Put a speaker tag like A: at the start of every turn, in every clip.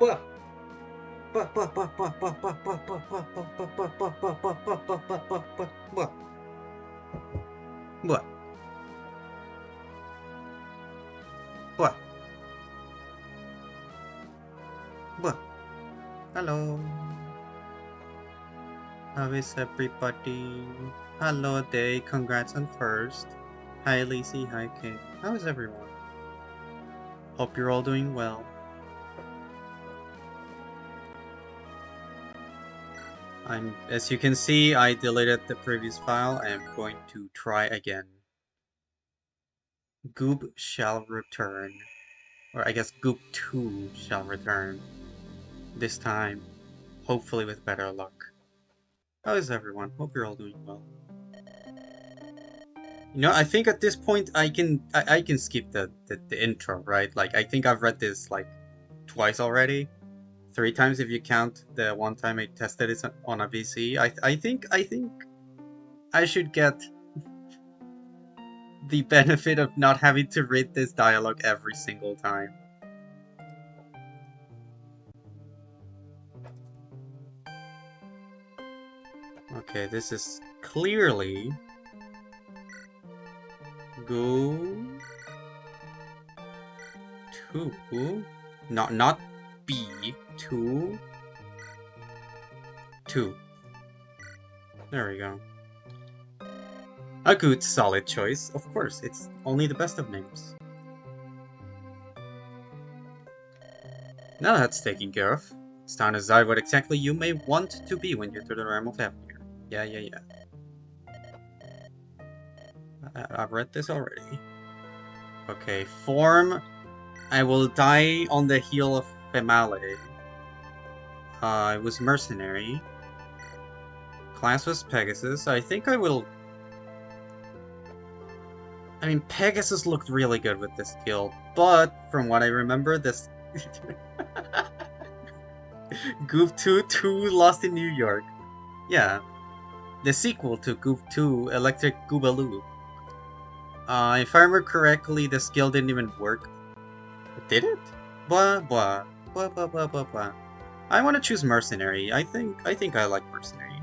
A: What? What? What? Hello. How is everybody? Hello, Day. Congrats on first. Hi, Lacey. Hi, Kate. How is everyone? Hope you're all doing well. As you can see, I deleted the previous file. I am going to try again. Goop shall return. Or I guess Goop 2 shall return. This time, hopefully with better luck. How is everyone? Hope you're all doing well. You know, I think at this point I can skip the intro, right? Like, I think I've read this like twice already. 3 times if you count the one time I tested it on a VC. I think I should get the benefit of not having to read this dialogue every single time. Okay, this is clearly go to not B, 2. There we go. A good solid choice, of course, it's only the best of names. Now that's taken care of, it's time to decide what exactly you may want to be when you enter the realm of Avenir. Yeah. I've read this already. Okay, form. I will die on the heel of Female. I was mercenary. Class was Pegasus. I think I will... I mean, Pegasus looked really good with this guild, but from what I remember, this... Goof 2 Lost in New York. Yeah. The sequel to Goof 2, Electric Goobaloo. If I remember correctly, the skill didn't even work. Did it? Blah. I want to choose Mercenary. I think I like Mercenary.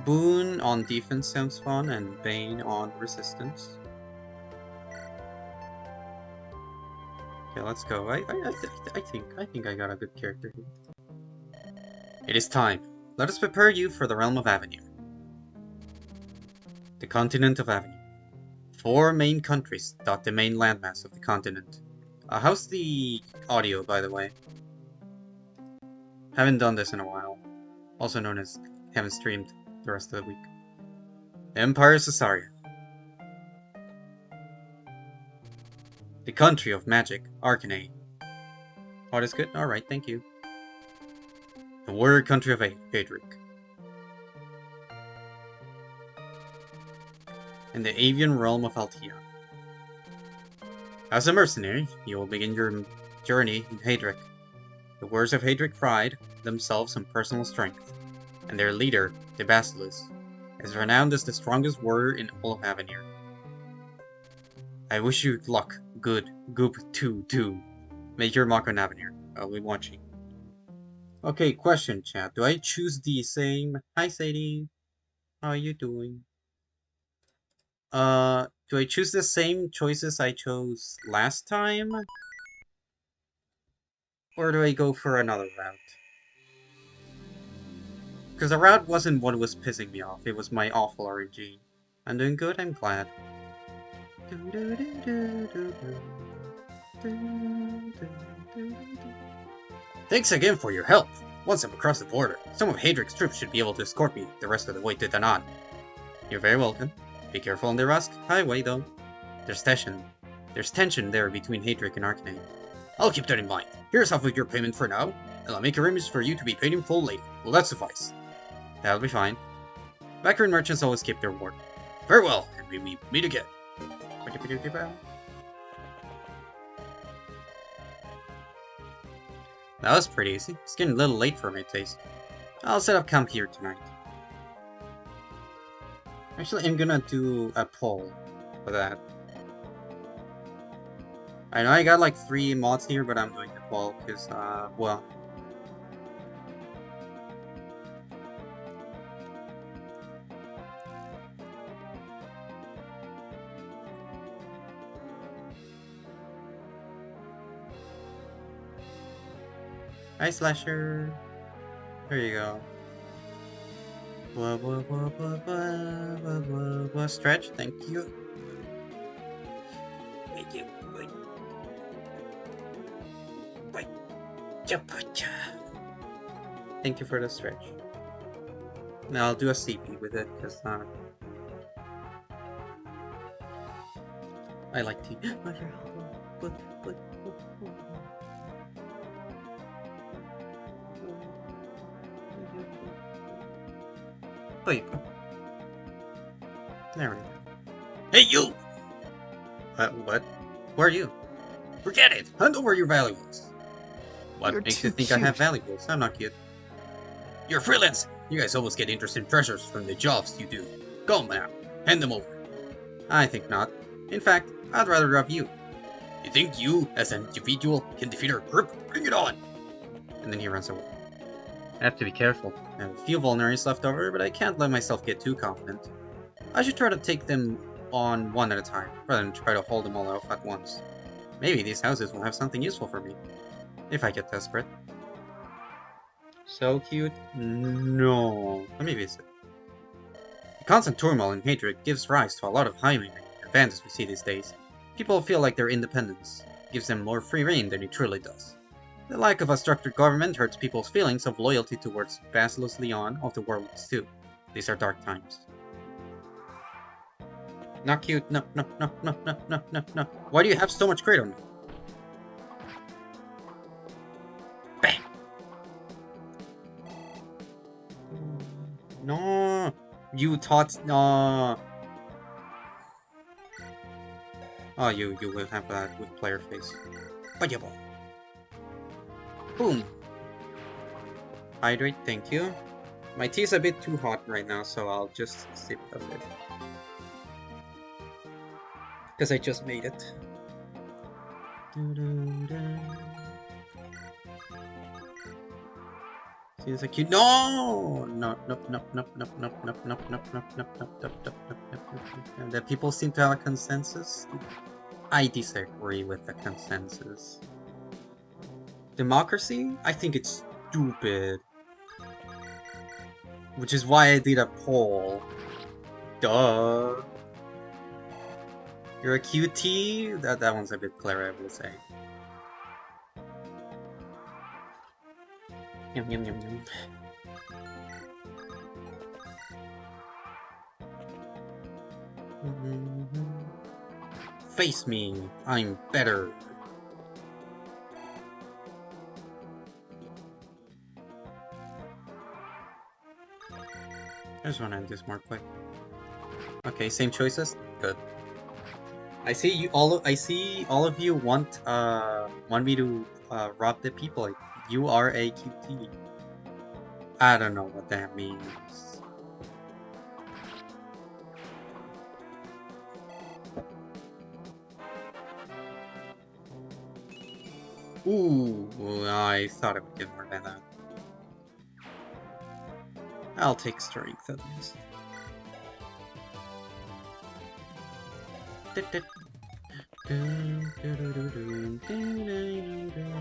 A: Boon on defense sounds fun, and Bane on resistance. Okay, let's go. I think I got a good character here. It is time. Let us prepare you for the realm of Avenir. The continent of Avenir. 4 main countries dot the main landmass of the continent. How's the audio, by the way? Haven't done this in a while. Also known as haven't streamed the rest of the week. Empire Cesaria. The country of magic, Arcanine. Oh, that's good? Alright, thank you. The warrior country of Adric. And the avian realm of Altea. As a mercenary, you will begin your journey in Hadric. The warriors of Hadric pride themselves on personal strength, and their leader, the Basilisk, is renowned as the strongest warrior in all of Avenir. I wish you luck, good, Goop 2. Make your mark on Avenir. I'll be watching. Okay, question, chat. Do I choose the same... Hi, Sadie. How are you doing? Do I choose the same choices I chose last time? Or do I go for another route? Because the route wasn't what was pissing me off, it was my awful RNG. I'm doing good, I'm glad. Thanks again for your help. Once I'm across the border, some of Hadric's troops should be able to escort me the rest of the way to Danan. You're very welcome. Be careful on the Rusk Highway, though. There's tension there between Hadric and Arcanine. I'll keep that in mind. Here's half of your payment for now, and I'll make arrangements for you to be paid in full later. Will that suffice? That'll be fine. Baccarin merchants always keep their word. Very well, and we meet again. That was pretty easy. It's getting a little late for my taste. I'll set up camp here tonight. Actually, I'm gonna do a poll for that. I know I got like 3 mods here, but I'm doing the wall, because, well... Hi, Slasher! There you go. Blah, blah, blah, blah, blah, blah, blah, blah. Stretch, thank you. Thank you. Wait. Thank you for the stretch. Now I'll do a CP with it, because I like tea. Wait. There we go. Hey, you! What? Who are you? Forget it! Hand over your valuables! What makes you think I have valuables? I'm not cute. You're freelance! You guys always get interesting treasures from the jobs you do. Go on now, hand them over. I think not. In fact, I'd rather rob you. You think you, as an individual, can defeat our group? Bring it on! And then he runs away. I have to be careful. I have a few vulneraries left over, but I can't let myself get too confident. I should try to take them on one at a time, rather than try to hold them all off at once. Maybe these houses will have something useful for me. If I get desperate. So cute. No. Let me visit. The constant turmoil and hatred gives rise to a lot of highwaymen and bandits we see these days. People feel like their independence gives them more free rein than it truly does. The lack of a structured government hurts people's feelings of loyalty towards Basileus Leon of the Worlds too. These are dark times. Not cute. No, no, no, no, no, no, no, no. Why do you have so much crate on me? Bang! No! You taught... No! Oh, you will have that with player face. Boom! Hydrate, thank you. My tea is a bit too hot right now, so I'll just sip a bit. Because I just made it. Seems like you. No! No, no, no, no, no, no, no, no, no, no, no, no, no, no. The people seem to have a consensus. I disagree with the consensus. Democracy? I think it's stupid. Which is why I did a poll. Duh. You're a QT? That one's a bit clever, I will say. Yum yum yum yum. Face me! I'm better! I just want to end this more quick. Okay, same choices? Good. I see all of you want me to rob the people. You are a QT. I don't know what that means. Ooh, I thought it would get more than that. I'll take strength at least.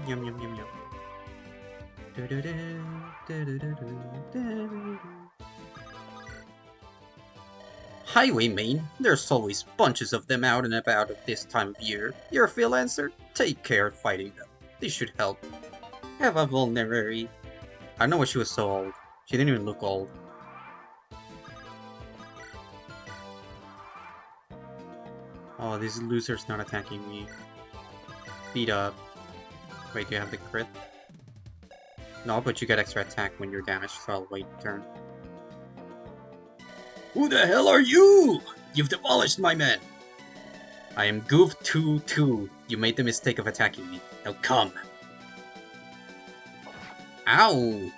A: Yum yum yum yum. Highwaymen, there's always bunches of them out and about at this time of year. You're a freelancer? Take care fighting them. This should help. Have a vulnerary. I don't know why she was so old. She didn't even look old. Oh, this loser's not attacking me. Beat up. Wait, do you have the crit? No, but you get extra attack when you're damaged, so I'll wait turn. Who the hell are you? You've demolished my men! I am Goof22. You made the mistake of attacking me. Now come! Ow!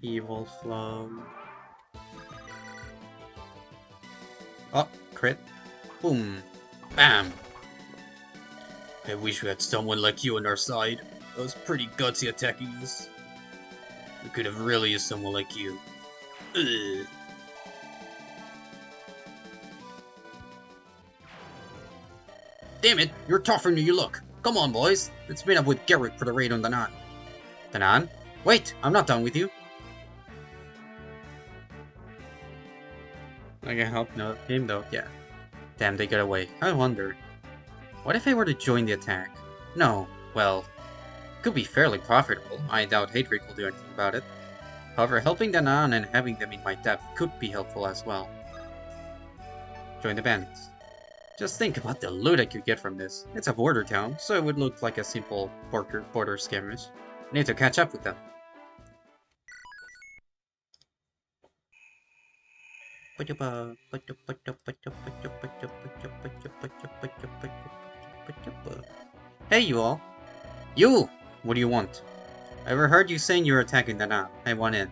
A: Evil flow. Oh, crit. Boom. Bam. I wish we had someone like you on our side. That was pretty gutsy attacking us. We could have really used someone like you. Ugh. Damn it, you're tougher than you look. Come on, boys. Let's meet up with Garrett for the raid on Danan. Danan? Wait, I'm not done with you. I can help him though, yeah. Damn, they got away. I wonder. What if I were to join the attack? No, well, could be fairly profitable. I doubt Hadric will do anything about it. However, helping Danan and having them in my depth could be helpful as well. Join the bandits. Just think about the loot I could get from this. It's a border town, so it would look like a simple border skirmish. I need to catch up with them. Hey, you all. You! What do you want? I overheard you saying you were attacking Danan. I want in.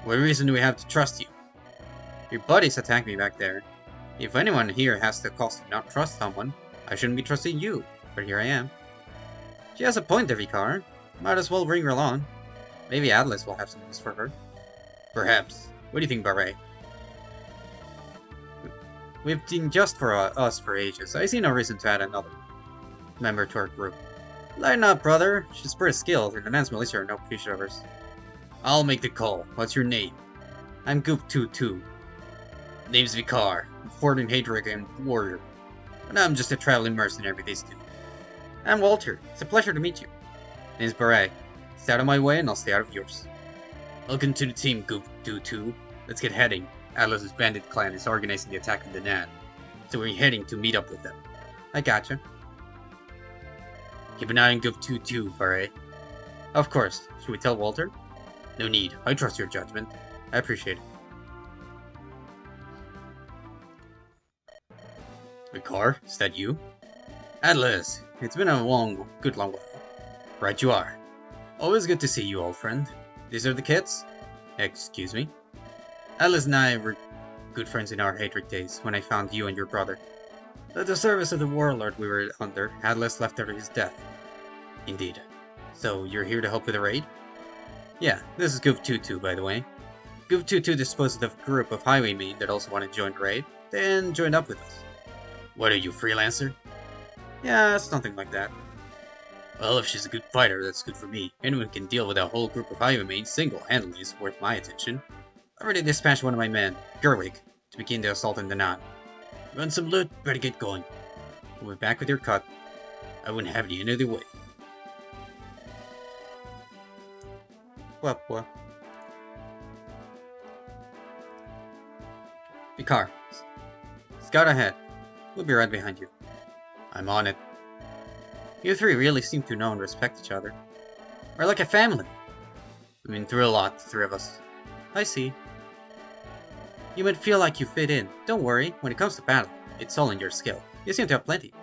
A: What reason do we have to trust you? Your buddies attacked me back there. If anyone here has the cause to not trust someone, I shouldn't be trusting you, but here I am. She has a point there, Vicar. Might as well bring her along. Maybe Atlas will have some use for her. Perhaps. What do you think, Barret? We've been just for us for ages. I see no reason to add another member to our group. Lighten up, brother. She's pretty skilled, and the Nance Militia are no pushovers. I'll make the call. What's your name? I'm Goop 22. Name's Vicar. I'm Ford and Hadric and Warrior. And I'm just a traveling mercenary with these two. I'm Walter. It's a pleasure to meet you. Name's Barret. Stay out of my way and I'll stay out of yours. Welcome to the team, Goop 22. Let's get heading. Atlas's bandit clan is organizing the attack on the Nan, so we're heading to meet up with them. I gotcha. Keep an eye on Goop 22, Barret. Of course. Should we tell Walter? No need. I trust your judgment. I appreciate it. Vicar, is that you? Atlas, it's been a good long while. Right you are. Always good to see you, old friend. These are the kids? Excuse me? Atlas and I were good friends in our Hadric days, when I found you and your brother. At the service of the warlord we were under, Atlas left after his death. Indeed. So, you're here to help with the raid? Yeah, this is Goof 22, by the way. Goof 22 disposed of a group of highwaymen that also want to join the raid, then joined up with us. What are you, freelancer? Yeah, something like that. Well, if she's a good fighter, that's good for me. Anyone can deal with a whole group of highwaymen single-handedly is worth my attention. I already dispatched one of my men, Gerwig, to begin the assault in the Nan. Run some loot, better get going. We'll be back with your cut. I wouldn't have it any other way. What? Vicar, scout ahead. We'll be right behind you. I'm on it. You three really seem to know and respect each other. We're like a family. We've been through a lot, the three of us. I see. You might feel like you fit in. Don't worry, when it comes to battle, it's all in your skill. You seem to have plenty.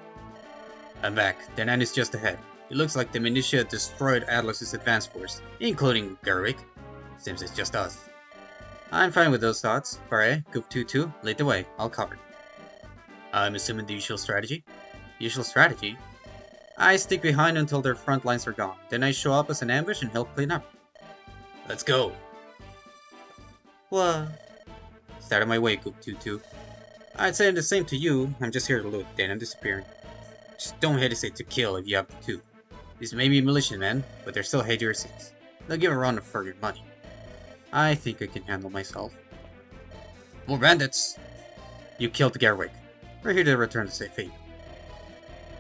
A: I'm back. The Nan is just ahead. It looks like the militia destroyed Atlas's advance force, including Gerwig. Seems it's just us. I'm fine with those thoughts. Barret, Goop 22, lead the way. I'll cover. I'm assuming the usual strategy? Usual strategy? I stick behind until their front lines are gone. Then I show up as an ambush and help clean up. Let's go. What? Stay out of my way, Goop 22. I'd say the same to you. I'm just here to loot, then I'm disappearing. Just don't hesitate to kill if you have to. These may be militiamen, but they're still Hadrians. They'll give a run for your money. I think I can handle myself. More bandits! You killed Gerwig. We're here to return to safe haven.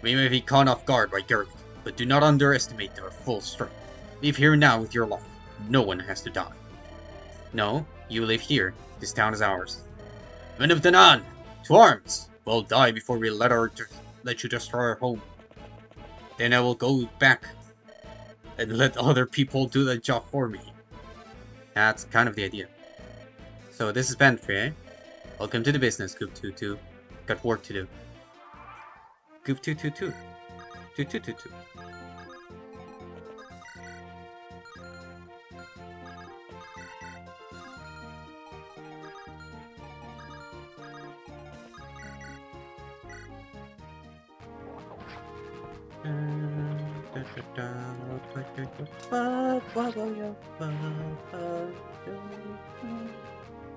A: We may be caught off guard by Gerwig, but do not underestimate their full strength. Leave here now with your life. No one has to die. No, you live here. This town is ours. Men of Danan! To arms! We'll die before we let you destroy our home. Then I will go back and let other people do the job for me. That's kind of the idea. So this is Banditry, eh? Welcome to the business, Goop 22. Got work to do. Goop 222. 2222.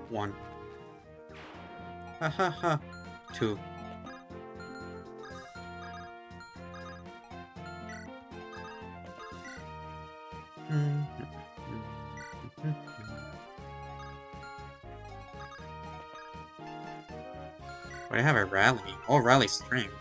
A: One. Ha ha ha. Two. I have a rally. Oh, rally strength.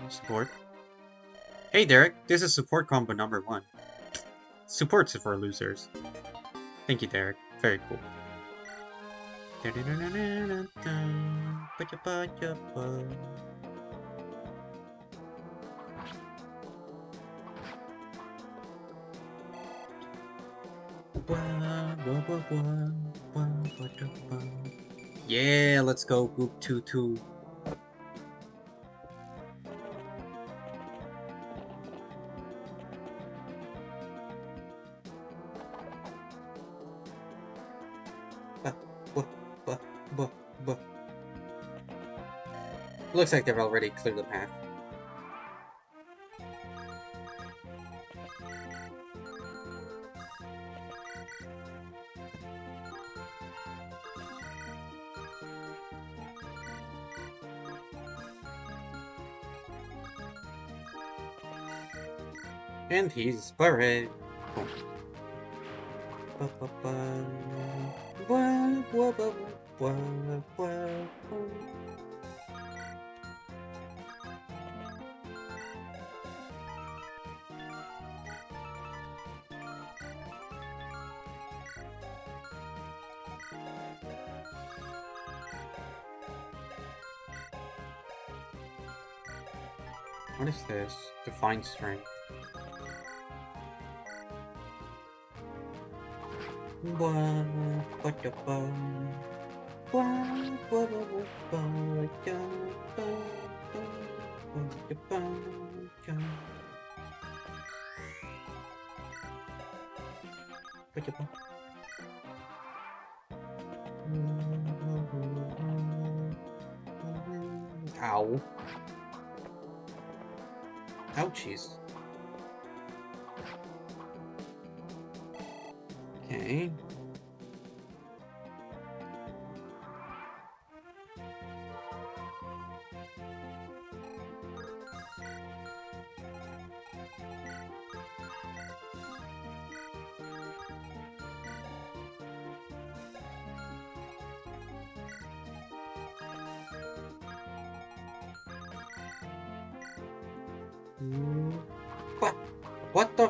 A: Support. Hey Derek, this is support combo number 1. Supports for losers. Thank you, Derek. Very cool. Yeah, let's go, Goop 2-2. Looks like they've already cleared the path. And he's buried. What is this? Divine strength. Ow. Ouchies. Okay. What the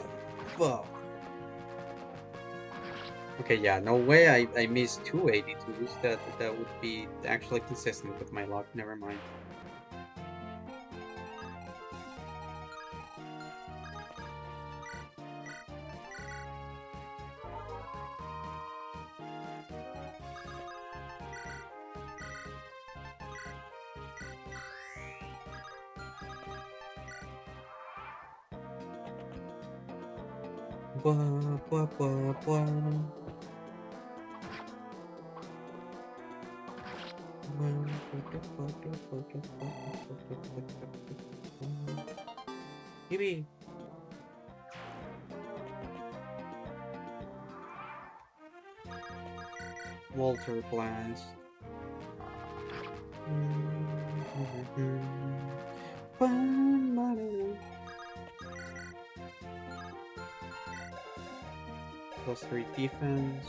A: fuck? Okay, yeah, no way I missed 282s. That would be actually consistent with my luck. Never mind. Maybe. Walter Blast. +3 defense.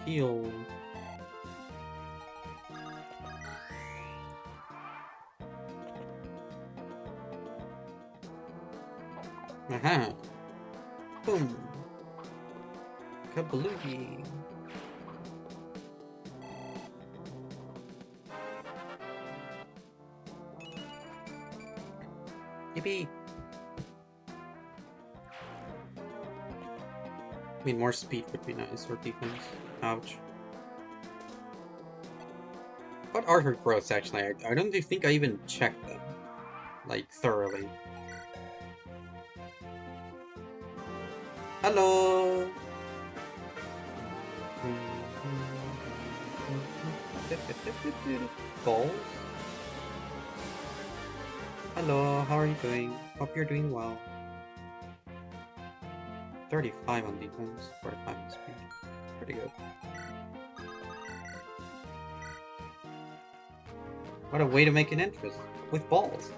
A: Heal. Aha! Boom! Kablooey! Yippee! I mean, more speed would be nice, or defense. Ouch. What are her growths, actually? I don't think I even checked them, like, thoroughly. Hello! Balls? Hello, how are you doing? Hope you're doing well. 35 on defense, 45 on speed. Pretty good. What a way to make an interest with balls.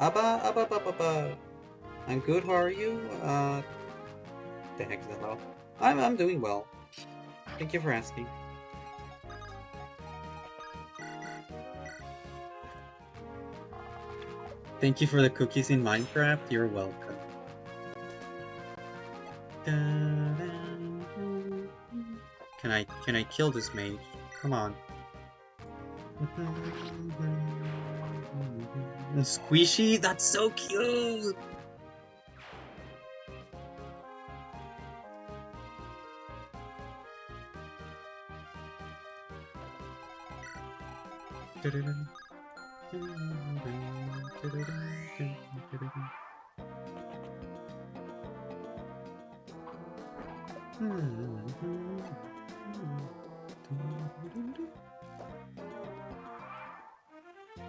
A: Abba. I'm good, how are you? The heck is that loud? I'm doing well. Thank you for asking. Thank you for the cookies in Minecraft. You're welcome. Can I kill this mage? Come on. Squishy? That's so cute!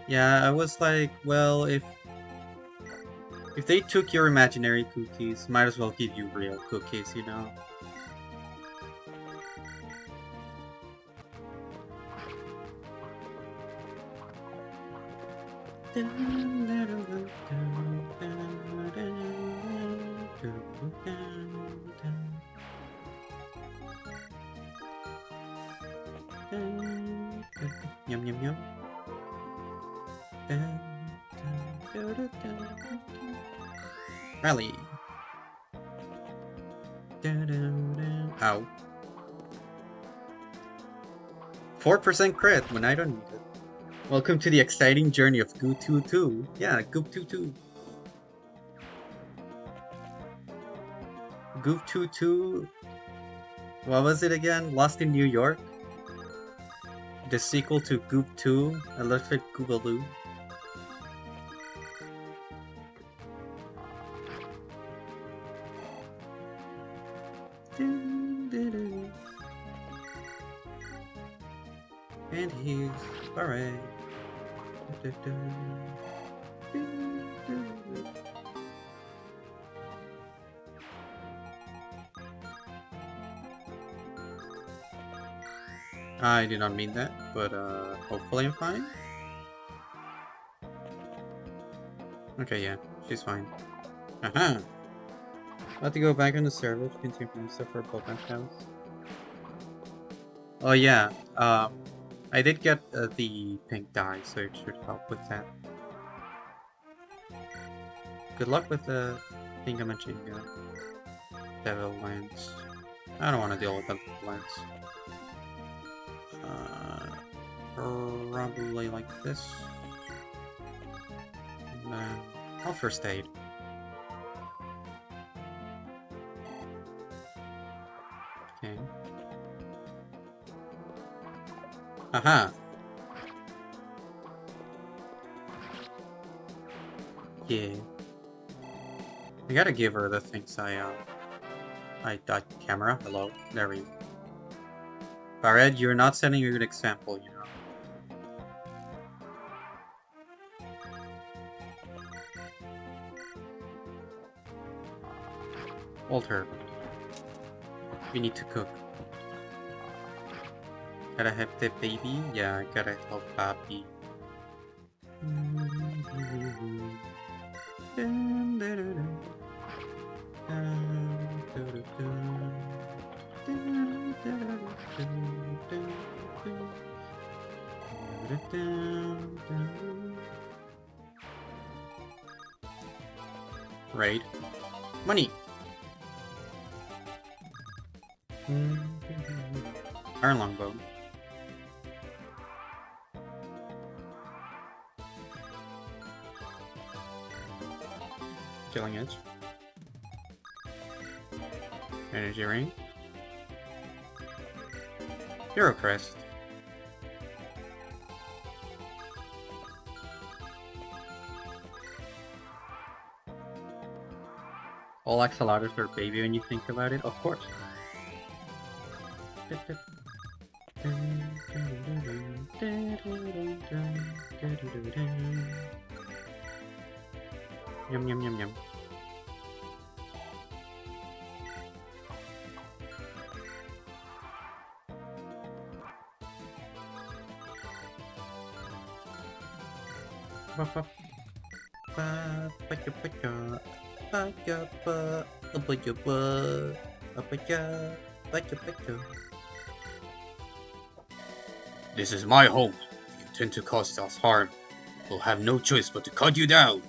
A: Yeah, I was like, well, if they took your imaginary cookies, might as well give you real cookies, you know? Yum yum yum. Rally. Ow. 4% crit when I don't need it. Welcome to the exciting journey of Goop 2. Yeah, Goop 2. Goop 2. What was it again? Lost in New York? The sequel to Goop 2, Electric Googaloo. And he's alright. I did not mean that, but hopefully I'm fine. Okay, yeah, she's fine. Aha! About to go back on the server to continue from stuff for Pokemon House. Oh yeah, I did get the pink dye, so it should help with that. Good luck with the Thingamajigga. Devil Lance. I don't want to deal with Devil Lance. Probably like this. And then I'll first aid. Okay. Aha! Yeah. I gotta give her the things I camera. Hello. There we go. Barred, you're not setting a good example, you know. Walter. We need to cook. Gotta help the baby? Yeah, gotta help Papi. Right. Money! Iron longbow. Killing Edge. Energy Ring. Hero Crest. All axolotls are baby when you think about it, of course. Yum yum yum yum. This is my home. If you intend to cause us harm, we'll have no choice but to cut you down.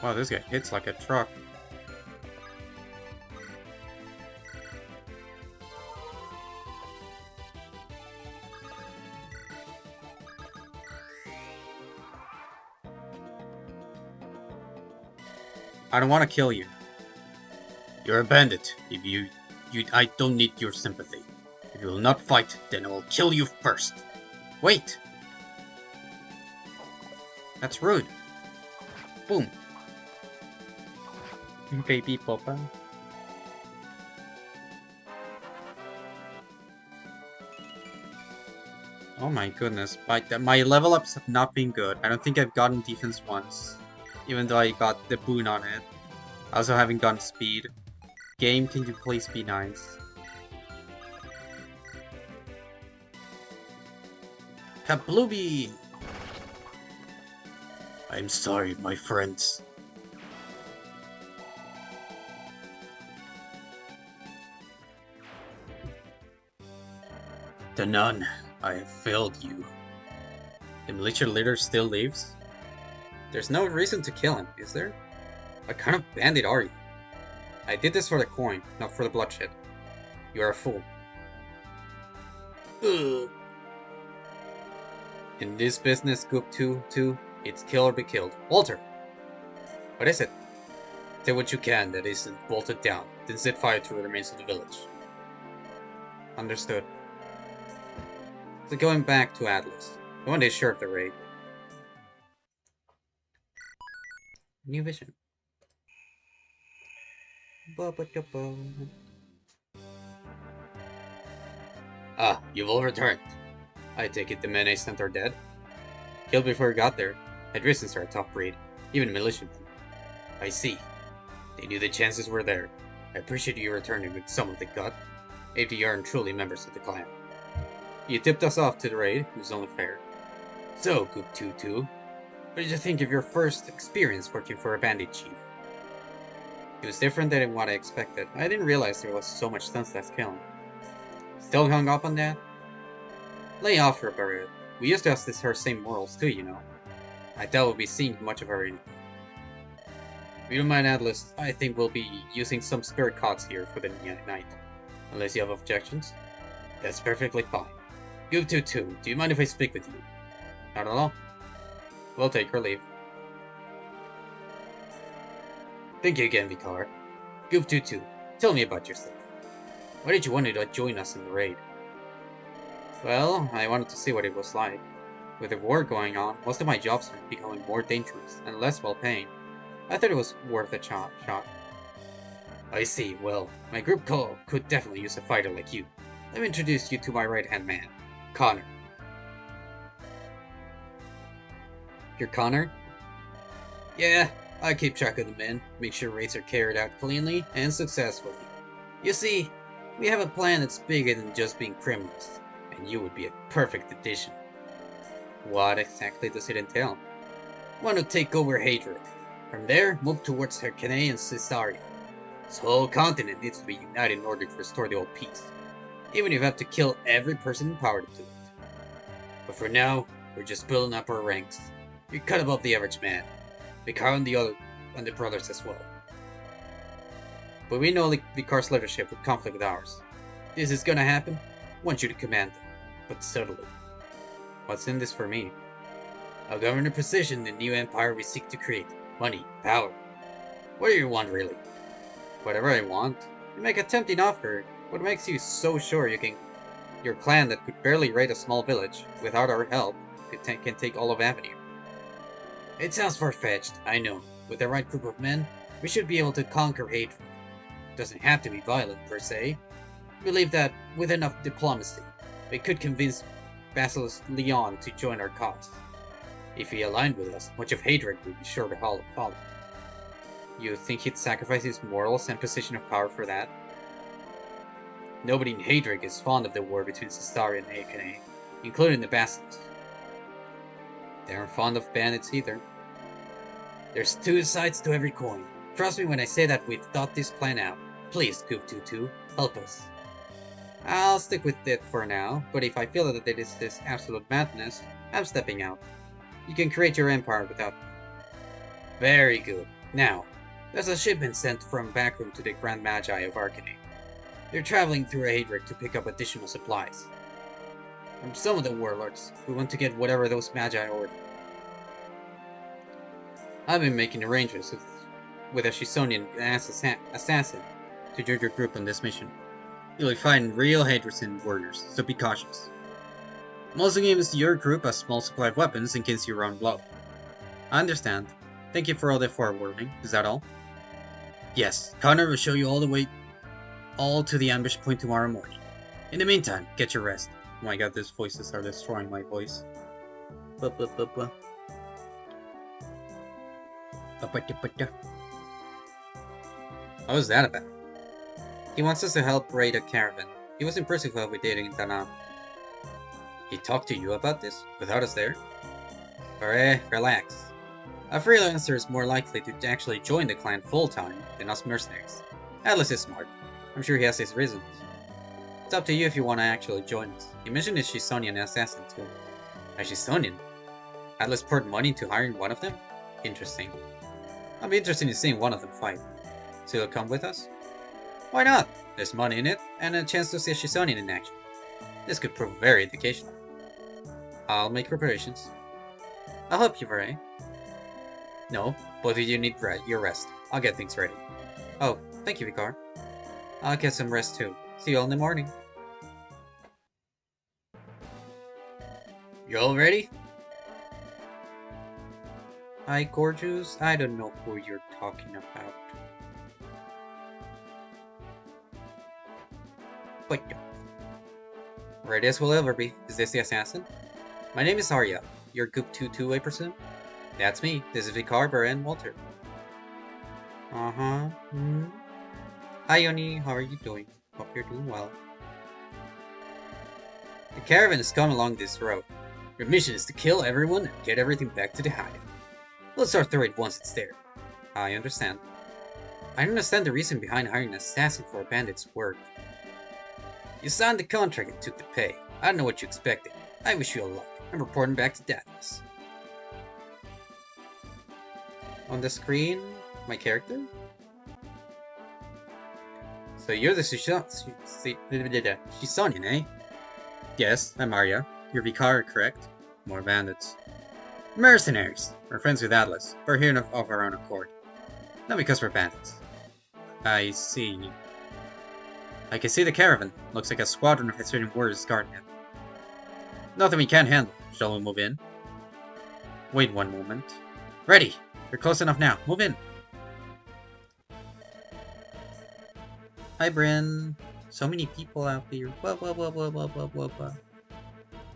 A: Wow, this guy hits like a truck. I don't want to kill you. You're a bandit. I don't need your sympathy. If you will not fight, then I will kill you first. Wait! That's rude. Boom. Baby Papa. Oh my goodness, my level ups have not been good. I don't think I've gotten defense once, even though I got the boon on it. I also haven't gotten speed. Game, can you please be nice? Kablooby! I'm sorry, my friends. The nun, I have failed you. The militia leader still lives? There's no reason to kill him, is there? What kind of bandit are you? I did this for the coin, not for the bloodshed. You are a fool. Ugh. In this business, Goop 2, it's kill or be killed. Walter! What is it? Say what you can that isn't bolted down, then set fire to the remains of the village. Understood. So going back to Atlas. I want to share of the raid. New vision. Ah, you've all returned. I take it the men I sent are dead? Killed before we got there. Hydricians are a tough breed, even militiamen. I see. They knew the chances were there. I appreciate you returning with some of the gut. If you aren't truly members of the clan. You tipped us off to the raid, it was only fair. So, Goop 2, what did you think of your first experience working for a bandit chief? It was different than what I expected. I didn't realize there was so much senseless killing. Still hung up on that? Lay off her, Barret. We used to have her same morals too, you know. I doubt we'll be seeing much of her in. If you don't mind, Atlas, I think we'll be using some spirit cots here for the night. Unless you have objections? That's perfectly fine. Goop 2, do you mind if I speak with you? Not at all. We'll take her leave. Thank you again, Vicar. Goop 2, tell me about yourself. Why did you want to join us in the raid? Well, I wanted to see what it was like. With the war going on, most of my jobs were becoming more dangerous and less well-paying. I thought it was worth a shot. I see, well, my group could definitely use a fighter like you. Let me introduce you to my right-hand man, Connor. You're Connor? Yeah, I keep track of the men, make sure raids are carried out cleanly and successfully. You see, we have a plan that's bigger than just being criminals, and you would be a perfect addition. What exactly does it entail? I want to take over Hadric. From there, move towards Hercane and Caesarea. This whole continent needs to be united in order to restore the old peace, even if you have to kill every person in power to do it. But for now, we're just building up our ranks. You're cut above the average man. Vicar and the brothers as well. But we know Vicar's leadership would conflict with ours. This is gonna happen. I want you to command them. but subtly. What's in this for me? I'll govern the precision the new empire we seek to create. Money, power. What do you want, really? Whatever I want. You make a tempting offer. What makes you so sure your clan that could barely raid a small village, without our help, can take all of Avenir? It sounds far-fetched, I know. With the right group of men, we should be able to conquer hatred. It doesn't have to be violent, per se. I believe that, with enough diplomacy, we could convince Basilisk Leon to join our cause. If he aligned with us, much of Hadric would be sure to follow. You think he'd sacrifice his morals and position of power for that? Nobody in Hadric is fond of the war between Cestari and Akane, including the Basilisks. They aren't fond of bandits either. There's two sides to every coin. Trust me when I say that we've thought this plan out. Please, Goof22, help us. I'll stick with it for now, but if I feel that it is this absolute madness, I'm stepping out. You can create your empire without me. Very good. Now, there's a shipment sent from Backroom to the Grand Magi of Arcane. They're traveling through Hadric to pick up additional supplies. From some of the warlords, who want to get whatever those Magi order. I've been making arrangements with a Shisonian assassin to join your group on this mission. You'll find real Hadrician warriors, so be cautious. I'm also giving your group a small supply of weapons in case you run low. I understand. Thank you for all the forewarning. Is that all? Yes, Connor will show you all to the ambush point tomorrow morning. In the meantime, get your rest. Oh my god, these voices are destroying my voice. What was that about? He wants us to help raid a caravan. He was impressive while we did in Tanam. He talked to you about this, without us there? Alright, relax. A freelancer is more likely to actually join the clan full-time than us mercenaries. Atlas is smart. I'm sure he has his reasons. It's up to you if you want to actually join us. He mentioned a Shisonian assassin too. A Shisonian? Atlas poured money into hiring one of them? Interesting. I'll be interested in seeing one of them fight. So you'll come with us? Why not? There's money in it, and a chance to see a Shisonian in action. This could prove very educational. I'll make preparations. I'll help you, Varay. No, both of you need your rest. I'll get things ready. Oh, thank you, Vicar. I'll get some rest too. See you all in the morning. You all ready? Hi, Gorgeous. I don't know who you're talking about. But ready as we'll ever be. Is this the assassin? My name is Arya. You're Goop22, I presume? That's me. This is Vicar, and Walter. Uh-huh. Hi, Yoni. How are you doing? Hope you're doing well. The caravan has come along this road. Your mission is to kill everyone and get everything back to the hideout. Let's start through it once it's there. I understand. I understand the reason behind hiring an assassin for a bandit's work. You signed the contract and took the pay. I don't know what you expected. I wish you all luck. I'm reporting back to Daphnis. On the screen, my character? So you're the Shisonian, eh? Yes, I'm Arya. You're Vicar, correct? More bandits. Mercenaries! We're friends with Atlas. We're here of our own accord. Not because we're bandits. I see. I can see the caravan. Looks like a squadron of Hesperian warriors guarding it. Nothing we can't handle. Shall we move in? Wait one moment. Ready! We're close enough now. Move in! Hi, Bryn. So many people out here.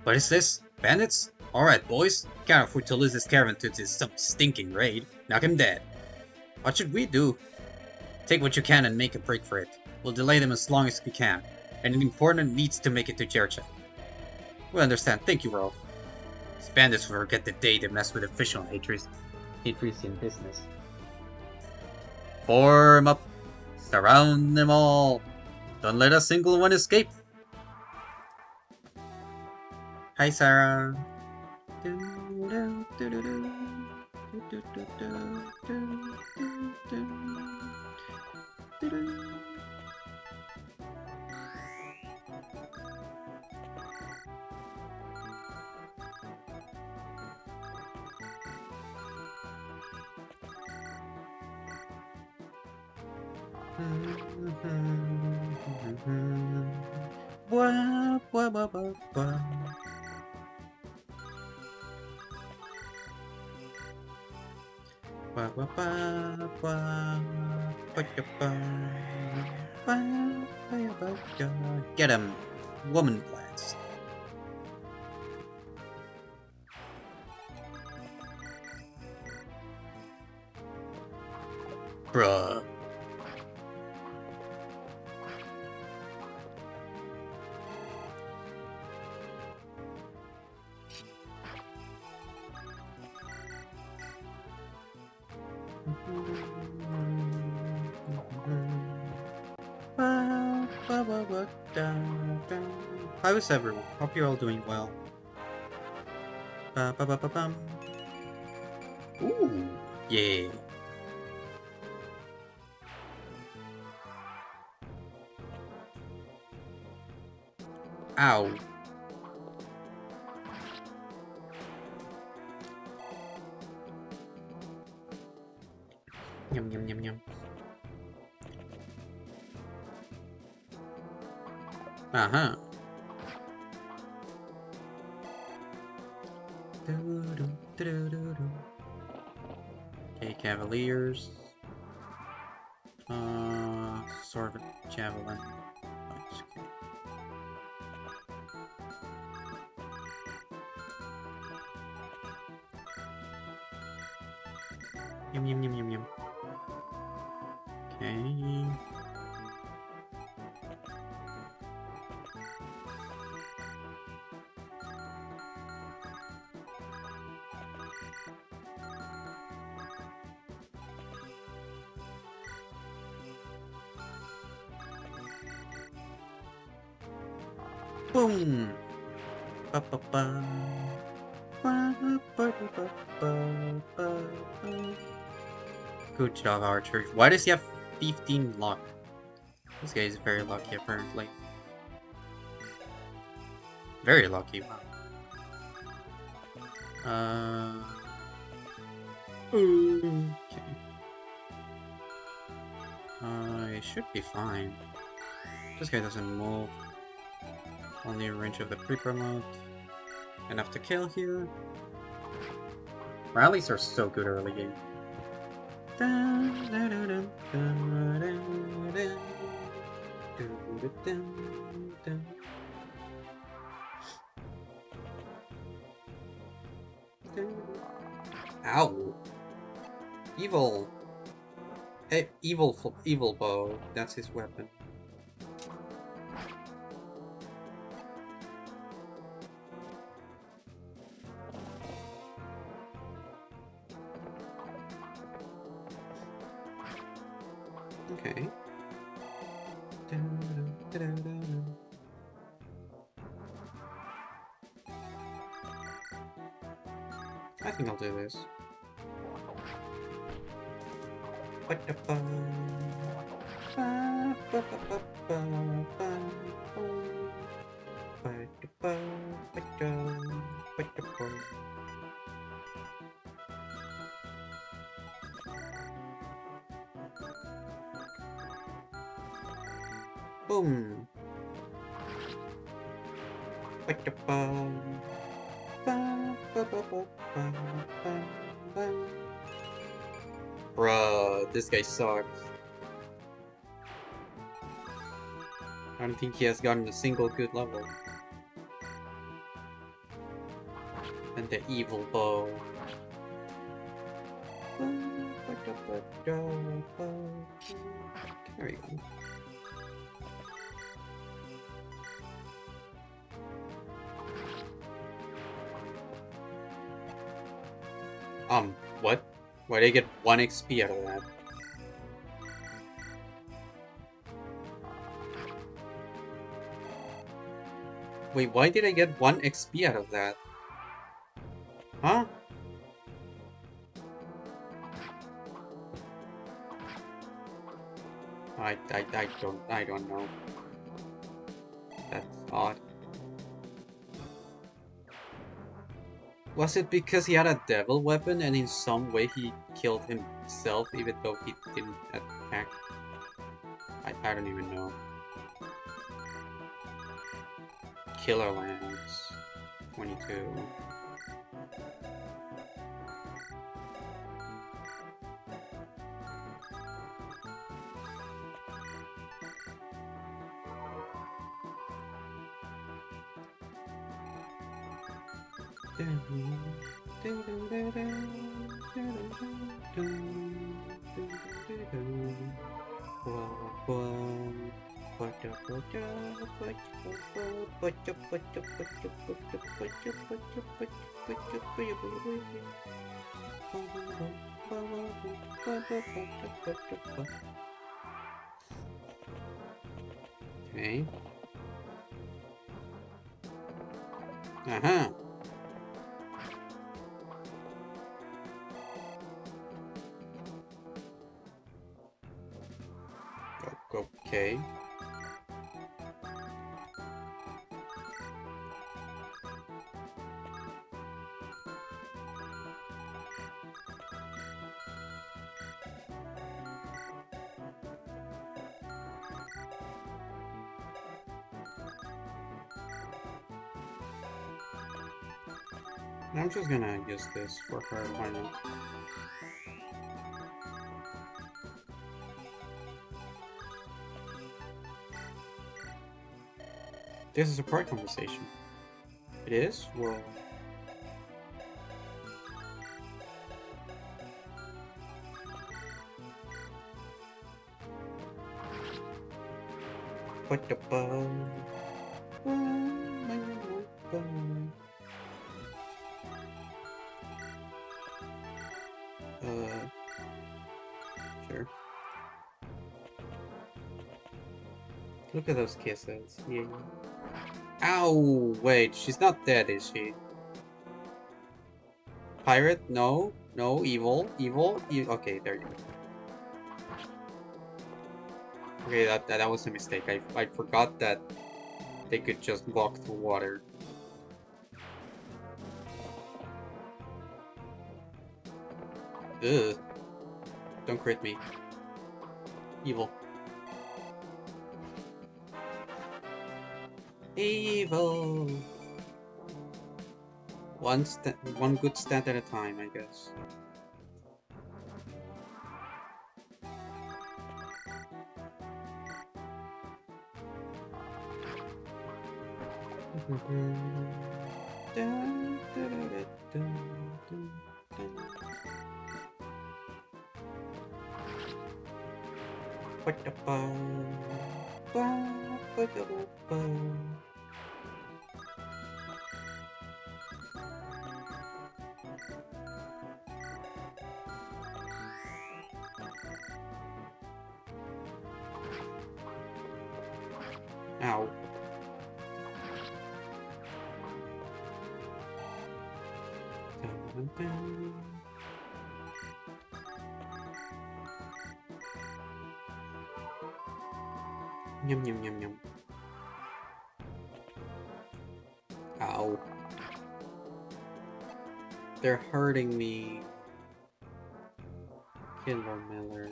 A: What is this? Bandits? Alright, boys. Can't afford to lose this caravan to some stinking raid. Knock him dead. What should we do? Take what you can and make a break for it. We'll delay them as long as we can. And an important needs to make it to Jericho. We understand. Thank you, Rolf. These bandits will forget the day they mess with official Hadrician business. Form up. Surround them all. Don't let a single one escape. Hi, Sarah. Get him, woman blast. Bruh. Hi, was everyone? Hope you're all doing well. Ooh, yeah. Ow. Yum yum yum yum. Uh-huh. Okay, Cavaliers. Sword of Javelin. Okay. Yum yum yum yum yum. Okay. Boom! Ba ba ba. Ba ba ba ba ba ba ba. Good job, Archer. Why does he have 15 luck? This guy is very lucky, apparently. Very lucky, wow. Okay. It should be fine. This guy doesn't move. Only in range of the pre-promote. Enough to kill here. Rallies are so good early game. Ow! Evil! Hey, evil bow. That's his weapon. Okay. I think I'll do this. Boom. Bruh, this guy sucks. I don't think he has gotten a single good level. And the evil bow. Carry on. What? Why did I get 1 XP out of that? Wait, why did I get 1 XP out of that? Huh? I don't know. That's odd. Was it because he had a devil weapon and in some way he killed himself even though he didn't attack? I don't even know. Killer Lands. 22. Okay. Uh-huh. Okay. I'm just gonna use this for her, why not? This is a part conversation. It is? Well... What the sure. Look at those kisses. Yeah. Ow! Wait, she's not dead, is she? Pirate? No. No. Evil. Evil. Okay, there you go. Okay, that was a mistake. I forgot that they could just walk through water. Ugh. Don't crit me. Evil. Evil! One good stand at a time, I guess. Ow. Yum yum yum yum. Ow. They're hurting me. Killer Miller.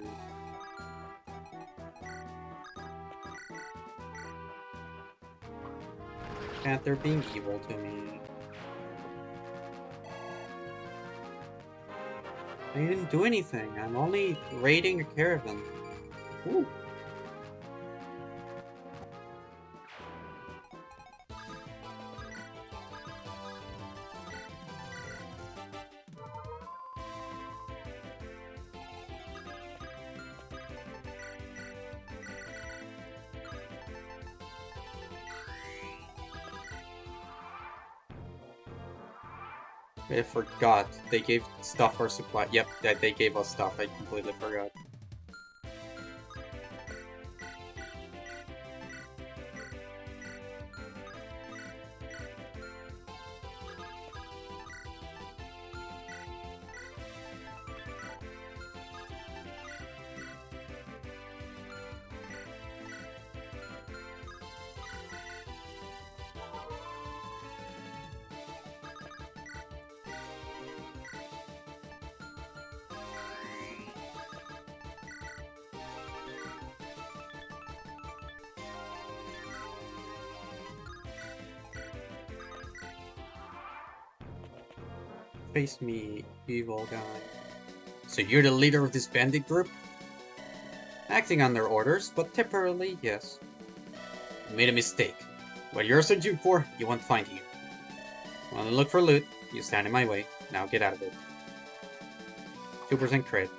A: Cat, they're being evil to me. I didn't do anything. I'm only raiding a caravan. Ooh. I forgot. They gave stuff for supply. Yep, they gave us stuff. I completely forgot. Face me, evil guy. So you're the leader of this bandit group? Acting on their orders, but temporarily, yes. You made a mistake. What you're searching for, you won't find here. Want to look for loot? You stand in my way. Now get out of it. 2% crit.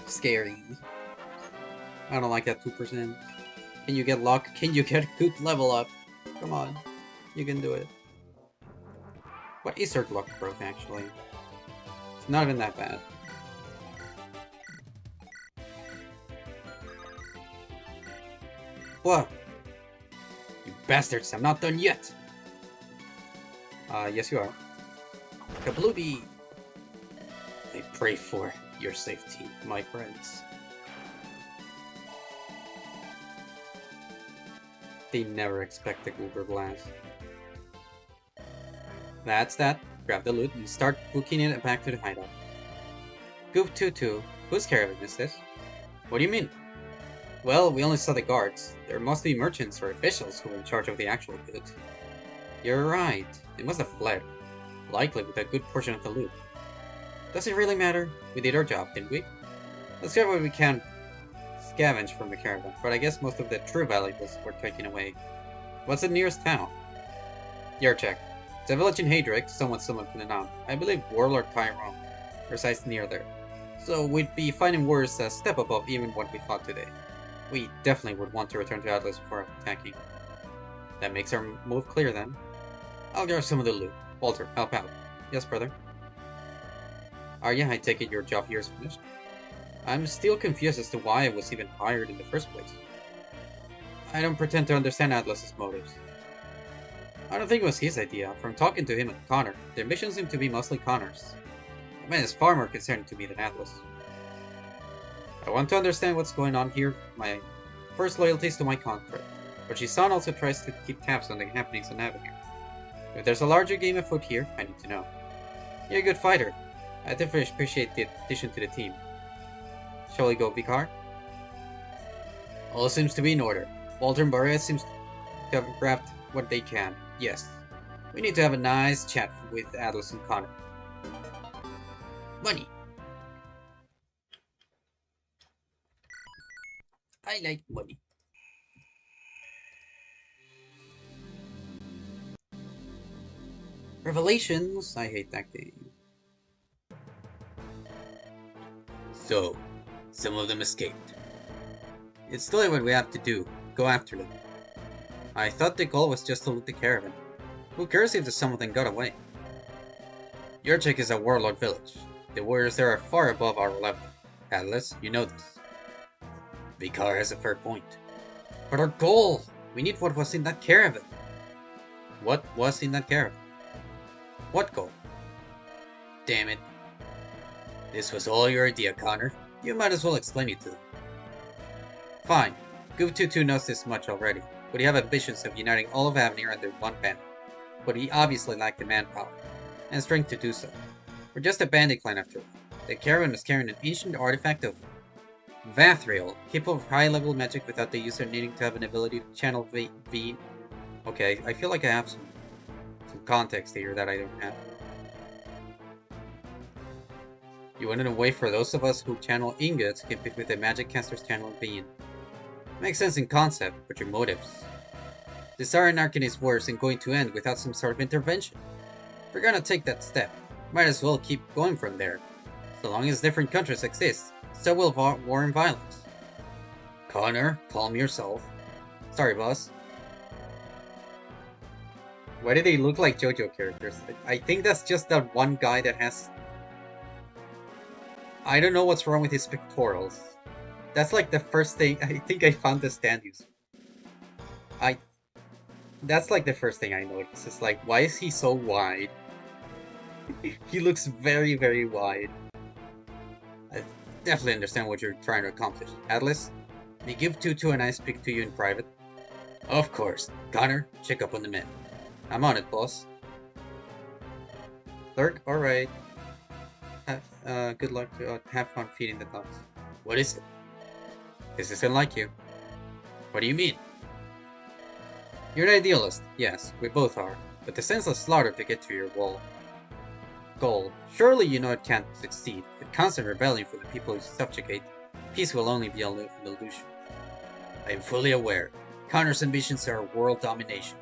A: Scary. I don't like that 2%. Can you get luck? Can you get a good level up? Come on. You can do it. What is her luck growth, actually? It's not even that bad. What? You bastards, I'm not done yet! Yes you are. Kablooby! I pray for your safety, my friends. They never expect the Goober Blast. That's that. Grab the loot and start booking it back to the hideout. Goof 22, whose caravan is this? What do you mean? Well, we only saw the guards. There must be merchants or officials who are in charge of the actual goods. You're right. They must have fled. Likely with a good portion of the loot. Does it really matter? We did our job, didn't we? Let's get what we can scavenge from the caravan, but I guess most of the true valuables were taken away. What's the nearest town? Yarchek. It's a village in Hadric, somewhat similar to the Nam. I believe Warlord Tyrone resides near there. So we'd be finding wars a step above even what we fought today. We definitely would want to return to Atlas before attacking. That makes our move clear then. I'll grab some of the loot. Walter, help out. Yes, brother. Arya, I take it your job here is finished? I'm still confused as to why I was even hired in the first place. I don't pretend to understand Atlas's motives. I don't think it was his idea. From talking to him and Connor, their mission seemed to be mostly Connor's. The man is far more concerned to me than Atlas. I want to understand what's going on here. My first loyalty is to my contract, but Shisan also tries to keep tabs on the happenings on Avenir. If there's a larger game afoot here, I need to know. You're a good fighter. I definitely appreciate the addition to the team. Shall we go, Vicar? All seems to be in order. Walter and Barrea seems to have grabbed what they can. Yes. We need to have a nice chat with Atlas and Connor. Money. I like money. Revelations. I hate that game. So, some of them escaped. It's clear what we have to do. Go after them. I thought the goal was just to loot the caravan. Who cares if some of them got away? Yurchik is a warlord village. The warriors there are far above our level. Atlas, you know this. Vicar has a fair point. But our goal! We need what was in that caravan. What was in that caravan? What goal? Damn it. This was all your idea, Connor. You might as well explain it to them. Fine. Goof22 knows this much already, but he have ambitions of uniting all of Avenir under one banner. But he obviously lacked the manpower, and strength to do so. We're just a bandit clan after all. The caravan was carrying an ancient artifact of Vathril, capable of high-level magic without the user needing to have an ability to channel V. Okay, I feel like I have some context here that I don't have. You wanted a way for those of us who channel ingots to compete with the magic caster's channel being. Makes sense in concept, but your motives. The Siren Arcane is worse and going to end without some sort of intervention. If we're gonna take that step, might as well keep going from there. So long as different countries exist, so will war and violence. Connor, calm yourself. Sorry, boss. Why do they look like JoJo characters? I think that's just that one guy that has... I don't know what's wrong with his pectorals. That's like the first thing I think I found the stand user. That's like the first thing I noticed. It's like, why is he so wide? He looks very, very wide. I definitely understand what you're trying to accomplish. Atlas, may give Tutu and I speak to you in private? Of course. Connor, check up on the men. I'm on it, boss. Lurk, alright. Good luck. Have fun feeding the dogs. What is it? This isn't like you. What do you mean? You're an idealist, yes, we both are, but the senseless slaughter to get to your goal. Surely you know it can't succeed. With constant rebellion for the people you subjugate, peace will only be an illusion. I am fully aware. Connor's ambitions are world domination.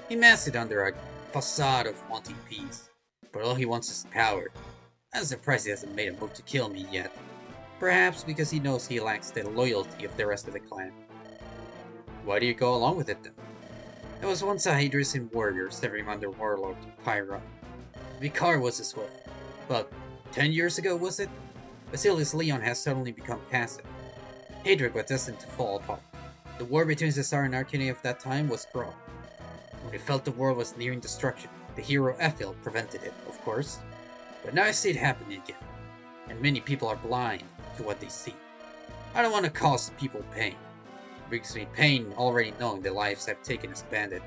A: He masks it under a facade of wanting peace, but all he wants is power. I'm surprised he hasn't made a move to kill me yet. Perhaps because he knows he lacks the loyalty of the rest of the clan. Why do you go along with it then? There was once a Hadrian warrior serving under warlord Pyra. Vicar was as well. But 10 years ago, was it? Basilius Leon has suddenly become passive. Hadrian was destined to fall apart. The war between Caesar and Arcania of that time was fraught. When he felt the world was nearing destruction, the hero Ethel prevented it, of course. But now I see it happening again, and many people are blind to what they see. I don't want to cause people pain. It brings me pain already knowing the lives I've taken as bandit.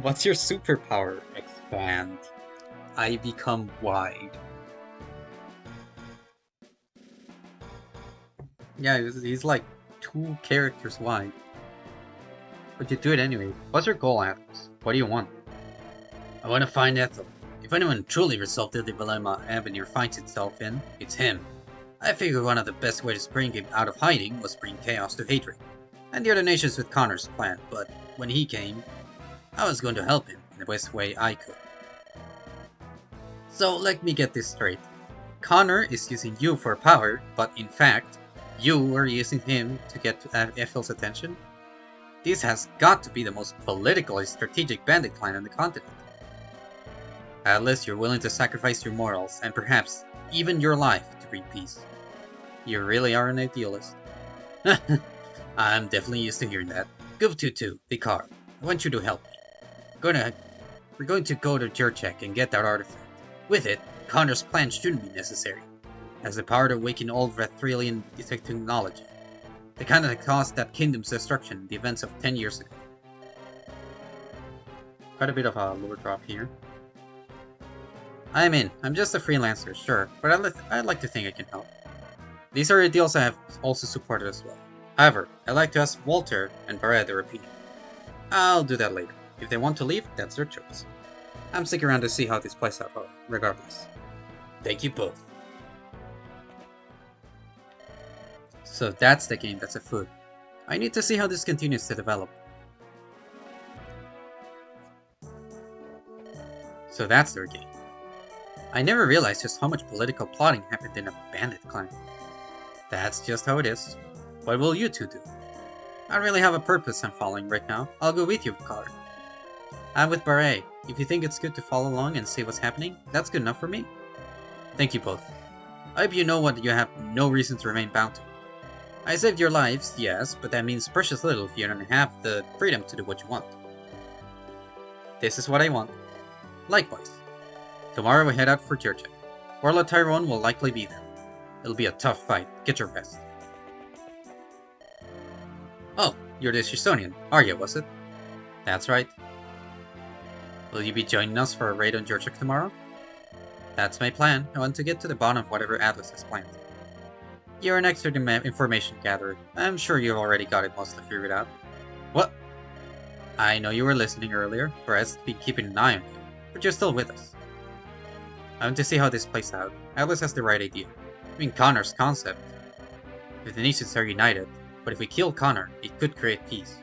B: What's your superpower? Expand. I become wide. Yeah, he's like 2 characters wide. But you do it anyway. What's your goal, Atlas? What do you want?
A: I want to find Ethel. If anyone truly resolved the dilemma Avenir finds itself in, it's him. I figured one of the best ways to bring him out of hiding was bring chaos to Hadrian, and the other nations with Connor's plan, but when he came, I was going to help him in the best way I could. So let me get this straight. Connor is using you for power, but in fact, you are using him to get Ethel's attention? This has got to be the most politically strategic bandit clan on the continent. Atlas, you're willing to sacrifice your morals, and perhaps even your life, to bring peace. You really are an idealist. I'm definitely used to hearing that. Gov22, Vicar, I want you to help me. We're going to go to Jurchek and get that artifact. With it, Connor's plan shouldn't be necessary. It has the power to awaken old Rathrilian technology. The kind that caused that kingdom's destruction in the events of 10 years ago.
B: Quite a bit of a lower drop here.
A: I'm in. I'm just a freelancer, sure, but I'd like to think I can help. These are ideals I have also supported as well. However, I'd like to ask Walter and Barret their opinion. I'll do that later. If they want to leave, that's their choice. I'm sticking around to see how this plays out, regardless. Thank you both. So that's the game that's afoot. I need to see how this continues to develop. So that's their game. I never realized just how much political plotting happened in a bandit clan. That's just how it is. What will you two do? I don't really have a purpose I'm following right now. I'll go with you, Vicar. I'm with Barret. If you think it's good to follow along and see what's happening, that's good enough for me. Thank you both. I hope you know what you have no reason to remain bound to. I saved your lives, yes, but that means precious little if you don't have the freedom to do what you want. This is what I want. Likewise. Tomorrow we head out for Jurchek. Warlord Tyrone will likely be there. It'll be a tough fight. Get your rest. Oh, you're the Shistonian, are you, was it? That's right. Will you be joining us for a raid on Jurchek tomorrow? That's my plan. I want to get to the bottom of whatever Atlas has planned. You're an expert information gatherer. I'm sure you've already got it mostly figured out. What? I know you were listening earlier. Barret's been keeping an eye on you, but you're still with us. I want to see how this plays out. Atlas has the right idea. I mean, Connor's concept. If the nations are united, but if we kill Connor, it could create peace.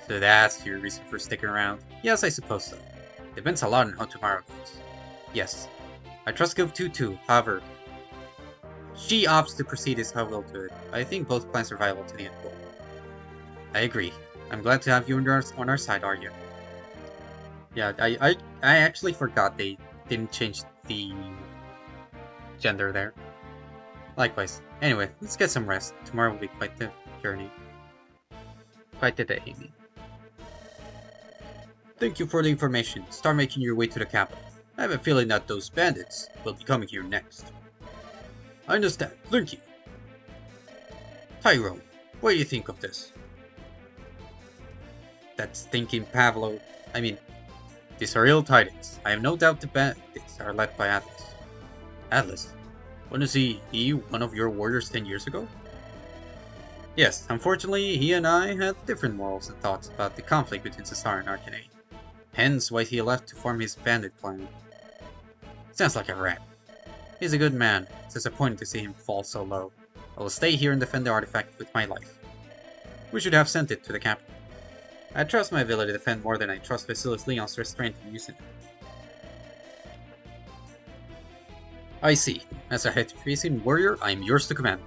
A: So that's your reason for sticking around? Yes, I suppose so. Depends a lot on how tomorrow goes. Yes. I trust Gov22, however, she opts to proceed as how we'll do it. I think both plans are viable to the end goal. I agree. I'm glad to have you on our side, Arya.
B: Yeah, I actually forgot they didn't change the gender there.
A: Likewise. Anyway, let's get some rest. Tomorrow will be quite the journey.
B: Quite the day, I mean.
A: Thank you for the information. Start making your way to the capital. I have a feeling that those bandits will be coming here next. I understand. Thank you. Tyrone, what do you think of this? That stinking Pavlo. I mean, these are ill tidings. I have no doubt the bandits are led by Atlas. Atlas? Wasn't he one of your warriors 10 years ago? Yes, unfortunately, he and I had different morals and thoughts about the conflict between Cesar and Arcanine. Hence why he left to form his bandit clan. Sounds like a rat. He's a good man. It's disappointing to see him fall so low. I will stay here and defend the artifact with my life. We should have sent it to the capital. I trust my ability to defend more than I trust Vasilis Leon's restraint in using it. I see. As a head-facing warrior, I am yours to command.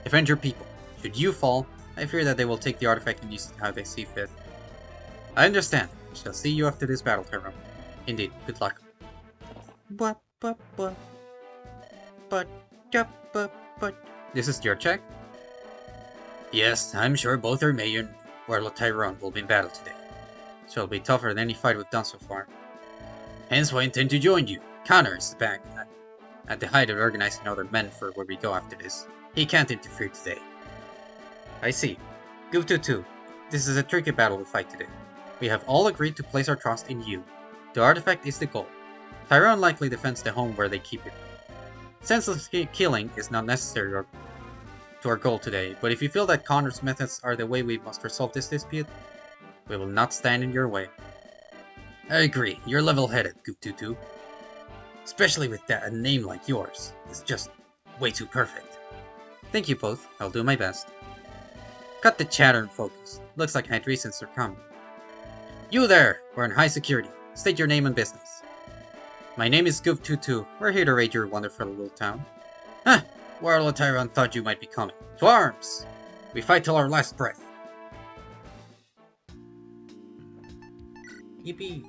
A: Defend your people. Should you fall, I fear that they will take the artifact and use it how they see fit. I understand. I shall see you after this battle, Tyrone. Indeed, good luck. This is your check? Yes, I'm sure both Hermé and Warlord Tyrone will be in battle today. It shall be tougher than any fight we've done so far. Hence why I intend to join you. Connor is back at the height of organizing other men for where we go after this. He can't interfere today. I see. Guptu, this is a tricky battle to fight today. We have all agreed to place our trust in you. The artifact is the goal. Tyrone likely defends the home where they keep it. Senseless killing is not necessary to our goal today, but if you feel that Connor's methods are the way we must resolve this dispute, we will not stand in your way. I agree, you're level-headed, Guptu. Especially with a name like yours. It's just way too perfect. Thank you both, I'll do my best. Cut the chatter and focus. Looks like Hydricians are coming. You there! We're in high security. State your name and business. My name is Guptu. We're here to raid your wonderful little town. Huh! Warlord Tyrone thought you might be coming. To arms! We fight till our last breath. Yippee!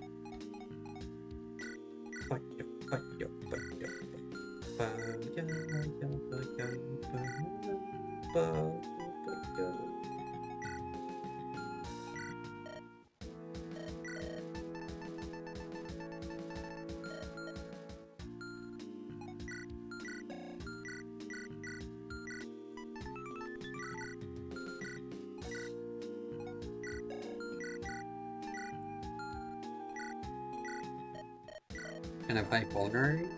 A: Can I buy vulnerary?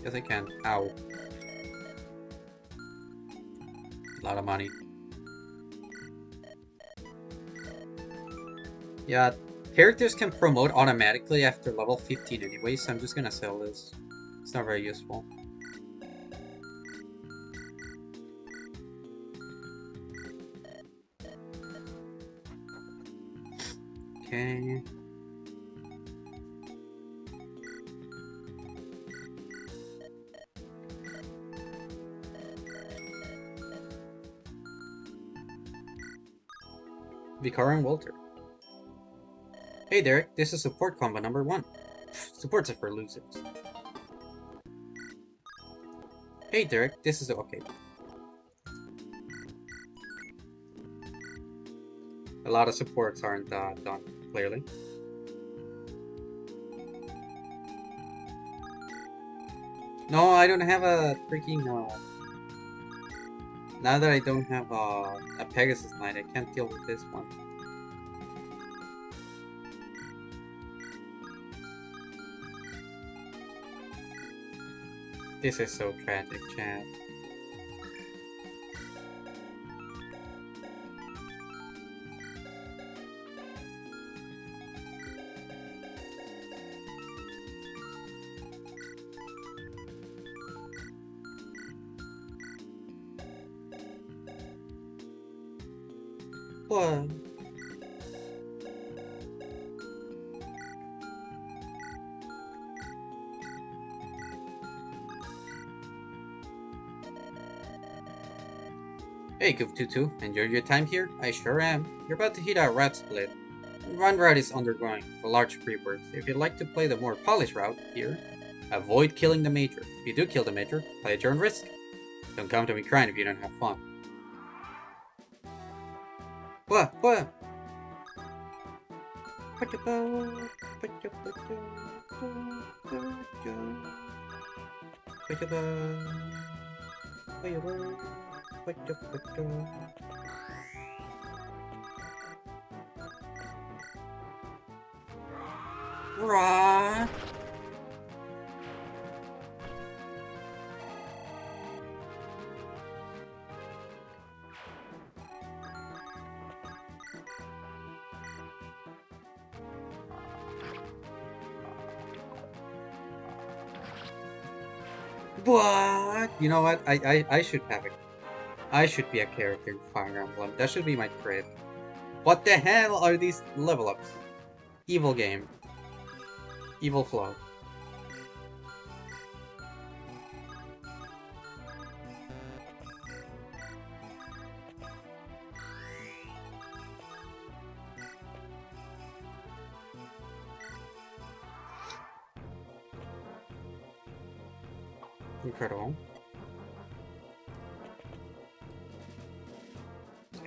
A: Yes, I can. Ow. A lot of money. Yeah, characters can promote automatically after level 15 anyway, so I'm just gonna sell this. It's not very useful. Okay. Vicar and Walter. Hey Derek, this is support combo number 1. Supports are for losers. Hey Derek, this is okay. A lot of supports aren't done, clearly. No, I don't have a freaking, now that I don't have a Pegasus Knight, I can't deal with this one. This is so tragic, chat. What? Hey, Goof22, enjoy your time here? I sure am. You're about to hit a rat split. Run route is undergoing for large freeworks. If you'd like to play the more polished route here, avoid killing the Major. If you do kill the Major, play at your own risk. Don't come to me crying if you don't have fun. What? Rah!
B: What? You know what? I should have it. I should be a character in Fire Emblem. That should be my crit. What the hell are these level ups? Evil game. Evil flow. Incredible.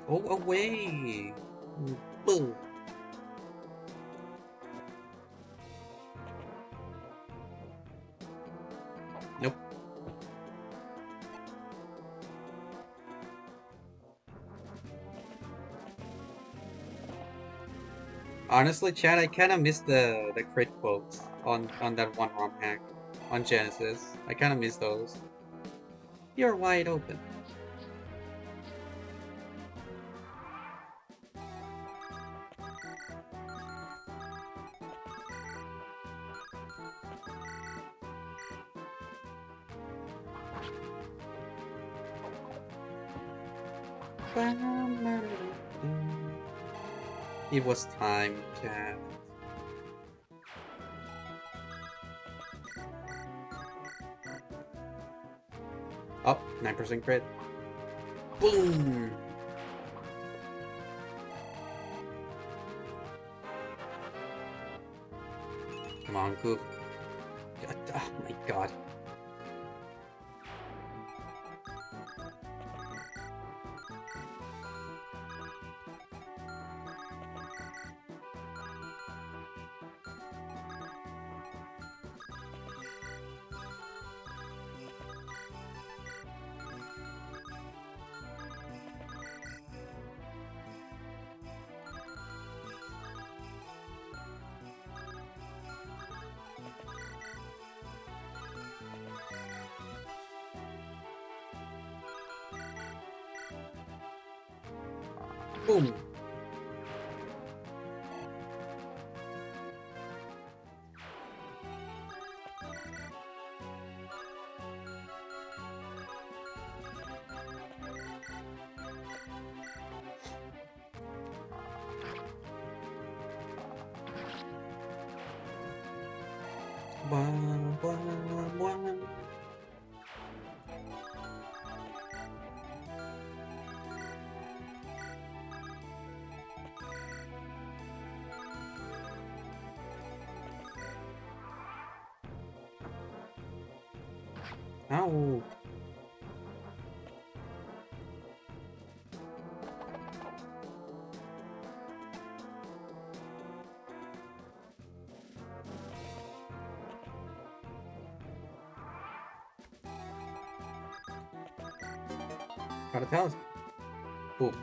B: Go away! Boo! Nope. Honestly, Chad, I kind of missed the crit quotes on that one ROM hack on Genesis. I kind of miss those. You're wide open. It was time, Chad. Up, 9% crit. Boom! Come on, Coop. Oh my god. Boom! Wah, wah, wah. Ow! Gotta tell us. Boom.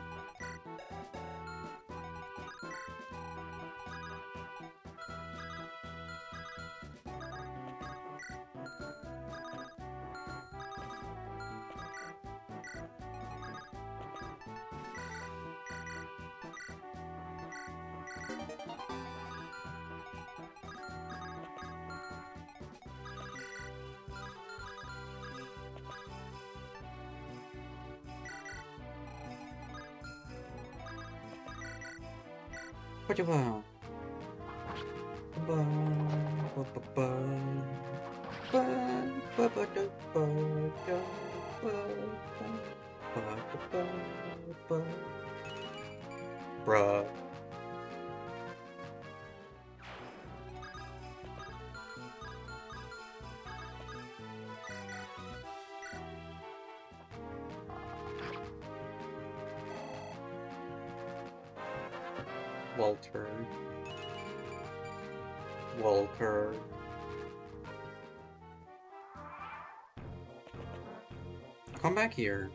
B: Ba-ba. Ba, ba, ba, ba. Ba, ba, ba, da, ba, da, ba, ba, ba, ba, ba. Bruh. Walter. Walter. Come back here.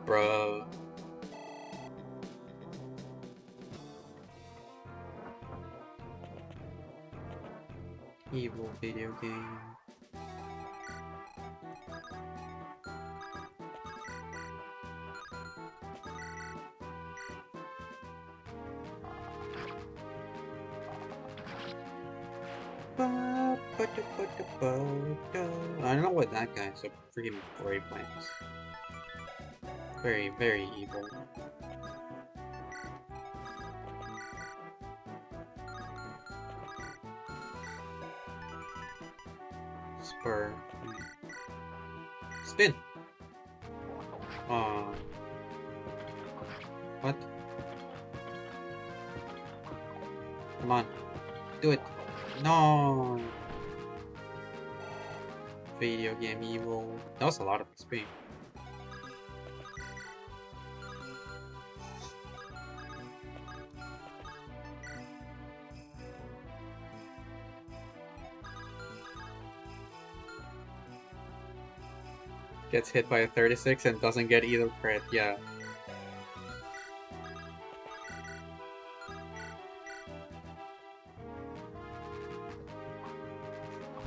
B: Bruh. Evil video game. don't know what that guy's so freaking brave plans. Very, very evil. Spur. Spin! What? Come on. Do it. No! Video game evil. That was a lot of XP. Gets hit by a 36 and doesn't get either crit, yeah.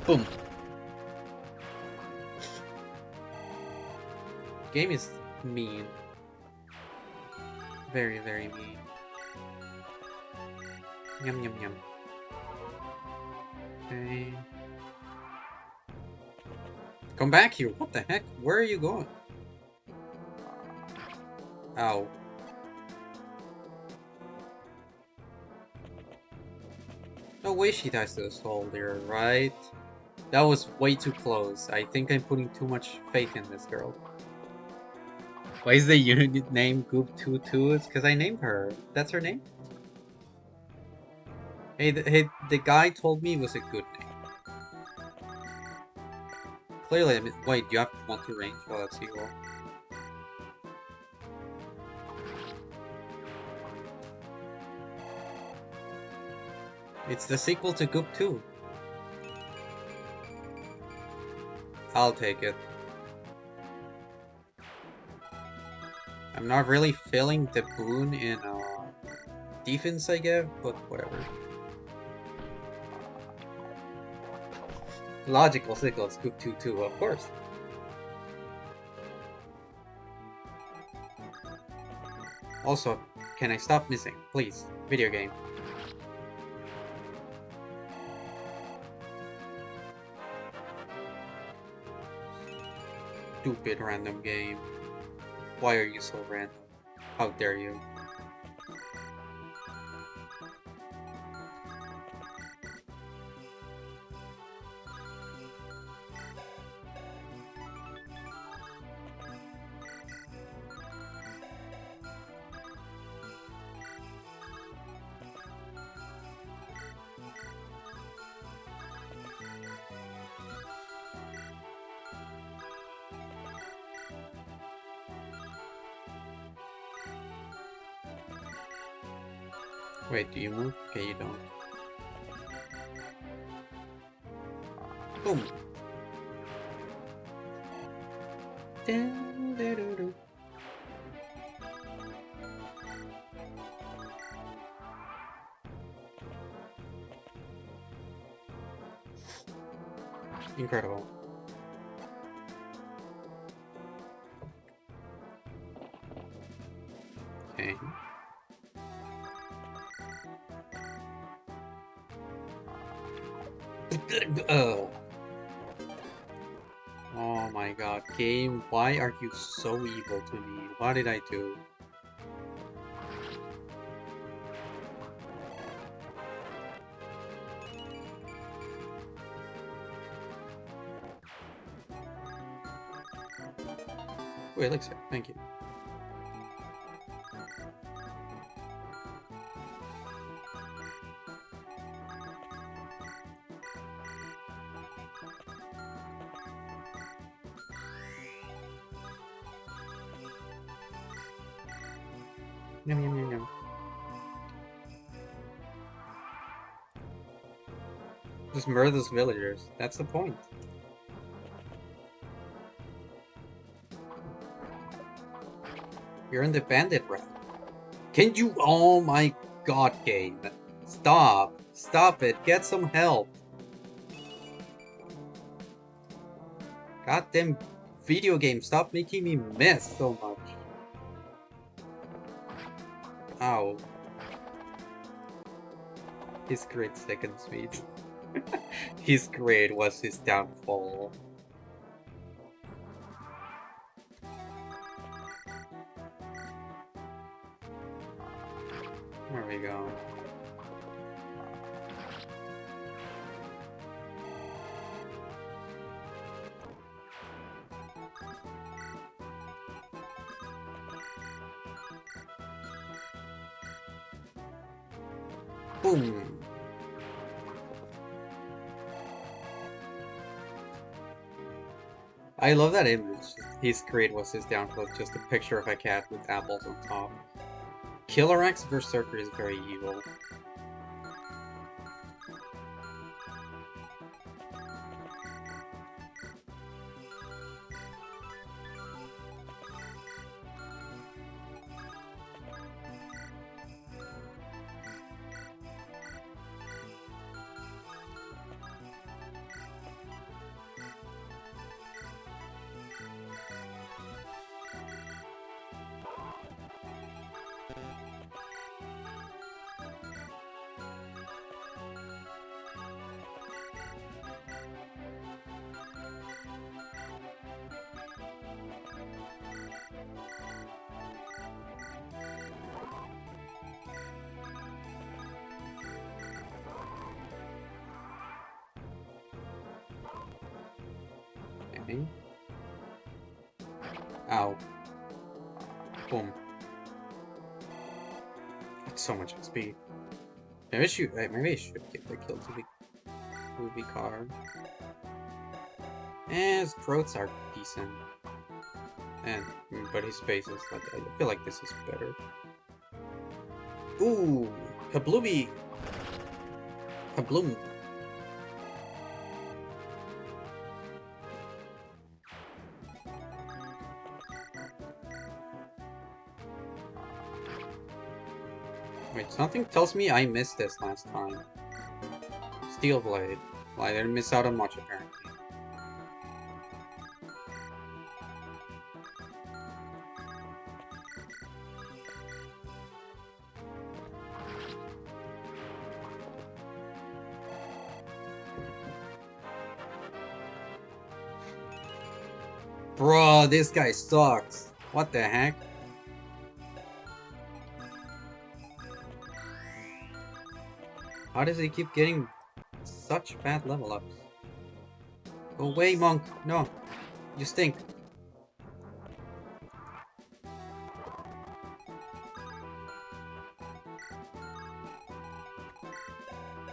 B: Boom. Game is mean. Very, very mean. Yum yum yum. Okay. Come back here! What the heck? Where are you going? Ow. No way she dies to a soldier, right? That was way too close. I think I'm putting too much faith in this girl. Why is the unit name Goop22? It's because I named her. That's her name? Hey, the guy told me it was a good name. Clearly, I mean, wait, you have 20 range? Well, that's evil. It's the sequel to Goop 2. I'll take it. I'm not really feeling the boon in defense, I guess, but whatever. Logical sequel, Goop 2 too, of course. Also, can I stop missing? Please. Video game. Stupid random game. Why are you so random? How dare you? Wait, do you move? Okay, you don't. Boom! Incredible. Okay. Oh my god, game, why are you so evil to me? What did I do? Oh, elixir, thank you. Yum yum yum yum. Just murder those villagers. That's the point. You're in the bandit route. Can you? Oh my god, game. Stop. Stop it. Get some help. Goddamn video game. Stop making me miss so much. Ow. His great second speed. His grade was his downfall. There we go. Boom! I love that image. His grade was his downfall, just a picture of a cat with apples on top. Killer X Berserker is very evil. Okay. Ow. Boom. That's so much XP. Maybe I should get the kill to be card. And his throats are decent. But his face is like, I feel like this is better. Ooh, Kabloomy. Kabloom. Wait, something tells me I missed this last time. Steel Blade. Well, I didn't miss out on much apparently. Bro, this guy sucks. What the heck? How does he keep getting such bad level ups? Go away, monk! No! You stink!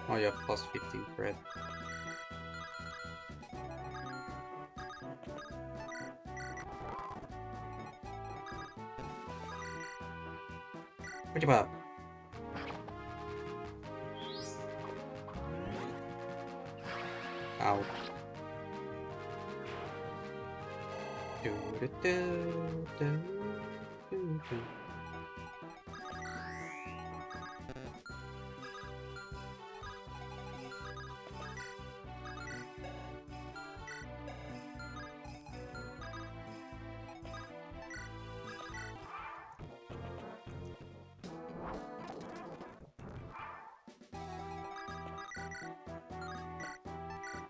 B: Oh, you have plus 15 crit. What about? Ow. Do do do do do do.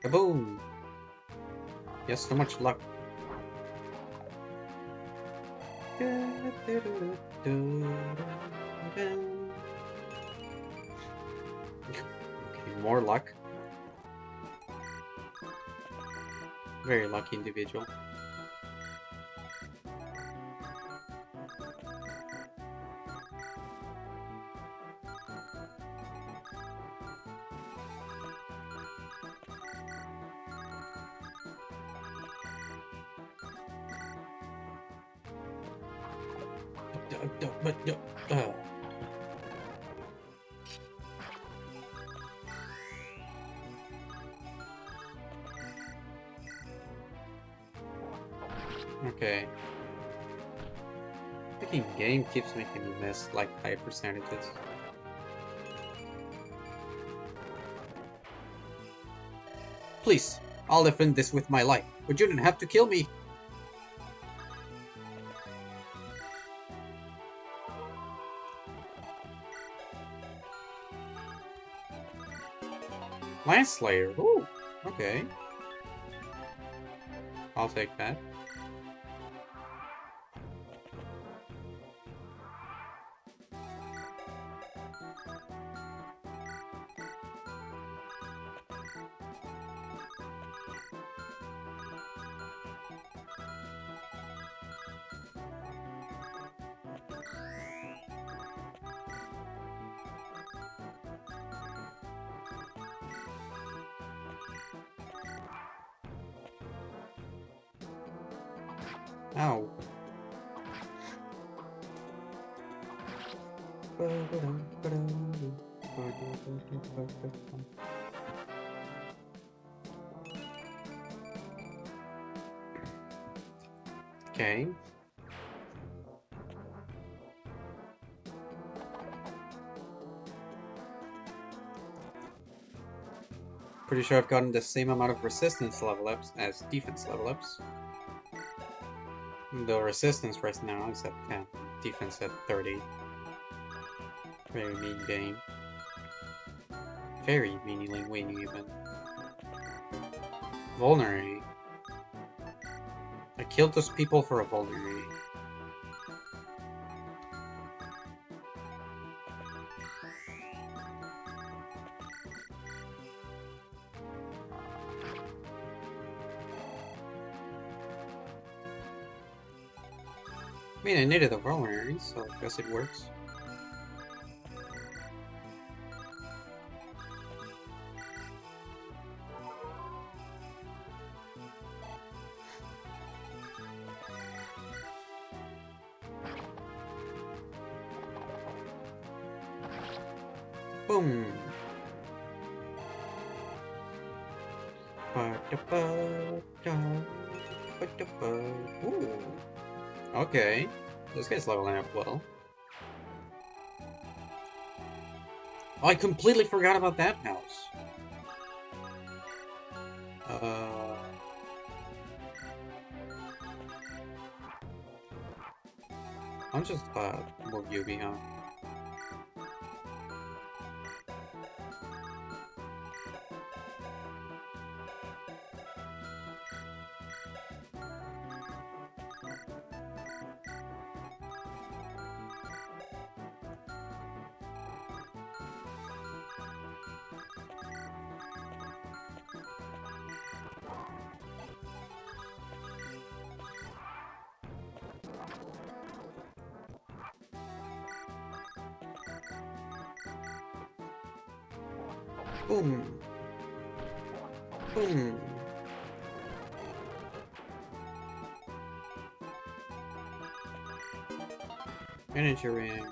B: Kaboom! Yes, so much luck. Okay, more luck. Very lucky individual. Okay. Freaking game keeps making me miss like high percentages. Please, I'll defend this with my life, but you didn't have to kill me. Plant Slayer. Ooh, okay. I'll take that. Ow. Okay. Pretty sure I've gotten the same amount of resistance level ups as defense level ups. The resistance right now is at 10, defense at 30. Very mean game. Very meanly winning even. Vulnerate. I killed those people for a vulnerate. I mean, I needed a vulnerary, so I guess it works. Boom! Ooh. Okay. This guy's leveling up well. Oh, I completely forgot about that house. I'll just move Yubi, huh? Boom! Boom! Energy ring.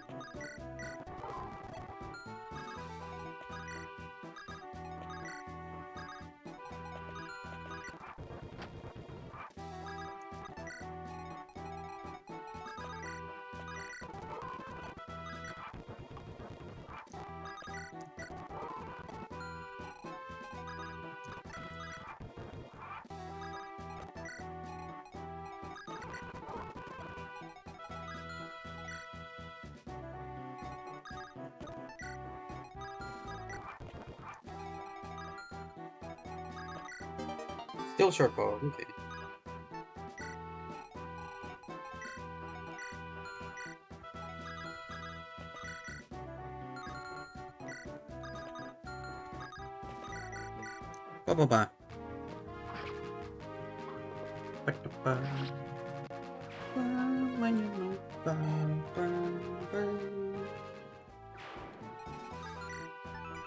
B: Still short bow, okay.
A: Ba-ba-ba.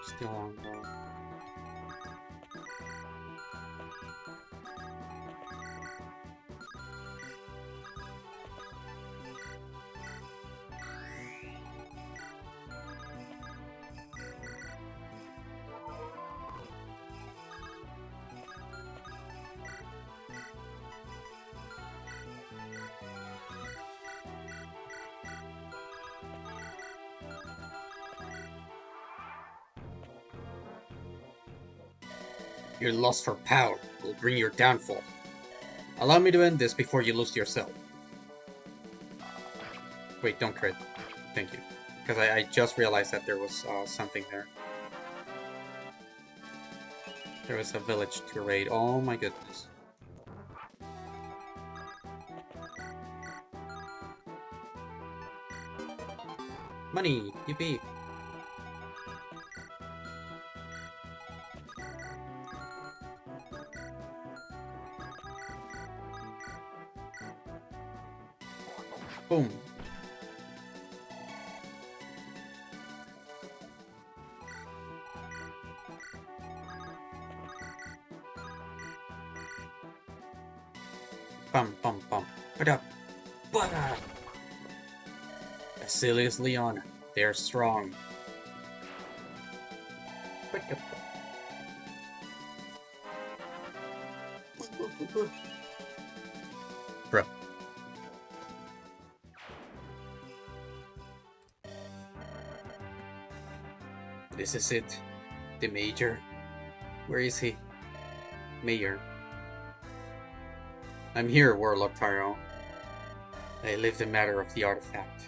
B: Still on bow. Your lust for power will bring your downfall. Allow me to end this before you lose yourself. Wait, don't crit. Thank you. Because I just realized that there was something there. There is a village to raid. Oh my goodness. Money! Yippee! Boom! Bum bum bum. Ba-da! Ba-da! Basilius Leon, they are strong. Bro. This is it. The Major. Where is he? Mayor. I'm here, Warlock Tyrone. I leave the matter of the artifact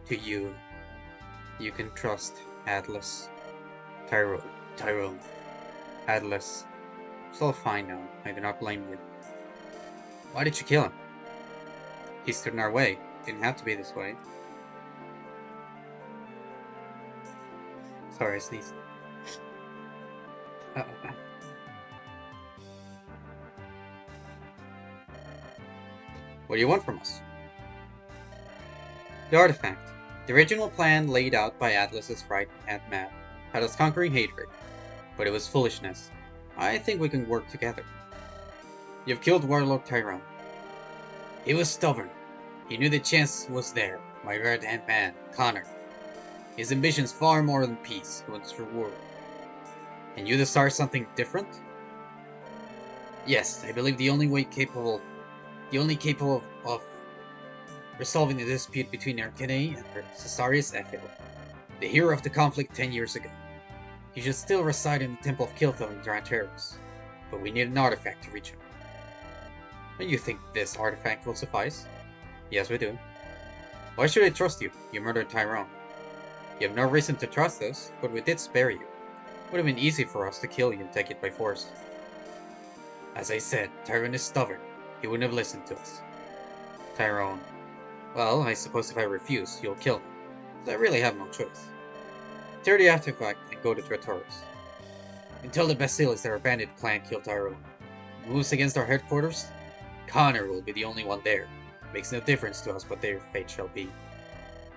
B: to you. You can trust Atlas. Tyrone. Atlas. It's all fine now. I do not blame you. Why did you kill him? He stood in our way. Didn't have to be this way. Sorry, I sneezed. What do you want from us? The artifact. The original plan laid out by Atlas's right-hand man had us conquering hatred, but it was foolishness. I think we can work together. You've killed Warlock Tyrone. He was stubborn. He knew the chance was there. My right-hand man, Connor. His ambition's far more than peace. He wants reward. And you desire something different? Yes, I believe the only capable of resolving the dispute between Arcane and Cesarius Ephil, the hero of the conflict 10 years ago. He should still reside in the Temple of Kilthel in Drantyrus, but we need an artifact to reach him. And you think this artifact will suffice? Yes, we do. Why should I trust you? You murdered Tyrone. You have no reason to trust us, but we did spare you. It would have been easy for us to kill you and take it by force. As I said, Tyrone is stubborn. He wouldn't have listened to us. Tyrone. Well, I suppose if I refuse, you'll kill me. So I really have no choice. Tear the artifact and go to Drantyrus. Until the Basilius, their bandit clan, kill Tyrone. Moves against our headquarters? Connor will be the only one there. Makes no difference to us what their fate shall be.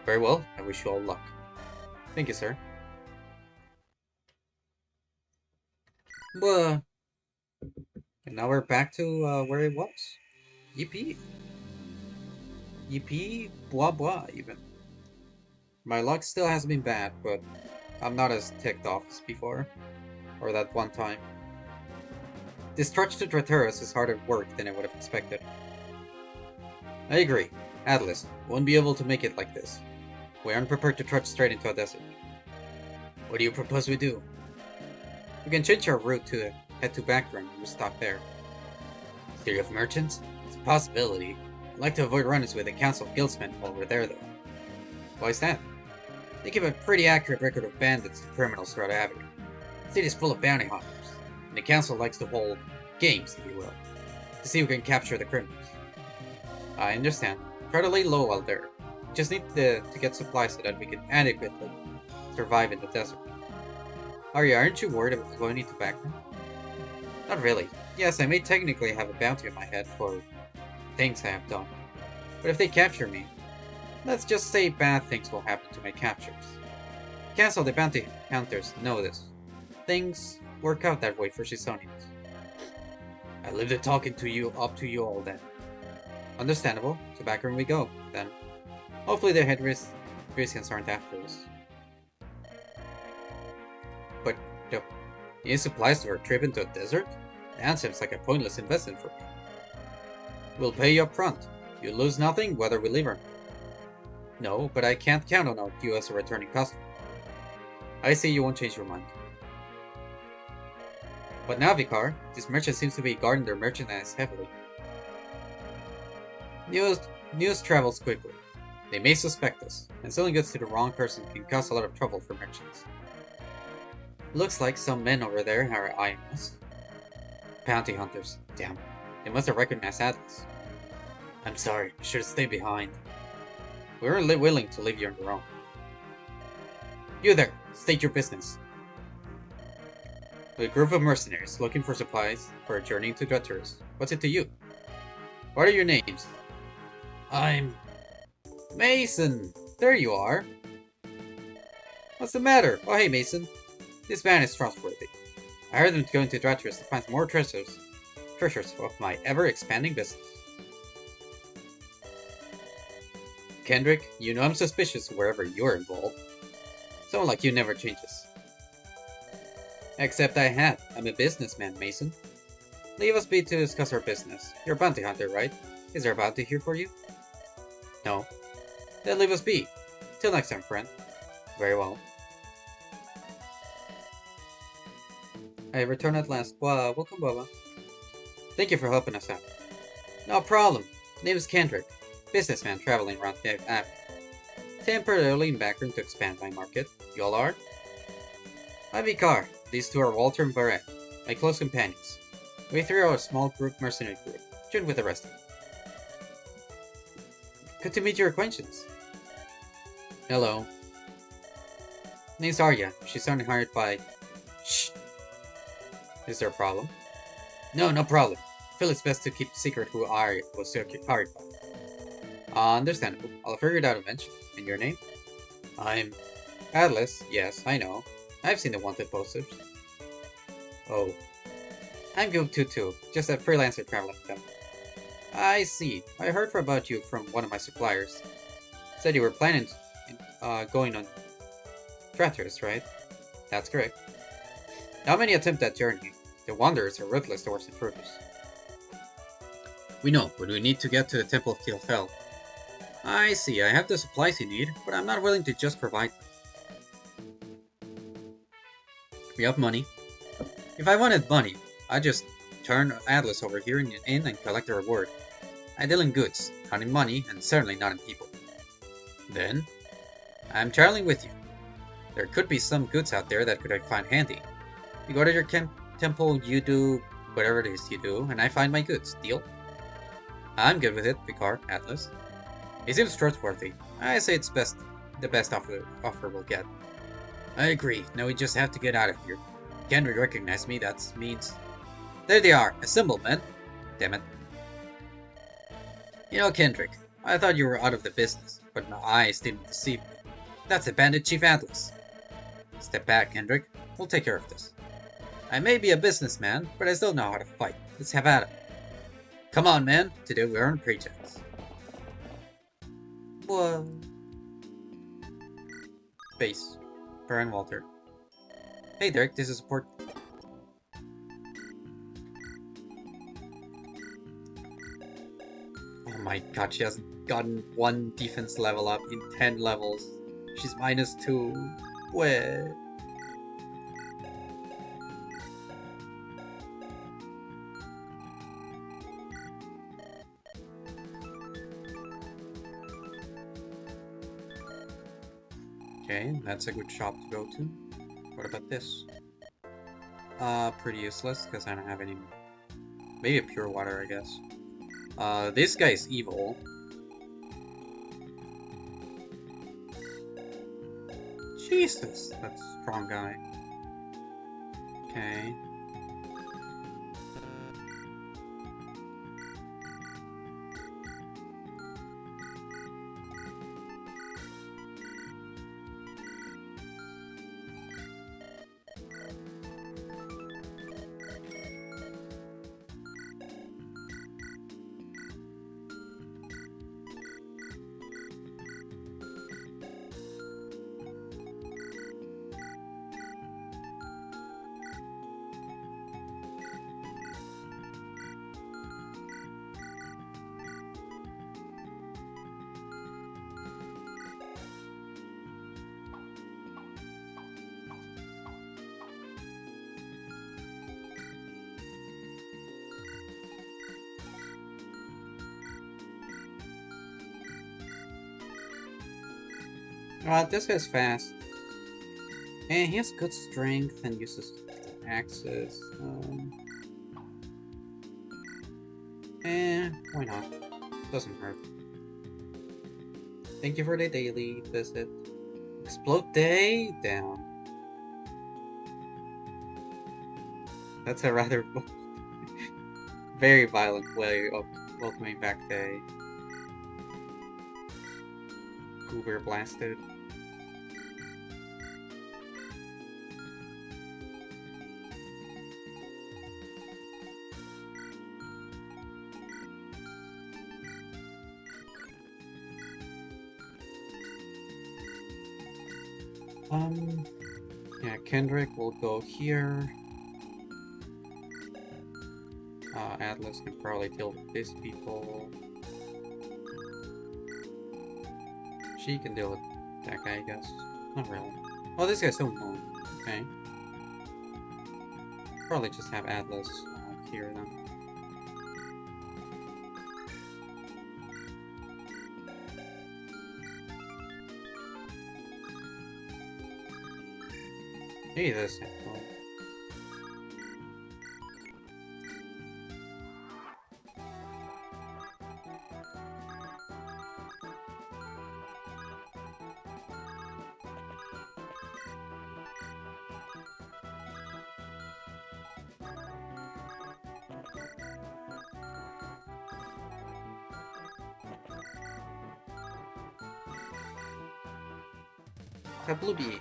B: Very well, I wish you all luck. Thank you, sir. Well, and now we're back to where it was. Yippee. Yippee, blah blah, even. My luck still has been bad, but I'm not as ticked off as before. Or that one time. This trudge to Drantyrus is harder work than I would have expected. I agree. Atlas, won't be able to make it like this. We aren't prepared to trudge straight into a desert. What do you propose we do? We can change our route to head to Backroom and restock there. City of Merchants? It's a possibility. I'd like to avoid run-ins with the Council of Guildsmen while we're there, though. Why is that? They give a pretty accurate record of bandits and criminals throughout Avenir. The city's full of bounty hunters, and the Council likes to hold games, if you will, to see who can capture the criminals. I understand. Try to lay low out there. We just need to get supplies so that we can adequately survive in the desert. Arya, aren't you worried about going into Backroom? Not really. Yes, I may technically have a bounty on my head for things I have done. But if they capture me, let's just say bad things will happen to my captures. Cancel the bounty hunters know this. Things work out that way for Shisonians. I leave the talking to you up to you all then. Understandable. To Backroom we go, then. Hopefully the Hedrisians aren't after us. But, you need supplies for a trip into a desert? That seems like a pointless investment for me. We'll pay you up front. You lose nothing, whether we leave or not. No, but I can't count on you as a returning customer. I see you won't change your mind. But now, Vicar, this merchant seems to be guarding their merchandise heavily. News travels quickly. They may suspect us, and selling goods to the wrong person can cause a lot of trouble for merchants. Looks like some men over there are eyeing us. Bounty hunters. Damn. They must have recognized Atlas. I'm sorry. I should have stayed behind. We weren't willing to leave you on your own. You there! State your business. We're a group of mercenaries looking for supplies for a journey to Dreturus. What's it to you? What are your names? I'm... Mason! There you are! What's the matter? Oh hey Mason. This man is trustworthy. I heard him going to Dreturus to find more treasures of my ever-expanding business. Kendrick, you know I'm suspicious wherever you're involved. Someone like you never changes. Except I have. I'm a businessman, Mason. Leave us be to discuss our business. You're a bounty hunter, right? Is there a bounty here for you? No. Then leave us be. Till next time, friend. Very well. I return at last. Wow, welcome, Baba. Thank you for helping us out. No problem. Name is Kendrick. Businessman traveling around the Avenir. Temporarily in background to expand my market. You all are? I'm Vikar. These two are Walter and Barrett, my close companions. We three are a small mercenary group. Join with the rest of them. Good to meet your acquaintance. Hello. Name's Arya. She's only hired by... Shh! Is there a problem? No, no problem. I feel it's best to keep secret who Arya was hired by. Understandable. I'll figure it out eventually. And your name? I'm... Atlas. Yes, I know. I've seen the wanted posters. Oh. I'm Goop too. Just a freelancer traveling with them. I see. I heard about you from one of my suppliers. Said you were planning going on Dreturus, right? That's correct. Not many attempt that journey. The Wanderers are ruthless towards intruders. We know, but we need to get to the Temple of Kilfell. I see. I have the supplies you need, but I'm not willing to just provide them. We have money. If I wanted money, I'd just turn Atlas over here in and collect a reward. I deal in goods, not in money, and certainly not in people. Then, I'm traveling with you. There could be some goods out there that I find handy. You go to your temple, you do whatever it is you do, and I find my goods. Deal? I'm good with it, Vikar, Atlas. He seems trustworthy. I say it's the best offer we'll get. I agree. Now we just have to get out of here. Can't recognize me, that means... There they are! Assemble, men! Damn it. You know, Kendrick, I thought you were out of the business, but my eyes didn't deceive me. That's the Bandit Chief Atlas. Step back, Kendrick. We'll take care of this. I may be a businessman, but I still know how to fight. Let's have at it. Come on, man. Today we're on pretense. Whoa. Base. Baron Walter. Hey, Derek, this is support. Oh my god, she hasn't gotten one defense level up in 10 levels. She's -2. Where? Okay, that's a good shop to go to. What about this? Pretty useless, because I don't have any... Maybe a pure water, I guess. This guy's evil. Jesus, that's a strong guy. Okay. This guy's fast. And he has good strength and uses axes. Why not? Doesn't hurt. Thank you for the daily visit. Explode day? Damn. That's a rather very violent way of welcoming back day. Goober blasted. Yeah, Kendrick will go here. Atlas can probably deal with these people. She can deal with that guy, I guess. Not really. Oh, this guy's still home. Okay. Probably just have Atlas here then. Hey, this actually. Kablubi.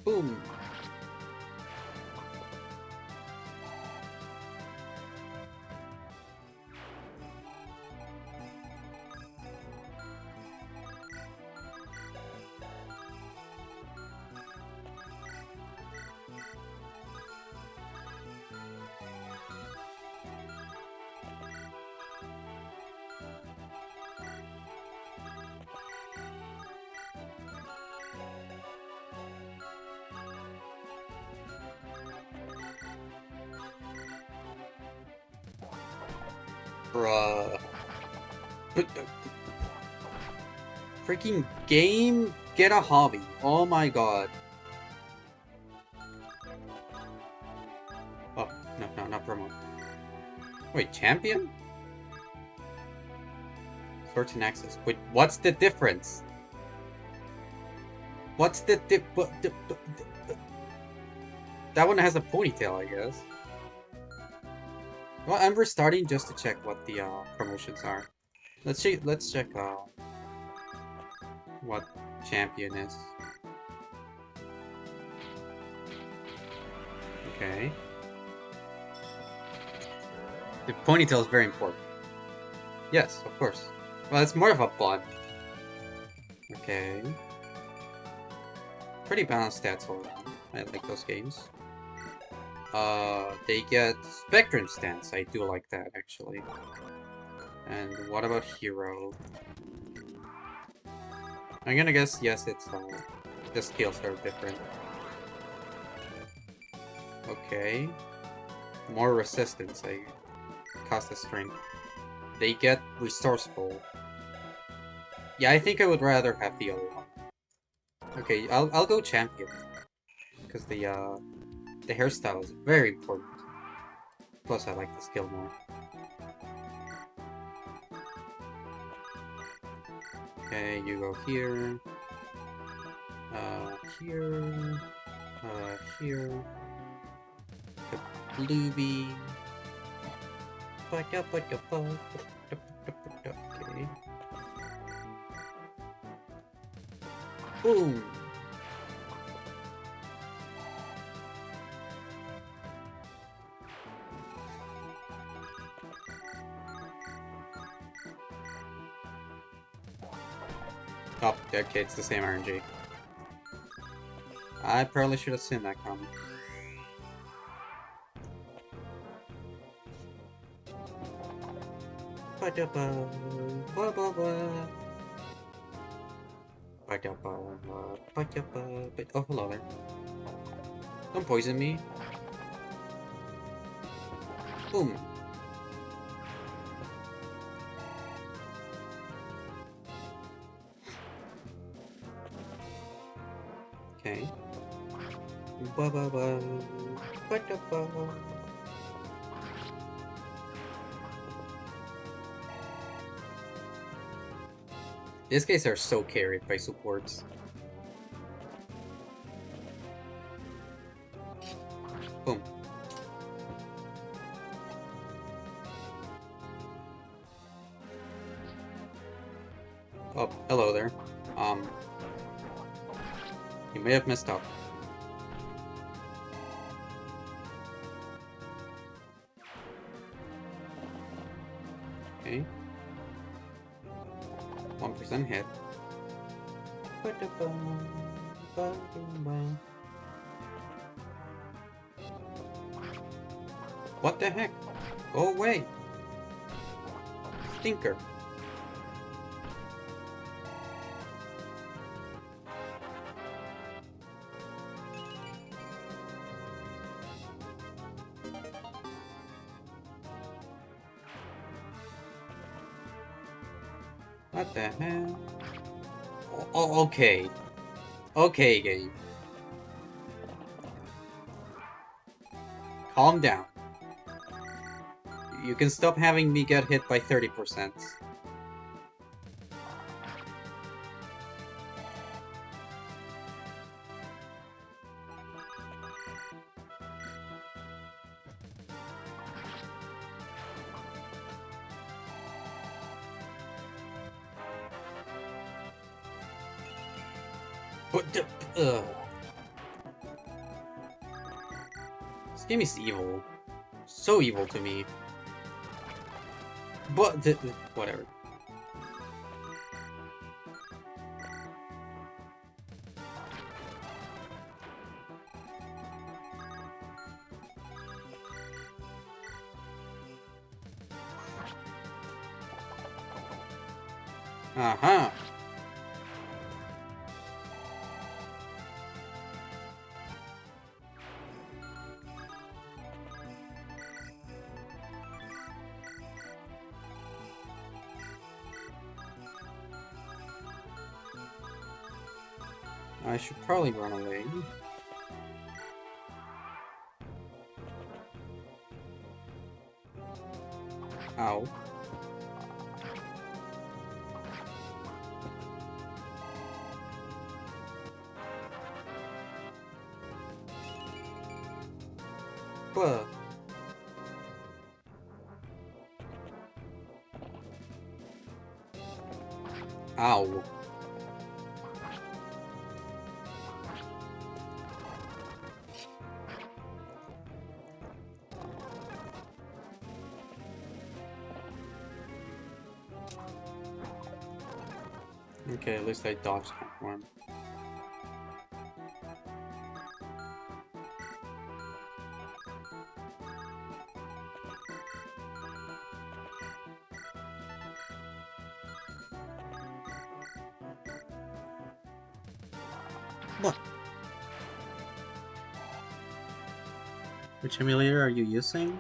B: Boom. Bruh. Freaking game, get a hobby. Oh my god. Oh, no, not promo. Wait, champion? Swords and axes. Wait, what's the difference? What's the that one has a ponytail, I guess. Well, I'm restarting just to check what the promotions are. Let's check what champion is. Okay. The ponytail is very important. Yes, of course. Well, it's more of a bun. Okay. Pretty balanced stats all around. I like those games. They get Spectrum stance. I do like that, actually. And what about Hero? I'm gonna guess yes, it's the skills are different. Okay. More resistance, I cost the strength. They get resourceful. Yeah, I think I would rather have the other one. Okay, I'll go champion. Because the hairstyle is very important. Plus I like the skill more. Okay, you go here. Here. Here. The bluebee. Okay. Boom! Oh, okay, it's the same RNG. I probably should have seen that coming. Oh, hello there. Don't poison me. Boom. Okay. Ba ba ba. Ba da ba. These guys are so carried by supports. Boom. Oh, hello there. You may have messed up. Okay. 1% hit. What the heck? Go away! Stinker. What the hell? Oh, okay. Okay, game. Calm down. You can stop having me get hit by 30%. But the, this game is evil. So evil to me. But whatever. Uh-huh. I should probably run away. Ow. But ow. Okay, at least I dodged that one. What? Which emulator are you using?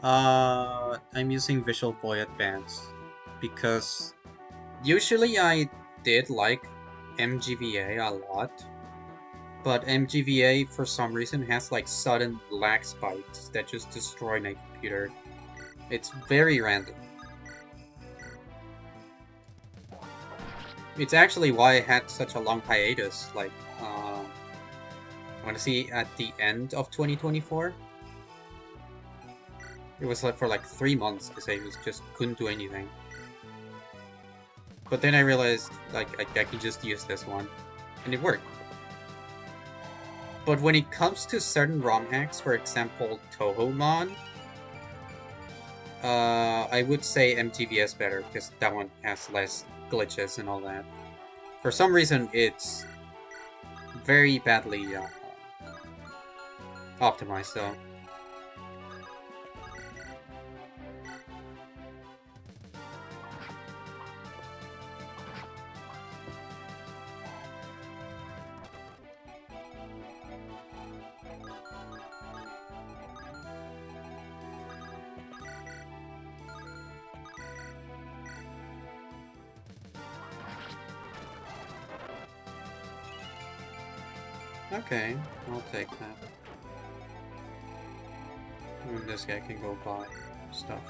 B: I'm using Visual Boy Advance because usually I did like MGVA a lot, but MGVA for some reason has like sudden lag spikes that just destroy my computer. It's very random. It's actually why I had such a long hiatus. Like, I want to see at the end of 2024. It was like for like 3 months because I just couldn't do anything. But then I realized like I could just use this one, and it worked. But when it comes to certain ROM hacks, for example, Tohomon, I would say MTV is better because that one has less glitches and all that. For some reason, it's very badly optimized though. Okay, I'll take that. And this guy can go buy stuff.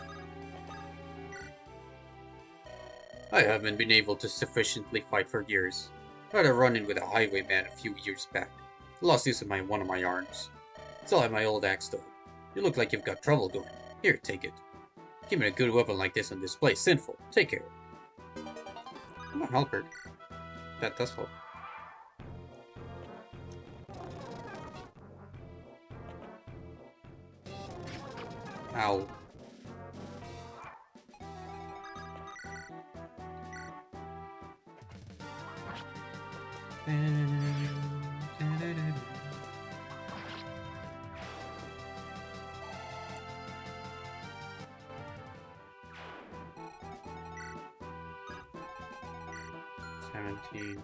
B: I haven't been able to sufficiently fight for years. I had a run-in with a highwayman a few years back. Lost use of one of my arms. Still have my old axe though. You look like you've got trouble going. Here, take it. Keeping a good weapon like this on display is sinful. Take care. I'm a helper. That does help. Ow. $17.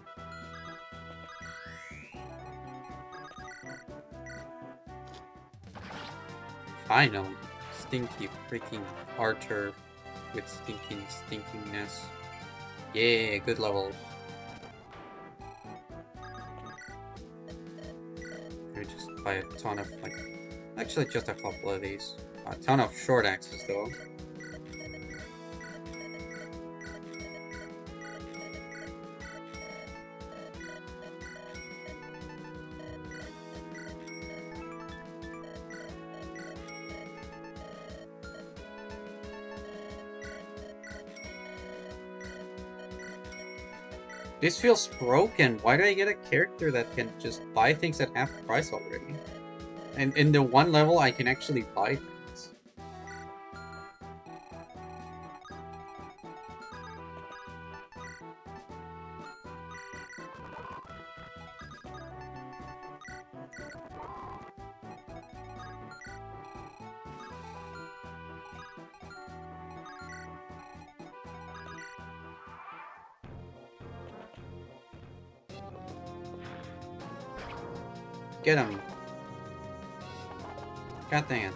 B: Finally. Stinky freaking Archer with stinkiness. Yeah, good level. Let me just buy a ton of, like, actually just a couple of these. A ton of short axes though. This feels broken. Why do I get a character that can just buy things at half the price already? And in the one level, I can actually buy things. Get him. God dang it.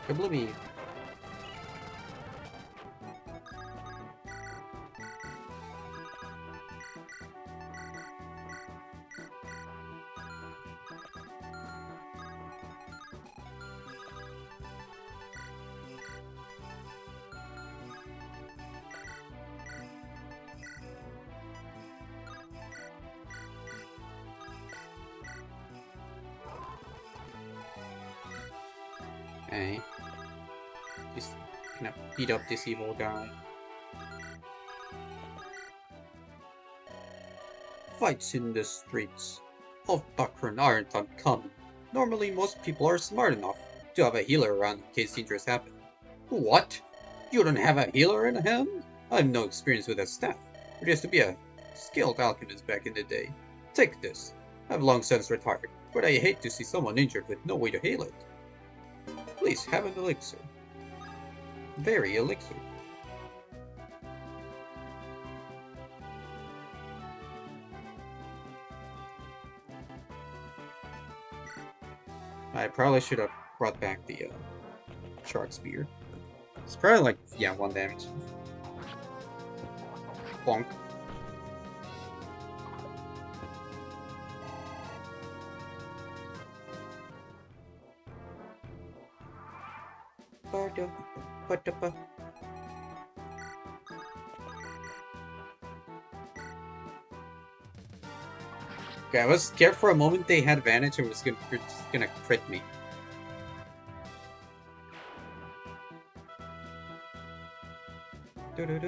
B: Kablooey. Okay. Just gonna beat up this evil guy. Fights in the streets of Bakran aren't uncommon. Normally, most people are smart enough to have a healer around in case dangers happen. What? You don't have a healer in hand? I have no experience with that staff. It used to be a skilled alchemist back in the day. Take this. I've long since retired, but I hate to see someone injured with no way to heal it. Please have an elixir. Very elixir. I probably should have brought back the shark spear. It's probably like, yeah, 1 damage. Bonk. Okay, I was scared for a moment they had advantage and was gonna crit me. Okay.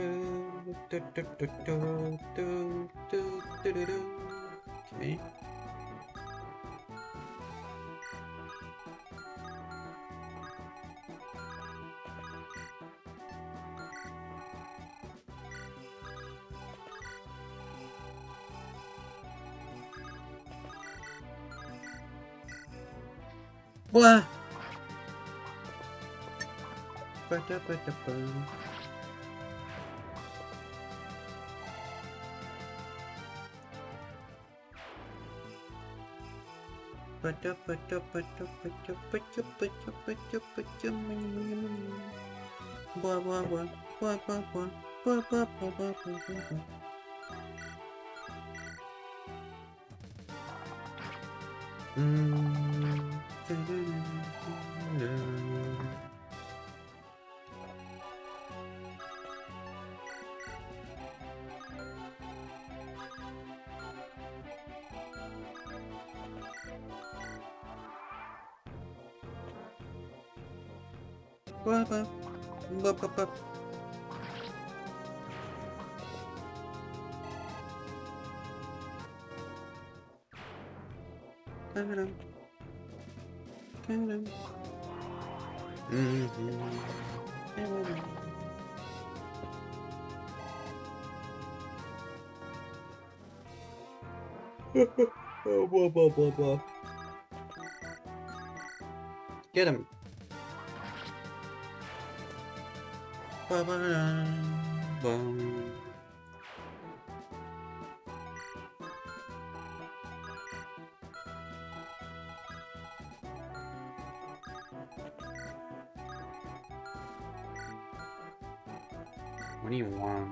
B: What? Get him. What do you want?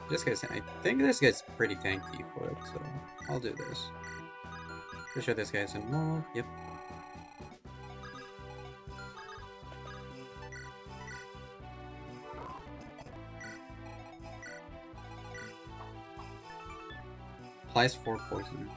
B: This guy's. I think this guy's pretty tanky for it, so I'll do this. Pretty sure this guy's in move. Yep. Applies 4 poison.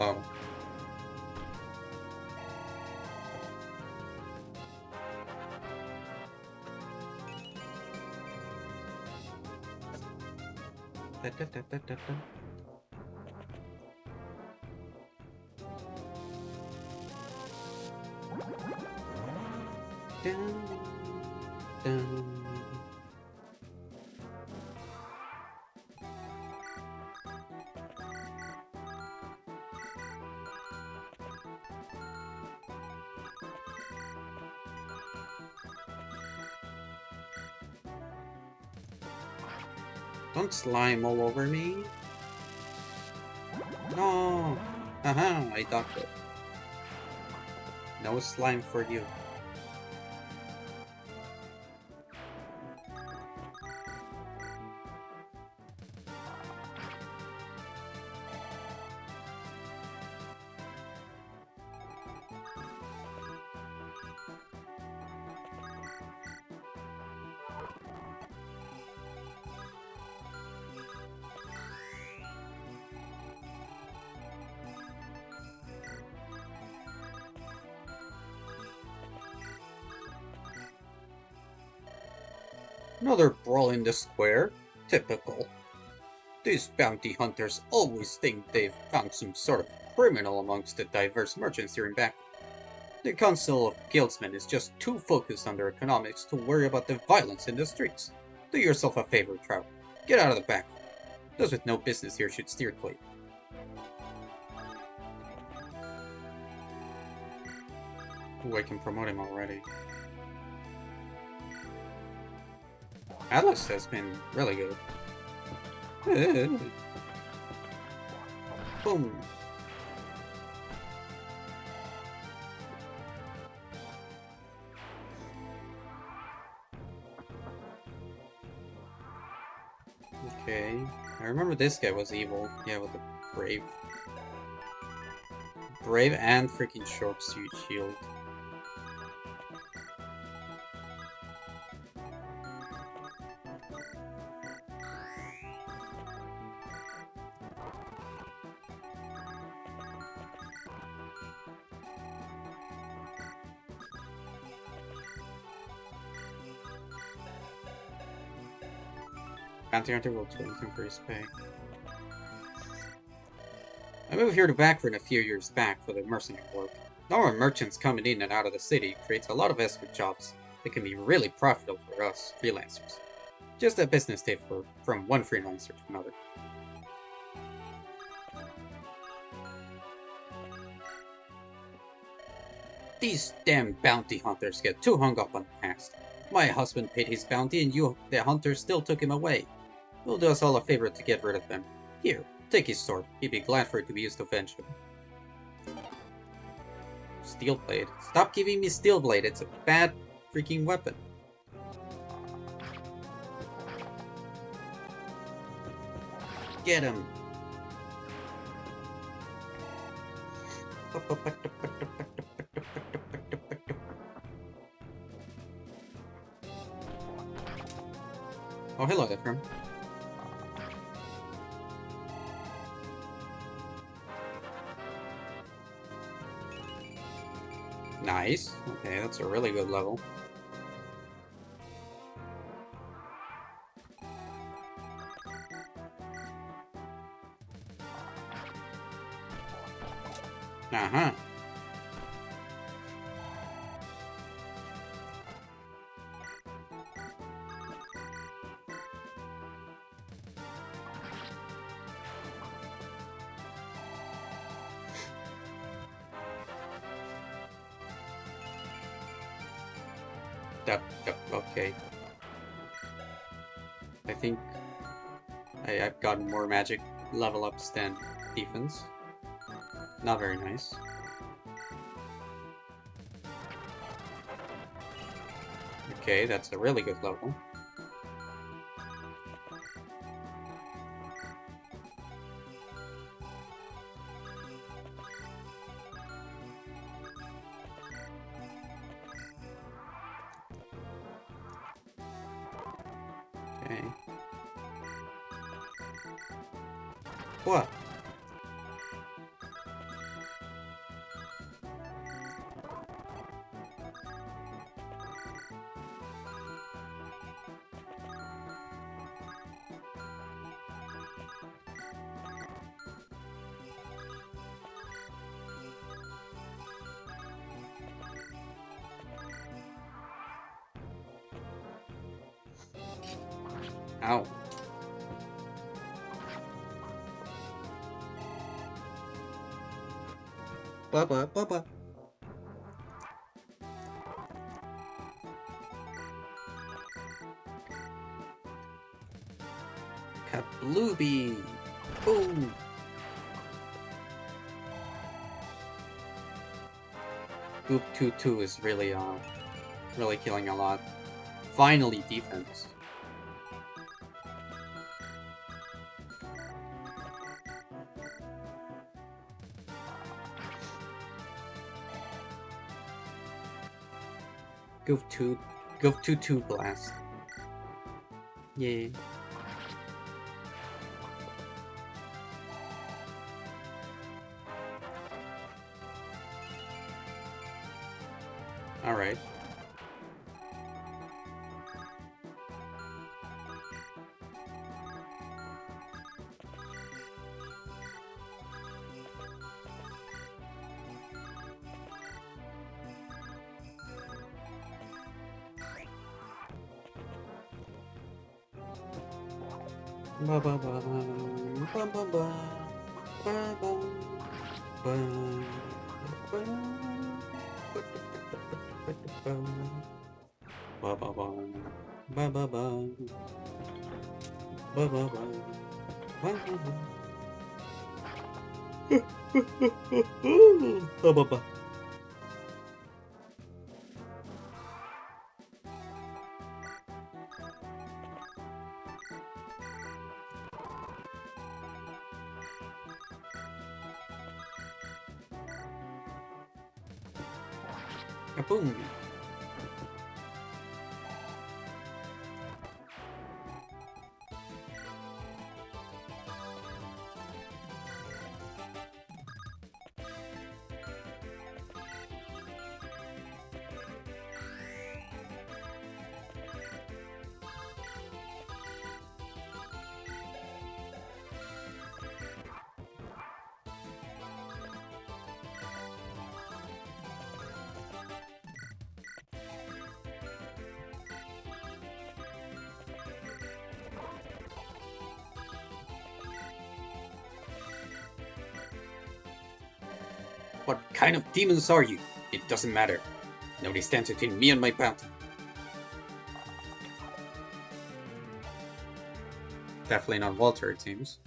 B: Oh. Don't slime all over me. No. Haha, I ducked it. No slime for you. Another brawl in the square? Typical. These bounty hunters always think they've found some sort of criminal amongst the diverse merchants here in back. The Council of Guildsmen is just too focused on their economics to worry about the violence in the streets. Do yourself a favor, Trout. Get out of the back. Those with no business here should steer clear. Ooh, I can promote him already. Atlas has been really good. Boom. Okay. remember this guy was evil. Yeah, with the brave. Brave and freaking short shield. Bounty Hunter will do anything for his pay. I moved here to Backford a few years back for the mercenary work. Number of merchants coming in and out of the city creates a lot of escort jobs that can be really profitable for us freelancers. Just a business tip from one freelancer to another. These damn bounty hunters get too hung up on the past. My husband paid his bounty and you, the hunter, still took him away. It'll do us all a favor to get rid of them. Here, take his sword. He'd be glad for it to be used to avenge him. Steel blade. Stop giving me steel blade. It's a bad freaking weapon. Get him. Oh, hello, Ephraim. Nice. Okay, that's a really good level. Uh-huh. Okay. I think I've gotten more magic level ups than defense. Not very nice. Okay, that's a really good level. Okay. What? Ow. Bubba. Kablooby! Boom! Goop 2-2 is really killing a lot. Finally, defense. Goof 2-2 blast. Yay. Alright. Kaboom! What kind of demons are you? It doesn't matter. Nobody stands between me and my bounty. Definitely not Walter, it seems.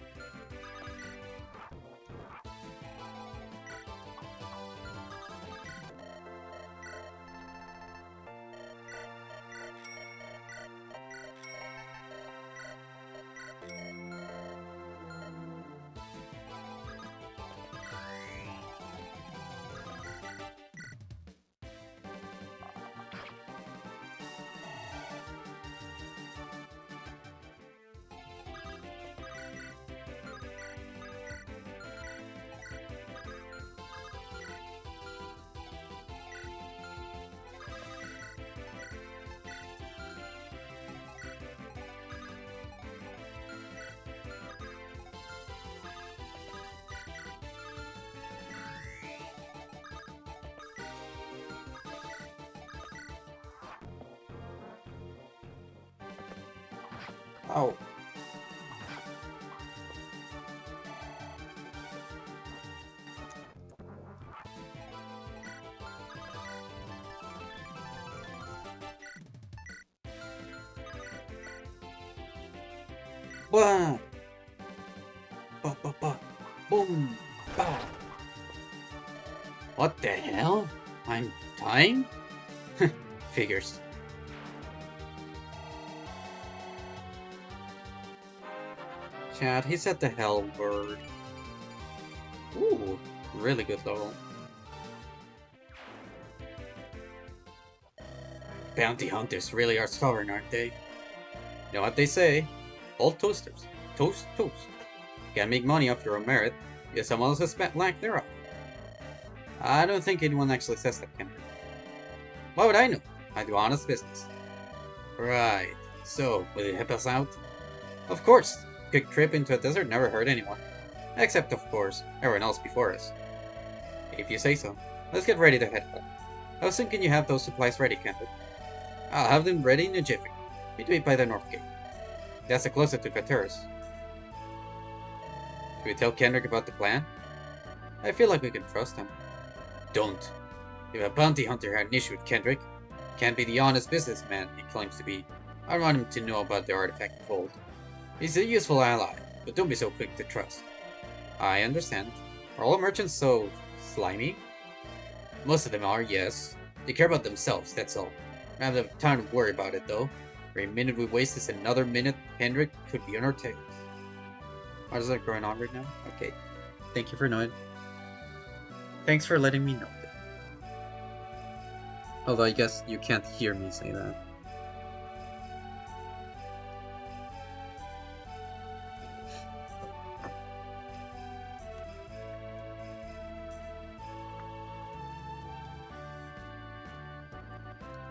B: Oh. Wah! Ba ba ba! Boom! Ba! What the hell? I'm dying? Figures. Chad, he said the hell word. Ooh, really good level. Bounty hunters really are stubborn, aren't they? You know what they say? Old toasters. Toast, toast. Can't make money off your own merit, yet someone else has spent lack thereof. I don't think anyone actually says that, Kendrick. Why would I know? I do honest business. Right. So, will you help us out? Of course. Quick trip into a desert never hurt anyone. Except, of course, everyone else before us. If you say so. Let's get ready to head out. How soon can you have those supplies ready, Kendrick? I'll have them ready in a jiffy. Meet me by the north gate. That's the closest to Kater's. Should we tell Kendrick about the plan? I feel like we can trust him. Don't. If a bounty hunter had an issue with Kendrick, can't be the honest businessman he claims to be. I want him to know about the artifact vault. He's a useful ally, but don't be so quick to trust. I understand. Are all merchants so slimy? Most of them are, yes. They care about themselves, that's all. I don't have time to worry about it, though. Every minute we waste is another minute Kendrick could be on our tails. What is that going on right now? Okay. Thank you for knowing. Thanks for letting me know. Although I guess you can't hear me say that.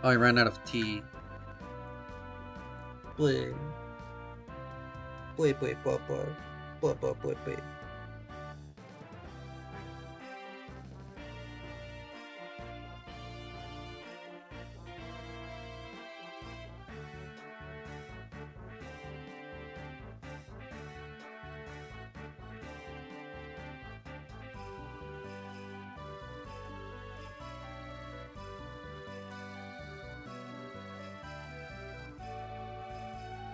B: Oh, I ran out of tea. Play. Play, play, play, play. Play, play, play, play.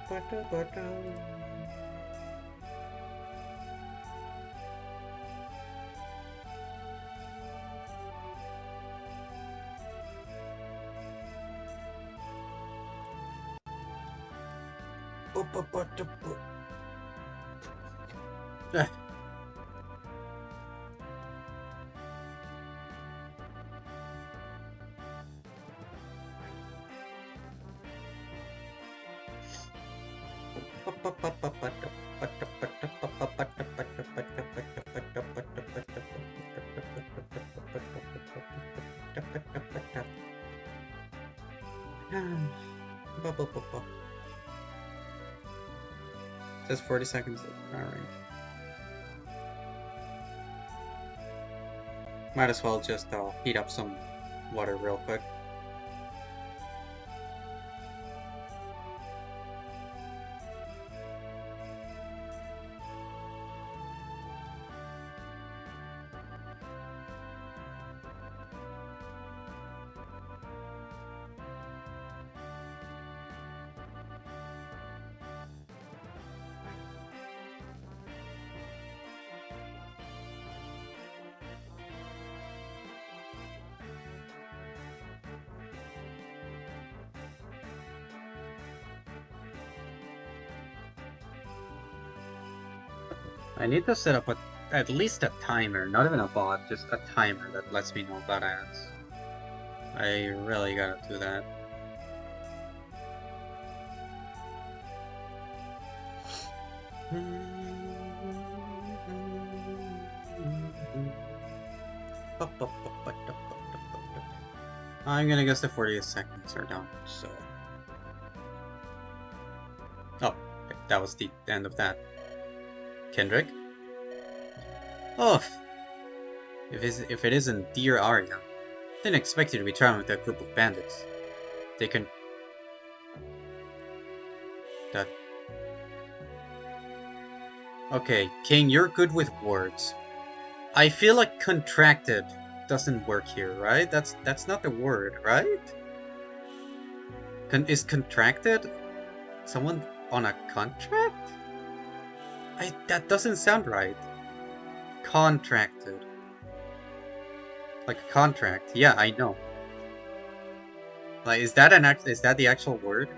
B: Butter, butter. Ah. Just 40 seconds. Alright. Might as well just heat up some water real quick.
A: I need to set up at least a timer, not even a bot, just a timer that lets me know about ads. I really gotta do that. I'm gonna guess the 40 seconds are done, so... Oh, that was the end of that. Kendrick? Oh, if it isn't dear Arya, didn't expect you to be traveling with that group of bandits. They can... That... Okay, King, you're good with words. I feel like contracted doesn't work here, right? That's not the word, right? Is contracted someone on a contract? That doesn't sound right. Contracted. Like a contract. Yeah, I know. Like, is that the actual word?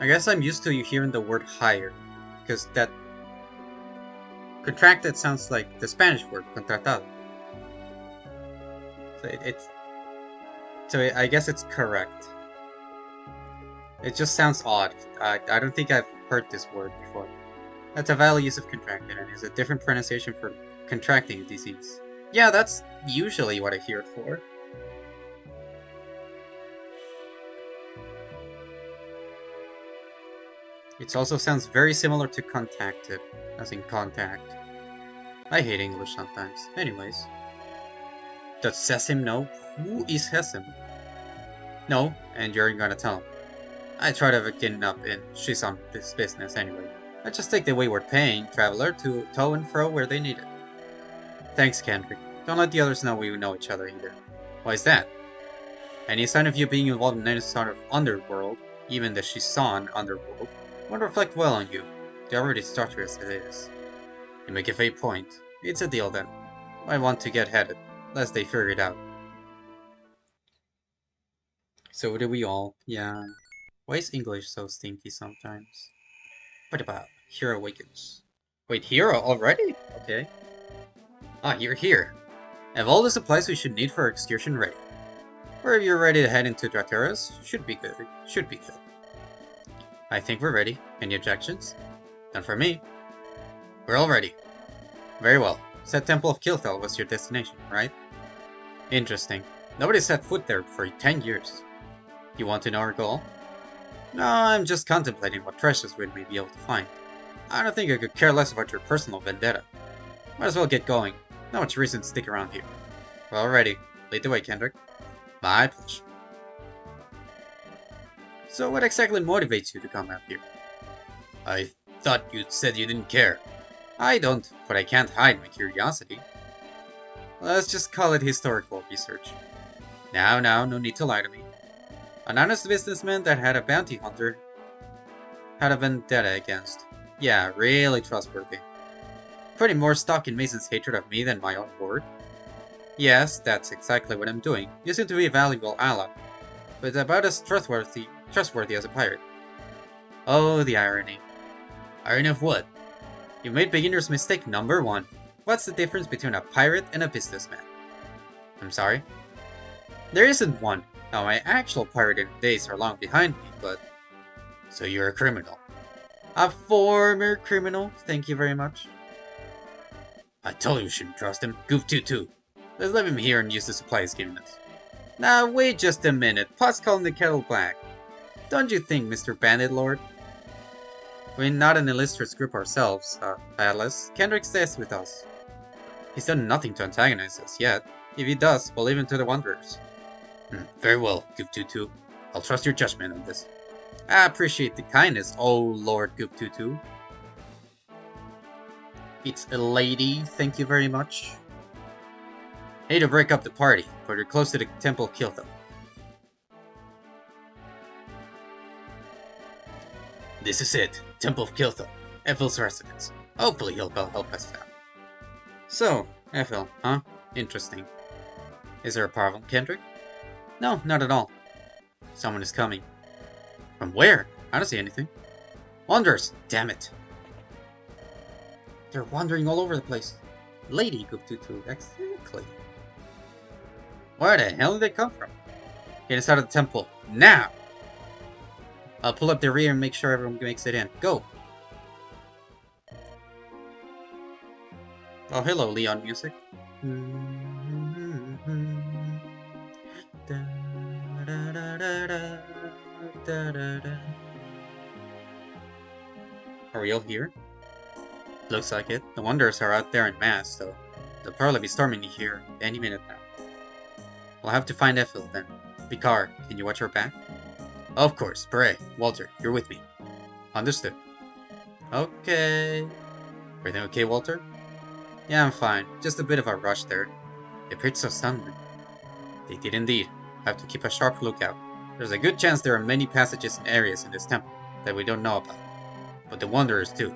A: I guess I'm used to you hearing the word hire, because that contracted sounds like the Spanish word contratado. So I guess it's correct. It just sounds odd. I don't think I've heard this word before. That's a valid use of contracted, and is a different pronunciation for contracting a disease. Yeah, that's usually what I hear it for. It also sounds very similar to contacted, as in contact. I hate English sometimes. Anyways. Does Sesim know? Who is Sesim? No, and you're gonna tell him. I try to get up and she's on this business anyway. I just take the wayward paying traveler to tow and fro where they need it. Thanks, Kendrick. Don't let the others know we know each other either. Why is that? Any sign of you being involved in any sort of underworld, even the Shisan underworld, won't reflect well on you. They're already structured as it is. You make a vague point. It's a deal then. I want to get headed, lest they figure it out. So do we all. Yeah. Why is English so stinky sometimes? What about Hero Awakens? Wait, Hero already? Okay. Ah, you're here. I have all the supplies we should need for our excursion ready. Wherever you're ready to head into Drateras, should be good. Should be good. I think we're ready. Any objections? None for me. We're all ready. Very well. Said Temple of Kilthel was your destination, right? Interesting. Nobody set foot there for 10 years. You want to know our goal? No, I'm just contemplating what treasures we may be able to find. I don't think I could care less about your personal vendetta. Might as well get going. Not much reason to stick around here. We're all ready. Lead the way, Kendrick. My pleasure. So what exactly motivates you to come out here? I thought you said you didn't care. I don't, but I can't hide my curiosity. Let's just call it historical research. Now, no need to lie to me. An honest businessman that had a bounty hunter had a vendetta against. Yeah, really trustworthy. Putting more stock in Mason's hatred of me than my own word? Yes, that's exactly what I'm doing. You seem to be a valuable ally, but about as trustworthy as a pirate. Oh, the irony. Irony of what? You made beginner's mistake number 1. What's the difference between a pirate and a businessman? I'm sorry? There isn't one. Now, my actual pirating days are long behind me, but... So you're a criminal. A former criminal, thank you very much. I told you you shouldn't trust him. Goof too. Let's leave him here and use the supplies given us. Now, wait just a minute. Pot's calling the kettle black. Don't you think, Mr. Bandit Lord? We're not an illustrious group ourselves, Atlas. Kendrick stays with us. He's done nothing to antagonize us yet. If he does, we'll leave him to the Wanderers. Very well, Goof Tutu. I'll trust your judgment on this. I appreciate the kindness, oh Lord Goof Tutu. It's a lady, thank you very much. Hate to break up the party, but you're close to the Temple of Kiltho. This is it, Temple of Kiltho, Ethel's residence. Hopefully he'll help us out. So, Ethel, huh? Interesting. Is there a problem, Kendrick? No, not at all. Someone is coming. From where? I don't see anything. Wanderers! Damn it! They're wandering all over the place. Lady Guptutu, exactly. Where the hell did they come from? Get us out of the temple, now! I'll pull up the rear and make sure everyone makes it in. Go! Oh, hello, Leon music. Are we all here? Looks like it. The Wanderers are out there en masse, so they'll probably be storming here any minute now. We'll have to find Ethel then. Vicar, can you watch our back? Of course, Bray. Walter, you're with me. Understood. Okay. Everything okay, Walter? Yeah, I'm fine. Just a bit of a rush there. They appeared so suddenly. They did indeed. I have to keep a sharp lookout. There's a good chance there are many passages and areas in this temple that we don't know about. But the Wanderers too.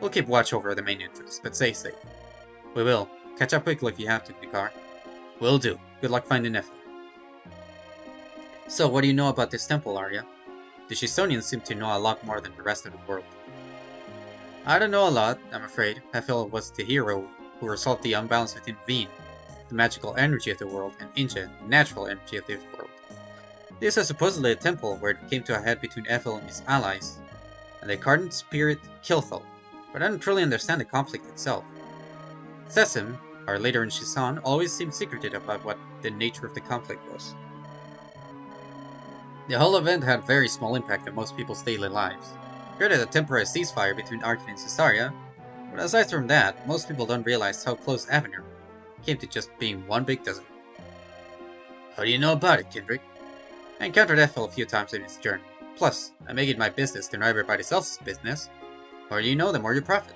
A: We'll keep watch over the main entrance, but stay safe. We will. Catch up quickly if you have to, Vicar. Will do. Good luck finding Ethel. So, what do you know about this temple, Arya? The Shisonians seem to know a lot more than the rest of the world. I don't know a lot, I'm afraid. Ethel was the hero who resolved the unbalance within Veen, the magical energy of the world, and Inja, the natural energy of the world. This is supposedly a temple where it came to a head between Ethel and his allies, and the Cardinal Spirit Kilthal, but I don't truly understand the conflict itself. Sessim, our leader in Shisan, always seemed secretive about what the nature of the conflict was. The whole event had very small impact on most people's daily lives. Created a temporary ceasefire between Arkin and Caesarea, but aside from that, most people don't realize how close Avenir came to just being one big desert. How do you know about it, Kendrick? I encountered Ethel a few times in his journey. Plus, I make it my business to know everybody else's business. The more you know, the more you profit.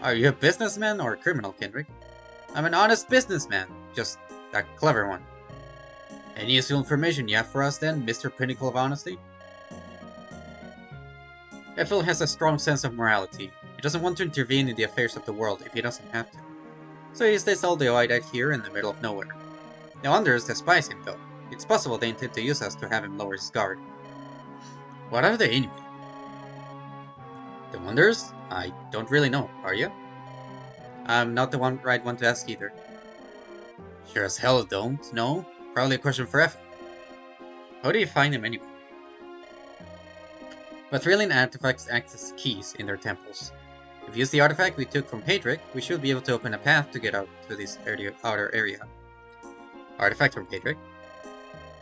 A: Are you a businessman or a criminal, Kendrick? I'm an honest businessman, just a clever one. Any useful information you have for us then, Mr. Pinnacle of Honesty? Ethel has a strong sense of morality. He doesn't want to intervene in the affairs of the world if he doesn't have to. So he stays all the way out here in the middle of nowhere. The Wanderers despise him though. It's possible they intend to use us to have him lower his guard. What are they anyway? The Wanderers? I don't really know, are you? I'm not the right one to ask either. Sure as hell don't know. Probably a question for Ethel. How do you find them anyway? Vathrillian artifacts act as keys in their temples. If we use the artifact we took from Hadric, we should be able to open a path to get out to this outer area. Artifact from Hadric?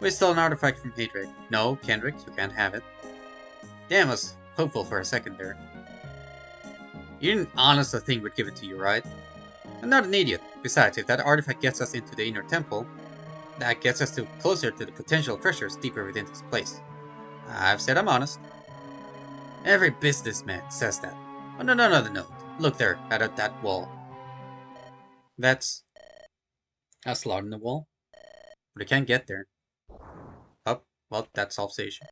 A: We stole an artifact from Hadric. No, Kendrick, you can't have it. Damn, I was hopeful for a second there. You didn't honestly think we'd give it to you, right? I'm not an idiot. Besides, if that artifact gets us into the inner temple, that gets us closer to the potential treasures deeper within this place. I've said I'm honest. Every businessman says that. On another note, look there, at that wall. That's a slot in the wall. But I can't get there. Oh, well, that solves the issue.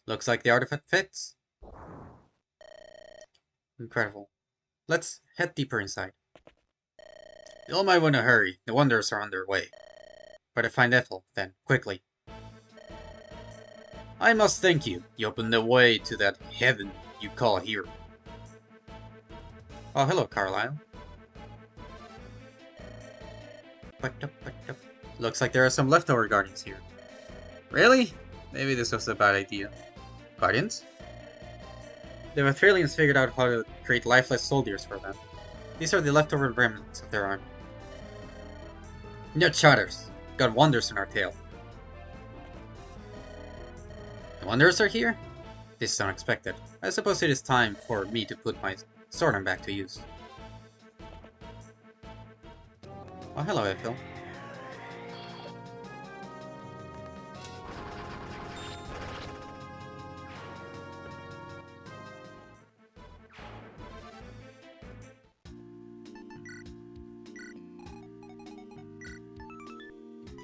A: Looks like the artifact fits. Incredible. Let's head deeper inside. You all might want to hurry. The Wanderers are on their way. Better find Ethel, then, quickly. I must thank you. You opened the way to that heaven you call here. Oh, hello, Carlisle. Looks like there are some leftover guardians here. Really? Maybe this was a bad idea. Guardians? The Australians figured out how to create lifeless soldiers for them. These are the leftover remnants of their army. Nut Shatters! Got wonders in our tail. The Wanderers are here? This is unexpected. I suppose it is time for me to put my sword back to use. Oh, hello, Ethel.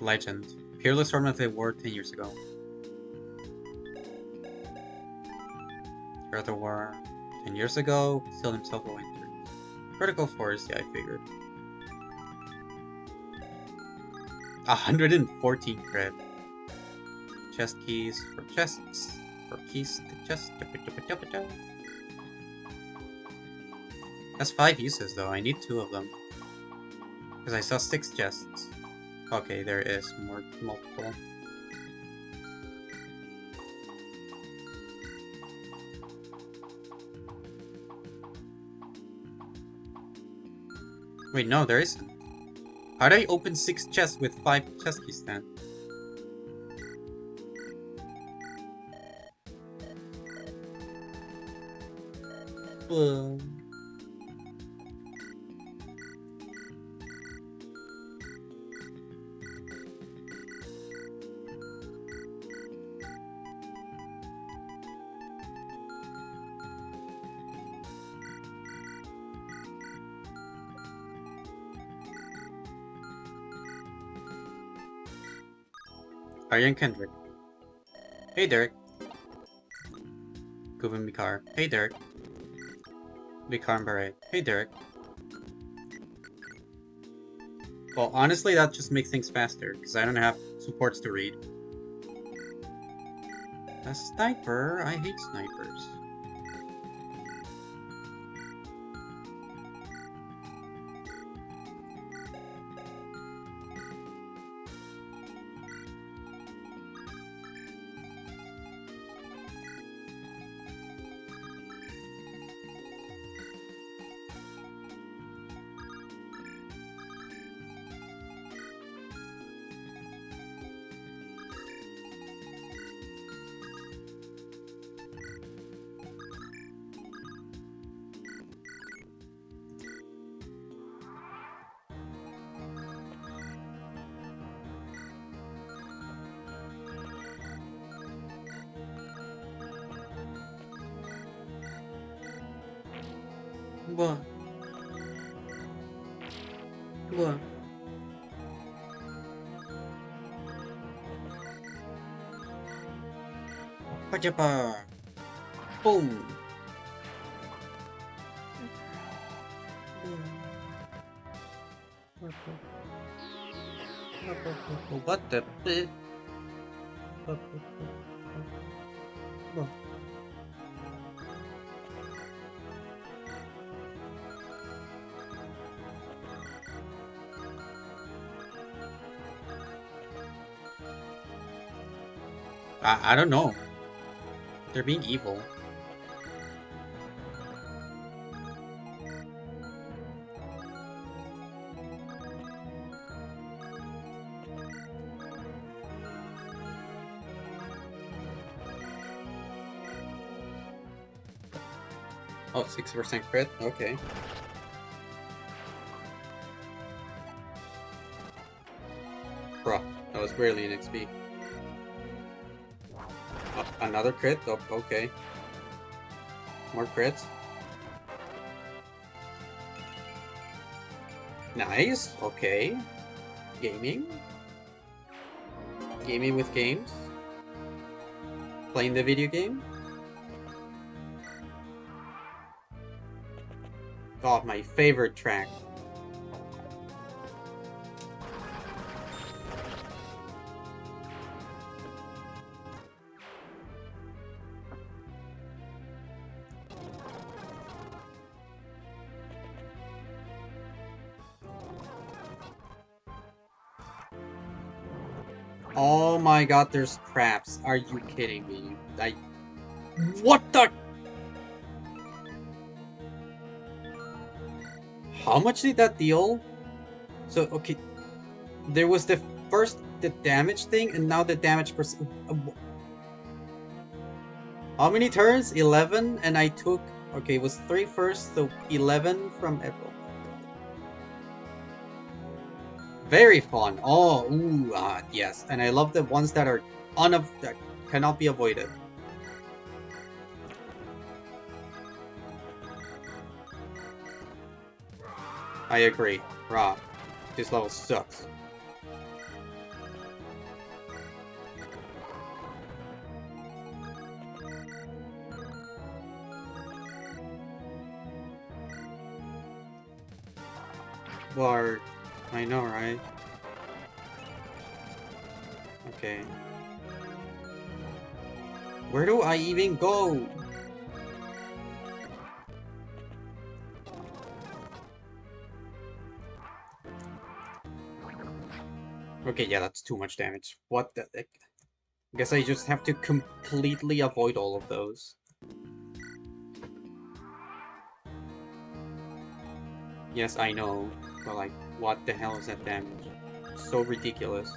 A: Legend. Peerless Swordman they were 10 years ago. Heard the war 10 years ago, sealed himself away in trees. Critical force, yeah, I figured. 114 cred. Chest keys for chests. For keys to chest. That's 5 uses though, I need 2 of them. Because I saw 6 chests. Okay, there is multiple. Wait, no, there isn't. How do I open 6 chests with 5 chest keys then? Aryan Kendrick. Hey Derek. Guvin Mikar. Hey Derek. Mikar and Beret. Hey Derek. Well, honestly, that just makes things faster, because I don't have supports to read. A sniper? I hate snipers. What? What? Pajapa! Boom! What the bit? I don't know. They're being evil. Oh, 6% crit? Okay. Bruh, that was barely an XP. Oh, another crit? Oh, okay. More crits. Nice, okay. Gaming. Gaming with games. Playing the video game. God, my favorite track.
B: Oh my god, there's traps. Are you kidding me? What the? How much did that deal? So, okay, there was the damage thing, and now the damage percent. How many turns? 11, and I took. Okay, it was 3 first, so 11 from April. Very fun. Oh, ooh, yes. And I love the ones that are that cannot be avoided. I agree. Rah. This level sucks. Bard. I know, right? Okay. Where do I even go? Okay, yeah, that's too much damage. What the heck? I guess I just have to completely avoid all of those. Yes, I know, but like, what the hell is that damage? So ridiculous.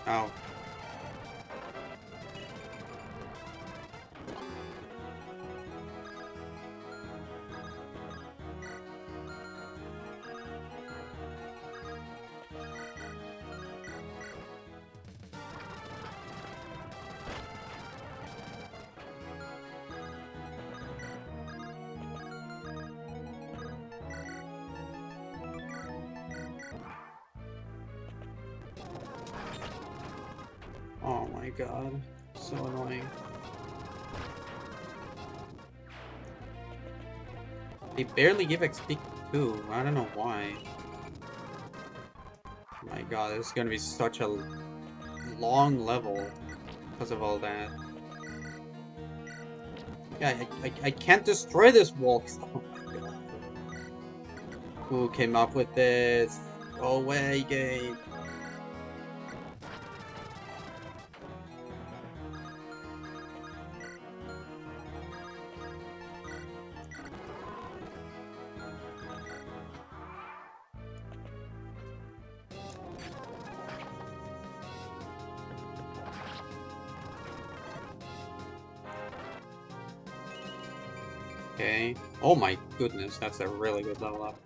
B: Ow. Oh my god. So annoying. They barely give XP too. I don't know why. My god, this is gonna be such a long level because of all that. Yeah, I can't destroy this wall. Oh my god. Who came up with this? Go away, game. Okay. Oh my goodness, that's a really good level up.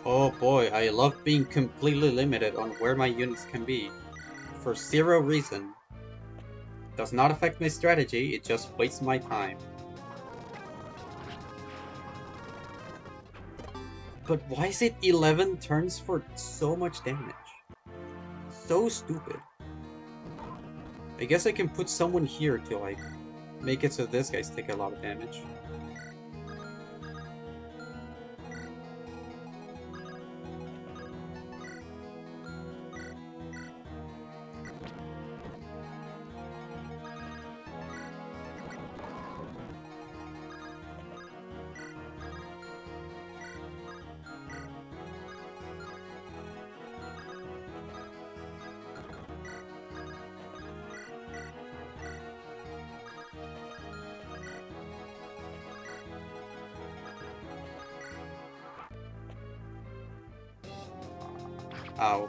B: Oh boy, I love being completely limited on where my units can be. For zero reason. Does not affect my strategy, it just wastes my time. But why is it 11 turns for so much damage? So stupid. I guess I can put someone here to like make it so this guy's take a lot of damage. Ow.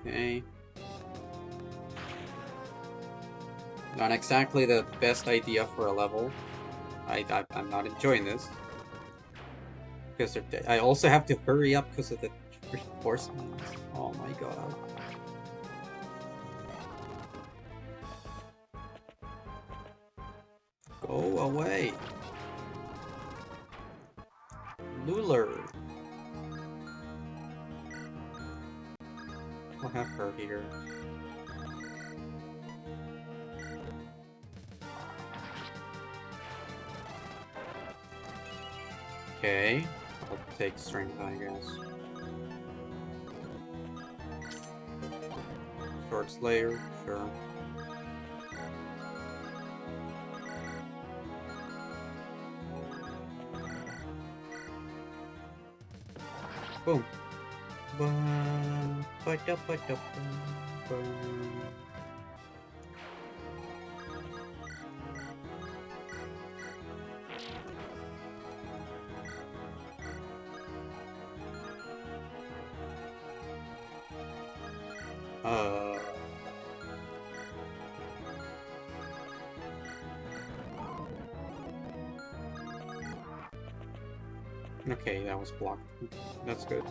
B: Okay. Not exactly the best idea for a level. I'm not enjoying this. Because I also have to hurry up because of the reinforcements. Oh my god. Go away. Luller. I'll have her here. Okay. I'll take strength, I guess. Sword Slayer, sure. Boom. Okay, that was blocked. That's good.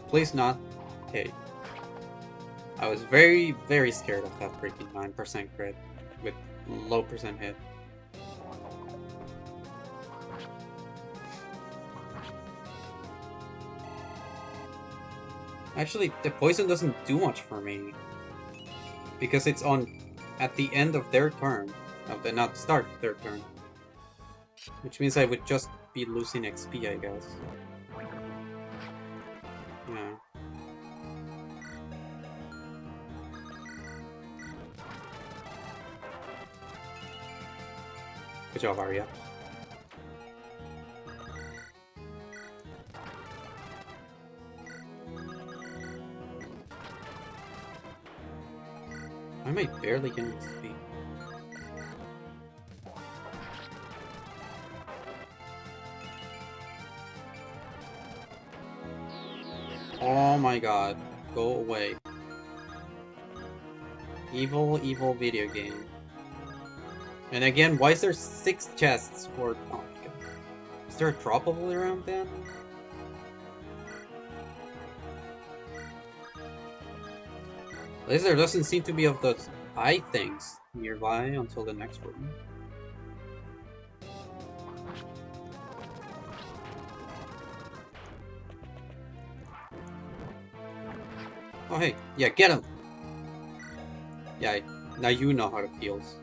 B: Please not. Okay. I was very, very scared of that freaking 9% crit with low percent hit. Actually, the poison doesn't do much for me. Because it's on at the end of their turn. Not start their turn. Which means I would just be losing XP, I guess. Yeah. Good job, Arya. I might barely get XP. Oh my god. Go away. Evil, evil video game. And again, why is there 6 chests for... Oh my god. Is there a droppable around then? At least there doesn't seem to be of those eye things nearby until the next room. Oh hey, yeah, get him! Yeah, now you know how it feels.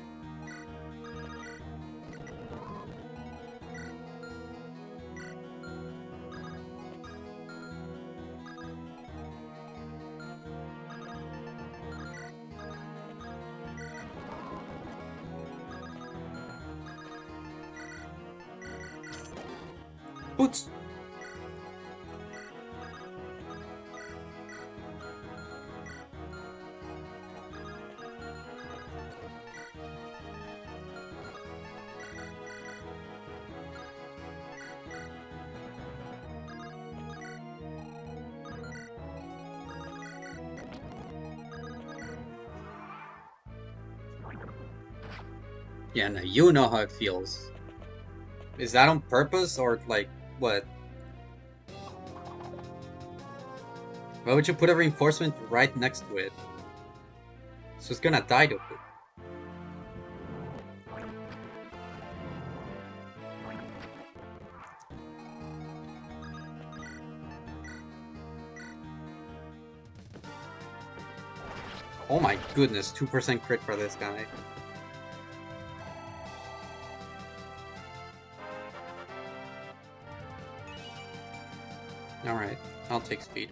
B: Boots! Yeah, now you know how it feels. Is that on purpose or like what? Why would you put a reinforcement right next to it? So it's gonna die to it. Oh my goodness, 2% crit for this guy. Alright, I'll take speed.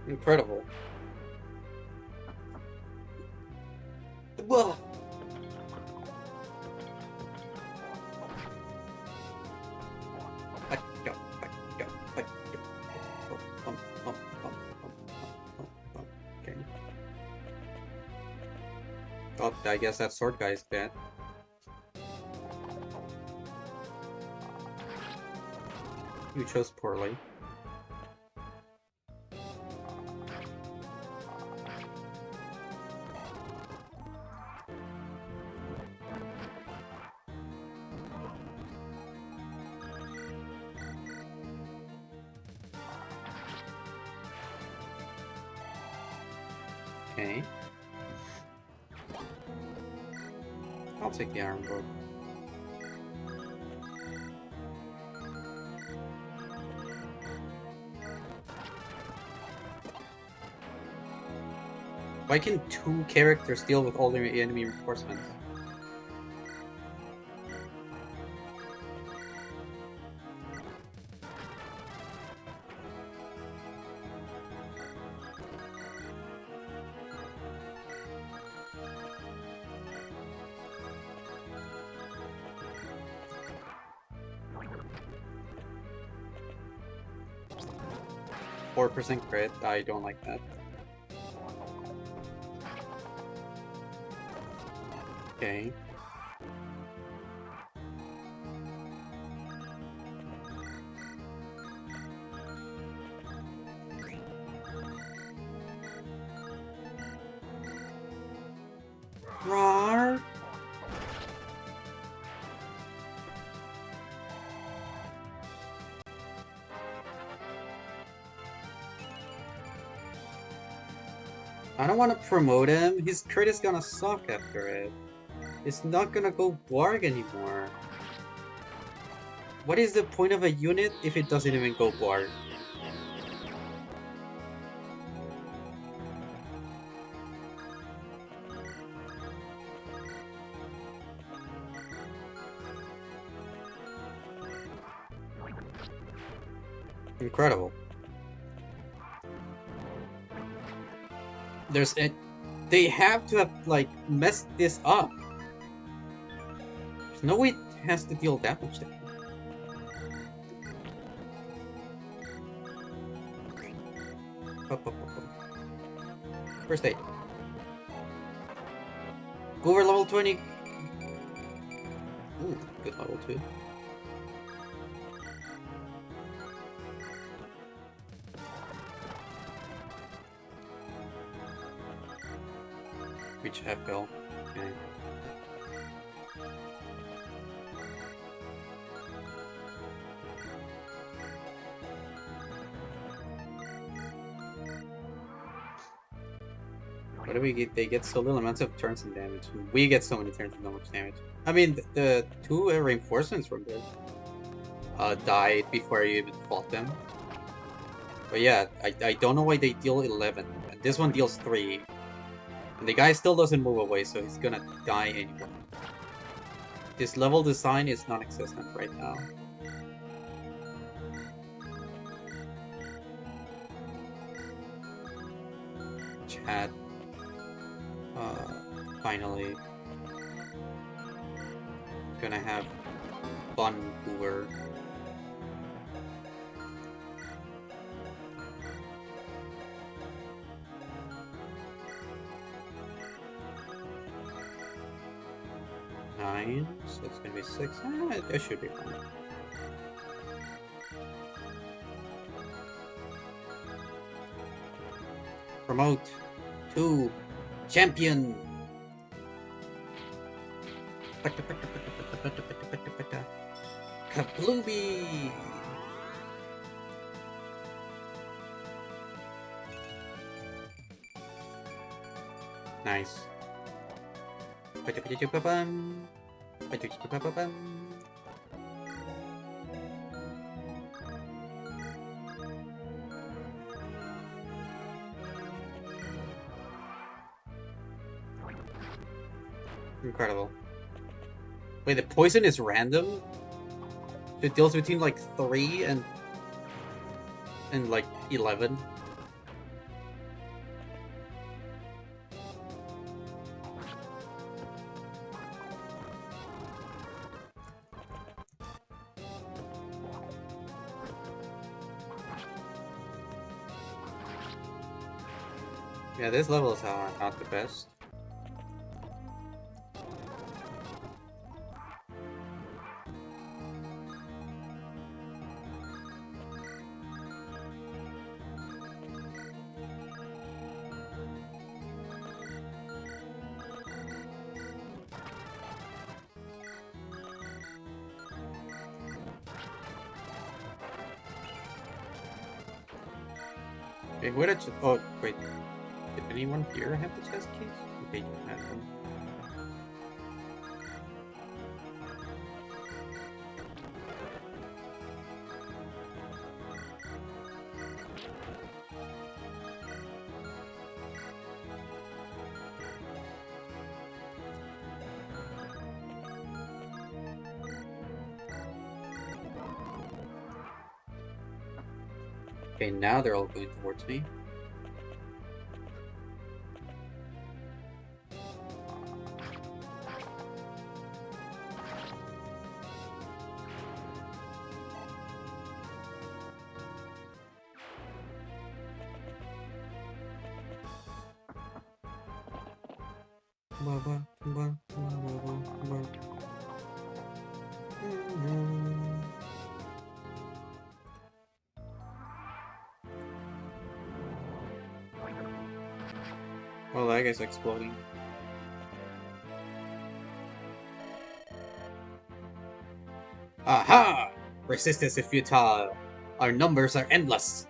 B: Incredible. Whoa. Oh, I guess that sword guy is dead. You chose poorly. Okay. I'll take the iron book. Why can two characters deal with all the enemy reinforcements? .4% crit. I don't like that. Okay. Rawr. I don't want to promote him. His crit is gonna suck after it. It's not gonna go Blarg anymore. What is the point of a unit if it doesn't even go Blarg? Incredible. They have to have, like, messed this up. There's no way it has to deal damage there. First aid. Go over level 20. Ooh, good level 2. Reach half health. Okay. What do we get? They get so little amounts of turns and damage. We get so many turns and so much damage. I mean, the two reinforcements from there died before I even fought them. But yeah, I don't know why they deal 11. And this one deals 3. And the guy still doesn't move away, so he's gonna die anyway. This level design is non-existent right now. Chat. Finally. Gonna have fun cooler. So it's gonna be 6. That should be fine. Promote to champion. Kablooby. Nice. Incredible. Wait, the poison is random? It deals between like 3 and like 11. Yeah, this level is not the best. Okay, what did oh, wait. Did anyone here have the chest keys? Okay, you have them. Okay, now they're all going towards me. Well, that guy's exploding. Aha! Resistance is futile. Our numbers are endless.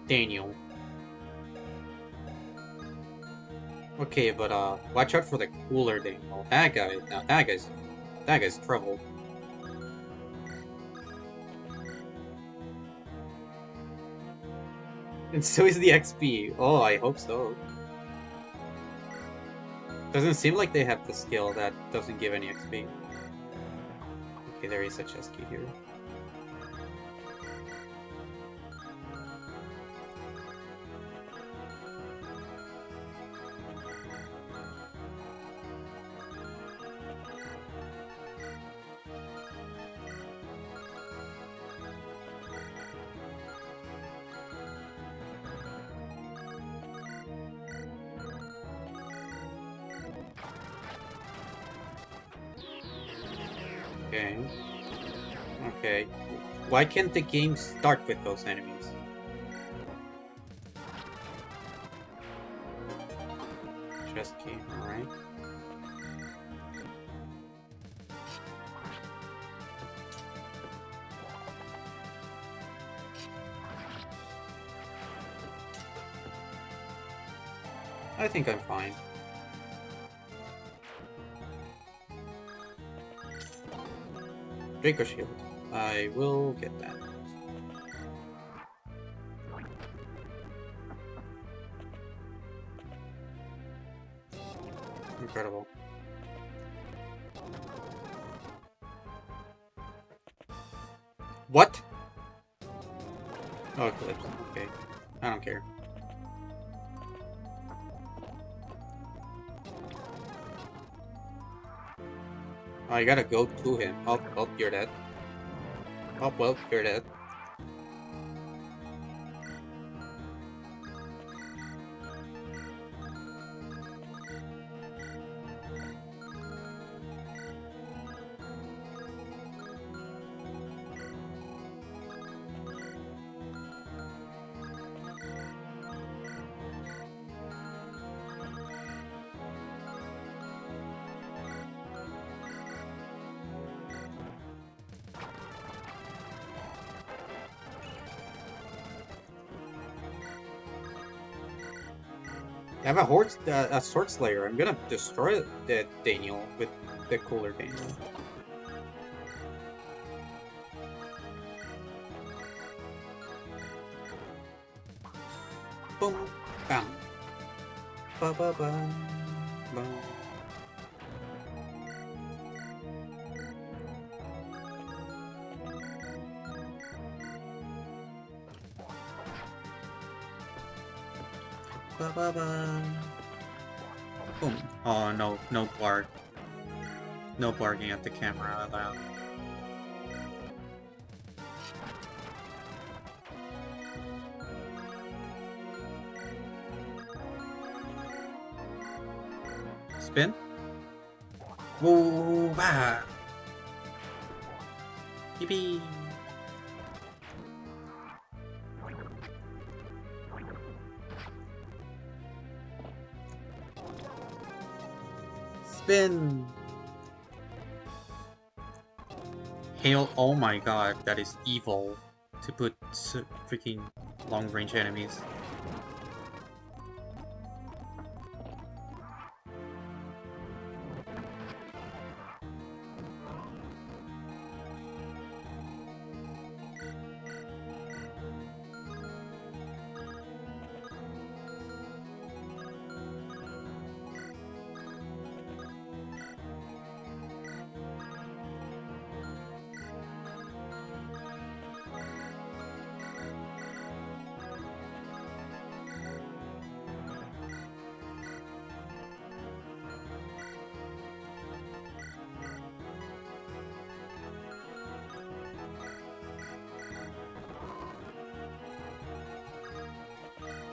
B: Daniel. Okay, but watch out for the cooler Daniel. That guy, now that guy's trouble. And so is the XP. Oh, I hope so. Doesn't seem like they have the skill that doesn't give any XP. Okay, there is a chest key here. Okay. Okay. Why can't the game start with those enemies? Chest key, alright. I think I'm fine. Draco Shield. I will get that. Incredible. What? Oh, Eclipse. Okay. I don't care. Oh, you gotta go to him. Oh, oh, you're dead. Oh, well, you're dead. I have a Sword Slayer. I'm gonna destroy the Daniel with the cooler Daniel. Boom, bam, ba ba ba, bam. Ba ba ba. Boom. Oh no, no bark. No barking at the camera allowed. Spin. Whoa, bah. Yippee. Spin. Hail, oh my god, that is evil.
A: to put freaking long-range enemies.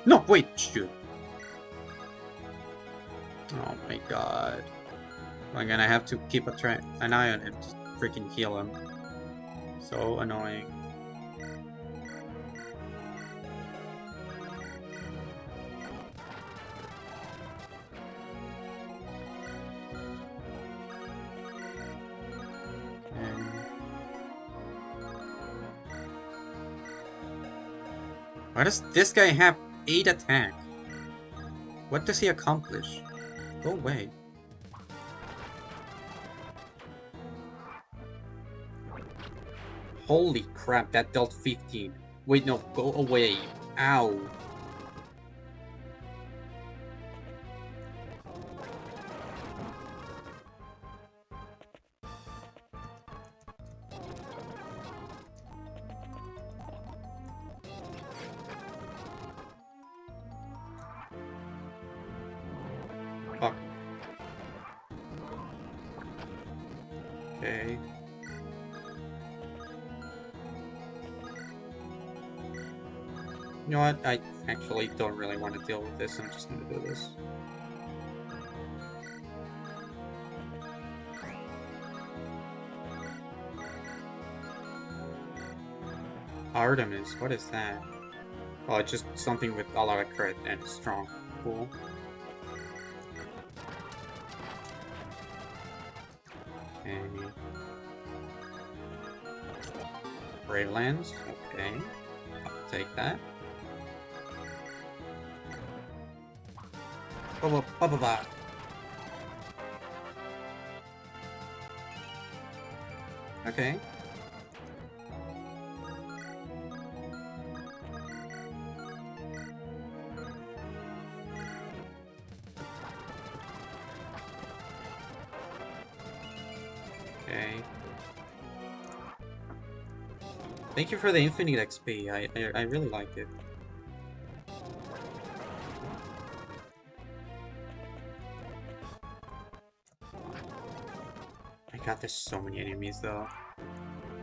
A: No, wait, shoot. Oh my god. I'm gonna have to keep an eye on him to freaking heal him. So annoying. Why does this guy have 8 attack? What does he accomplish? Go away. Holy crap, that dealt 15. Wait, no, go away. Ow. Fuck. Okay. You know what? I actually don't really want to deal with this. I'm just gonna do this. Artemis, what is that? Oh, it's just something with a lot of crit and strong. Cool. Okay. Brave Lands, okay. I'll take that. Ba-ba-ba-ba-ba. Okay. Okay. Thank you for the infinite XP. I really like it. My god, there's so many enemies though.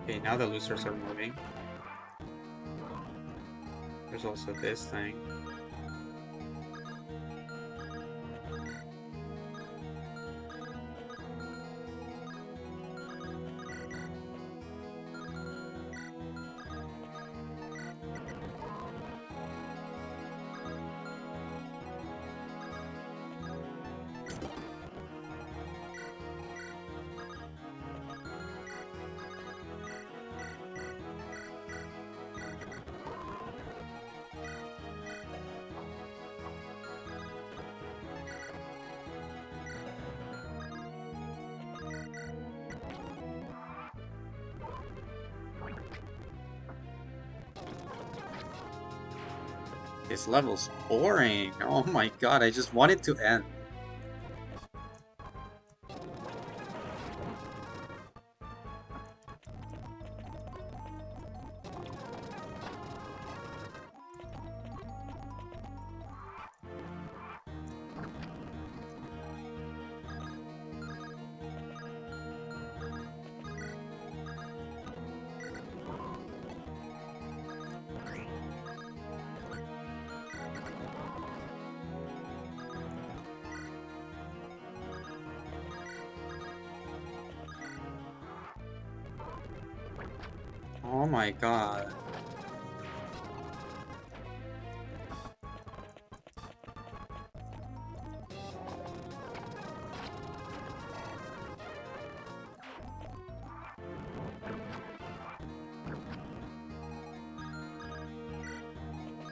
A: Okay, now the losers are moving. There's also this thing. This level's boring. Oh my god, I just want it to end. Oh my god.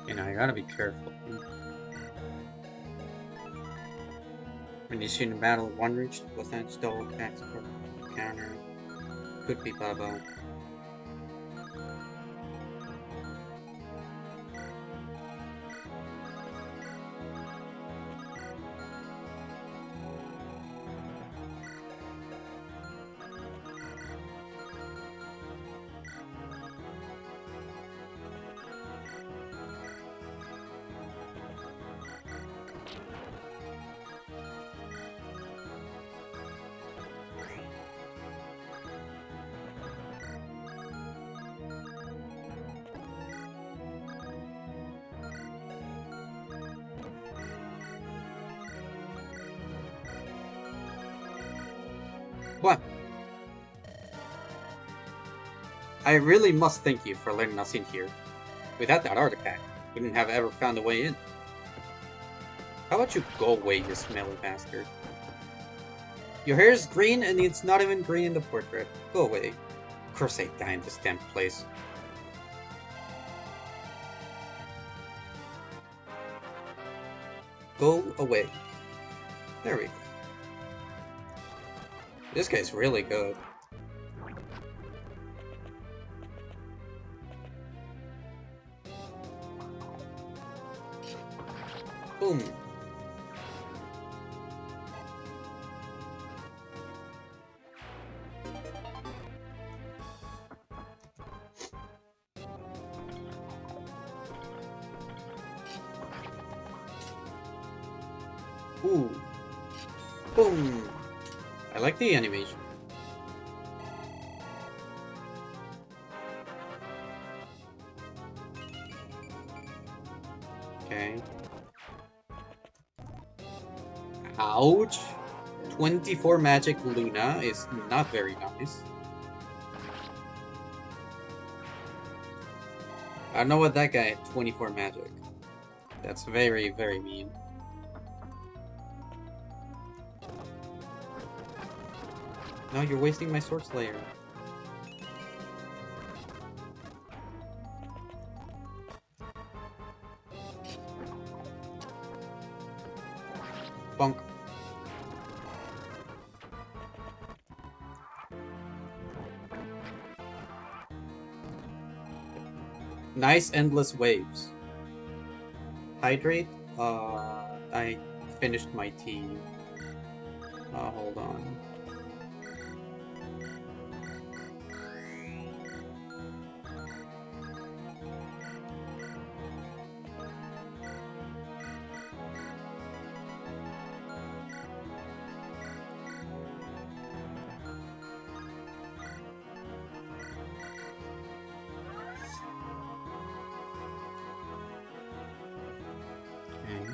B: You know, you gotta be careful. Initiating battle, one reach, percentage double attacks per counter. Could be Baba. What? I really must thank you for letting us in here. Without that artifact, we wouldn't have ever found a way in. How about you go away, you smelly bastard? Your hair is green and it's not even green in the portrait. Go away. Of course I die in this damn place. Go away. There we go. This guy's really good. Boom. Ooh. Boom. I like the animation. Okay. Ouch. 24 magic Luna is not very nice. I don't know what that guy had 24 magic. That's very, very mean. No, you're wasting my Sword Slayer. Bonk. Nice endless waves. Hydrate? I finished my tea. Hold on. Okay.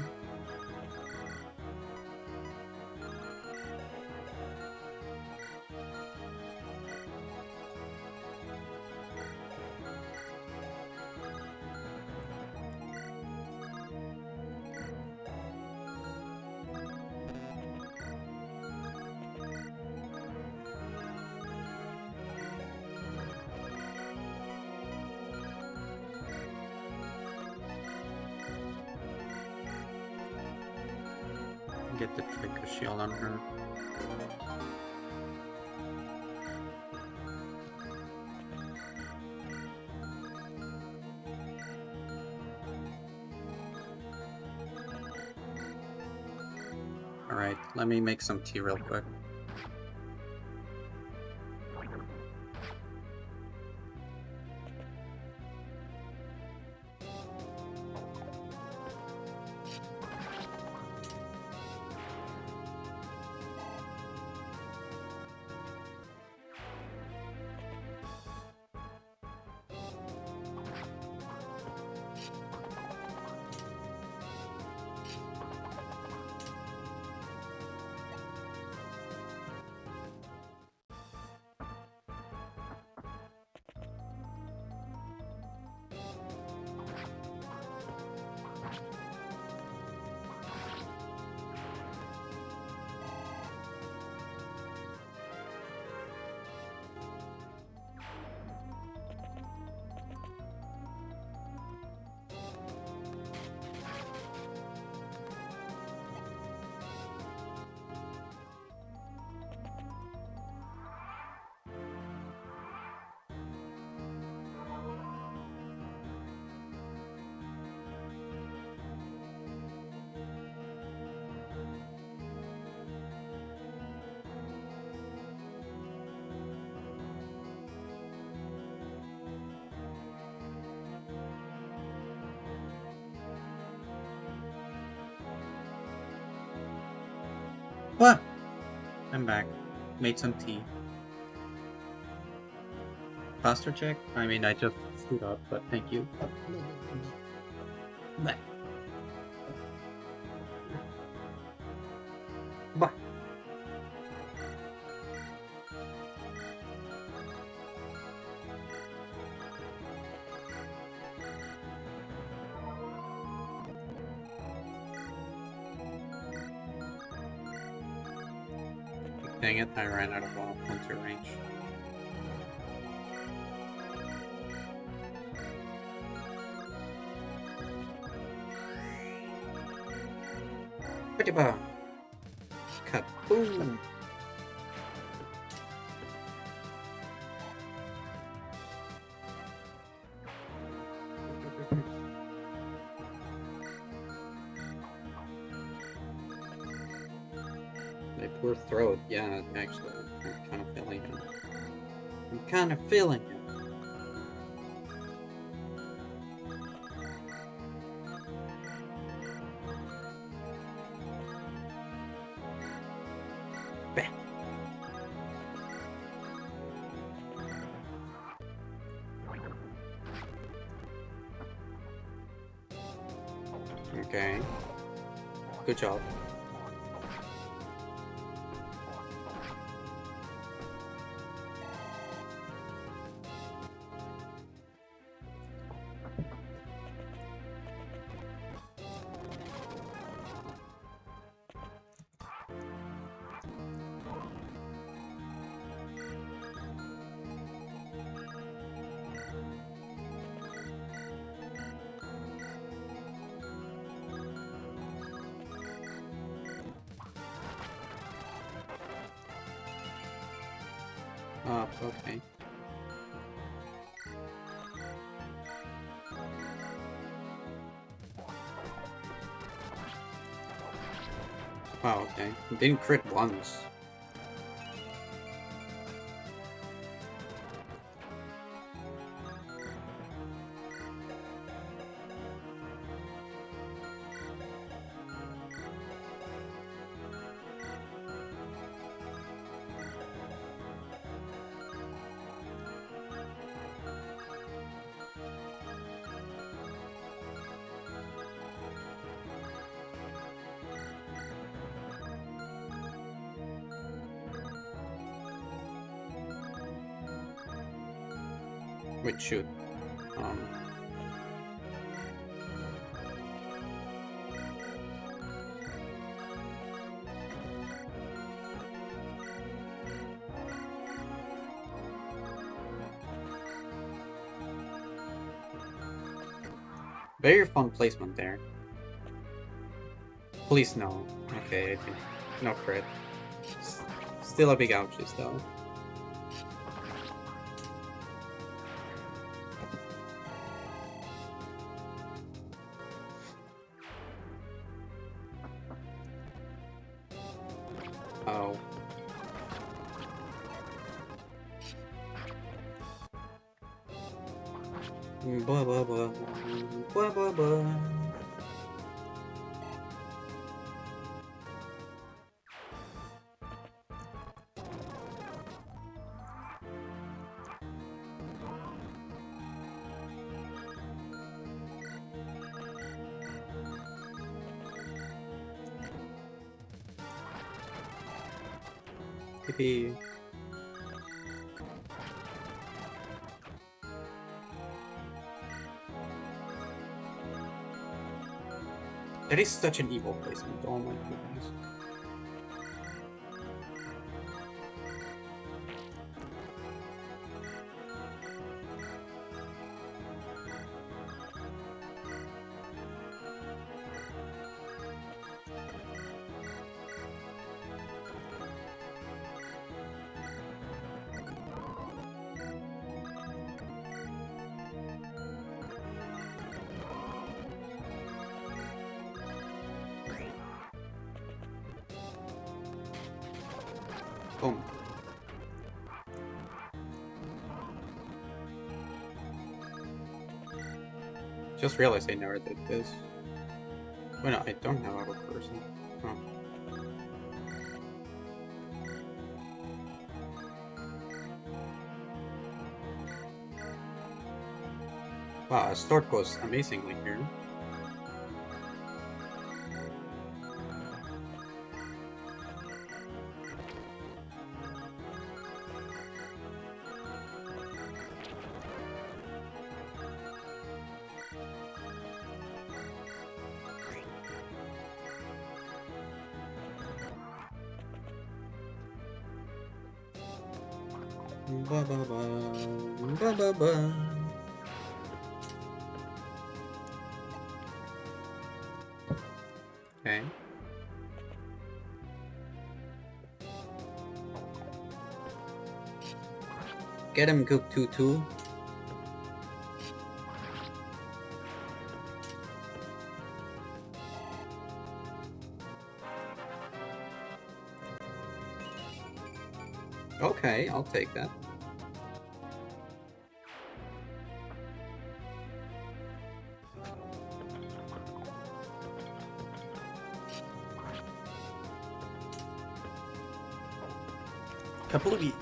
B: Get the Tricker Shield on her. Alright, let me make some tea real quick.
A: I'm back. Made some tea. Posture check? I mean, I just stood up, but thank you.
B: Bah. Bah. Dang it, I ran out of pointer range. Ba-de-ba. Kaboom! My poor throat, yeah, actually, I'm kind of feeling it. I'm kind of feeling it. Bah. Okay. Good job. Oh, okay. Wow, okay. It didn't crit once. Wait, shoot. Very fun placement there. Please no. Okay, I think no crit. Still a big ouches though. Oh. Blah blah blah. Blah blah blah. Yippee. That is such an evil placement, oh my goodness. Boom. Just realized I never did this. Well, no, I don't have auto person. Oh. Wow, start goes amazingly here. Ba ba ba ba ba ba. Okay. Get him, Goop 2-2. Okay, I'll take that. Couple of you.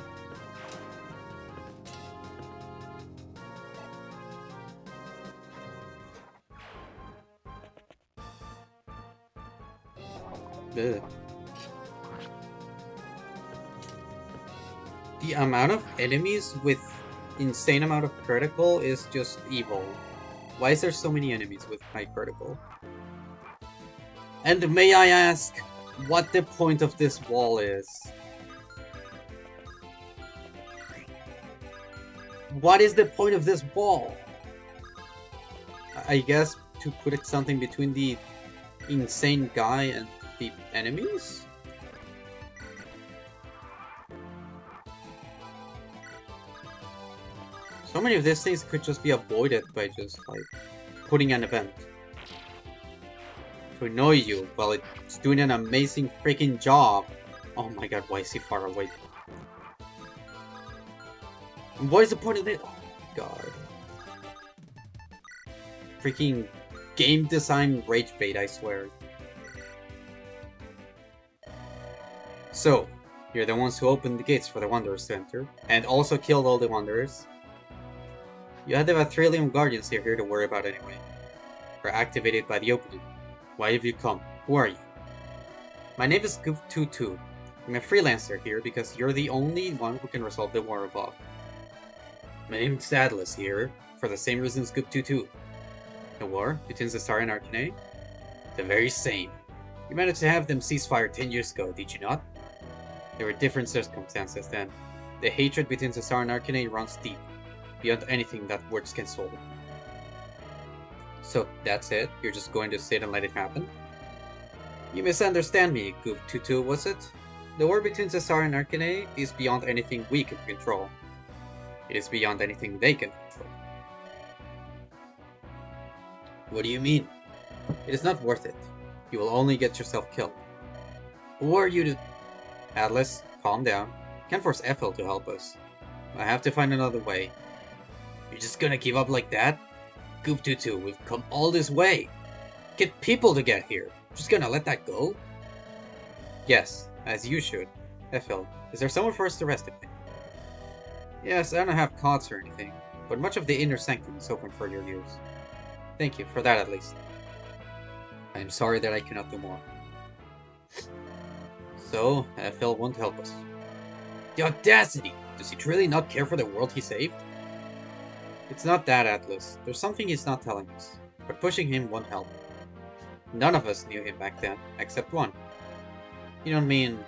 B: Ugh. The amount of enemies with insane amount of critical is just evil. Why is there so many enemies with high critical? And may I ask what the point of this wall is? What is the point of this wall? I guess to put it something between the insane guy and the enemies? So many of these things could just be avoided by just, like, putting an event to annoy you while it's doing an amazing freaking job. Oh my god, why is he far away? And what is the point of it? Oh my god. Freaking game design rage bait, I swear. So, you're the ones who opened the gates for the Wanderers to enter, and also killed all the Wanderers. You had the Vathrillium Guardians here to worry about anyway. Were activated by the opening. Why have you come? Who are you? My name is Goop22. I'm a freelancer here because you're the only one who can resolve the war above. My name is Atlas here, for the same reasons Goop22. The war between Zasar and Arcane? The very same. You managed to have them cease fire 10 years ago, did you not? There were different circumstances then. The hatred between Zasar and Arcane runs deep, beyond anything that words can solve. So that's it? You're just going to sit and let it happen? You misunderstand me, Goop22, was it? The war between Zasar and Arcane is beyond anything we can control. It is beyond anything they can control. What do you mean? It is not worth it. You will only get yourself killed. Who are you to... Atlas, calm down. Can't force Ethel to help us. I have to find another way. You're just gonna give up like that? Goop22, we've come all this way. Get people to get here. Just gonna let that go? Yes, as you should. Ethel, is there somewhere for us to rest today? Yes, I don't have cots or anything, but much of the inner sanctum is open for your use. Thank you, for that at least. I am sorry that I cannot do more. So, Ethel won't help us. The audacity! Does he truly not care for the world he saved? It's not that, Atlas. There's something he's not telling us. But pushing him won't help. None of us knew him back then, except one. You don't mean...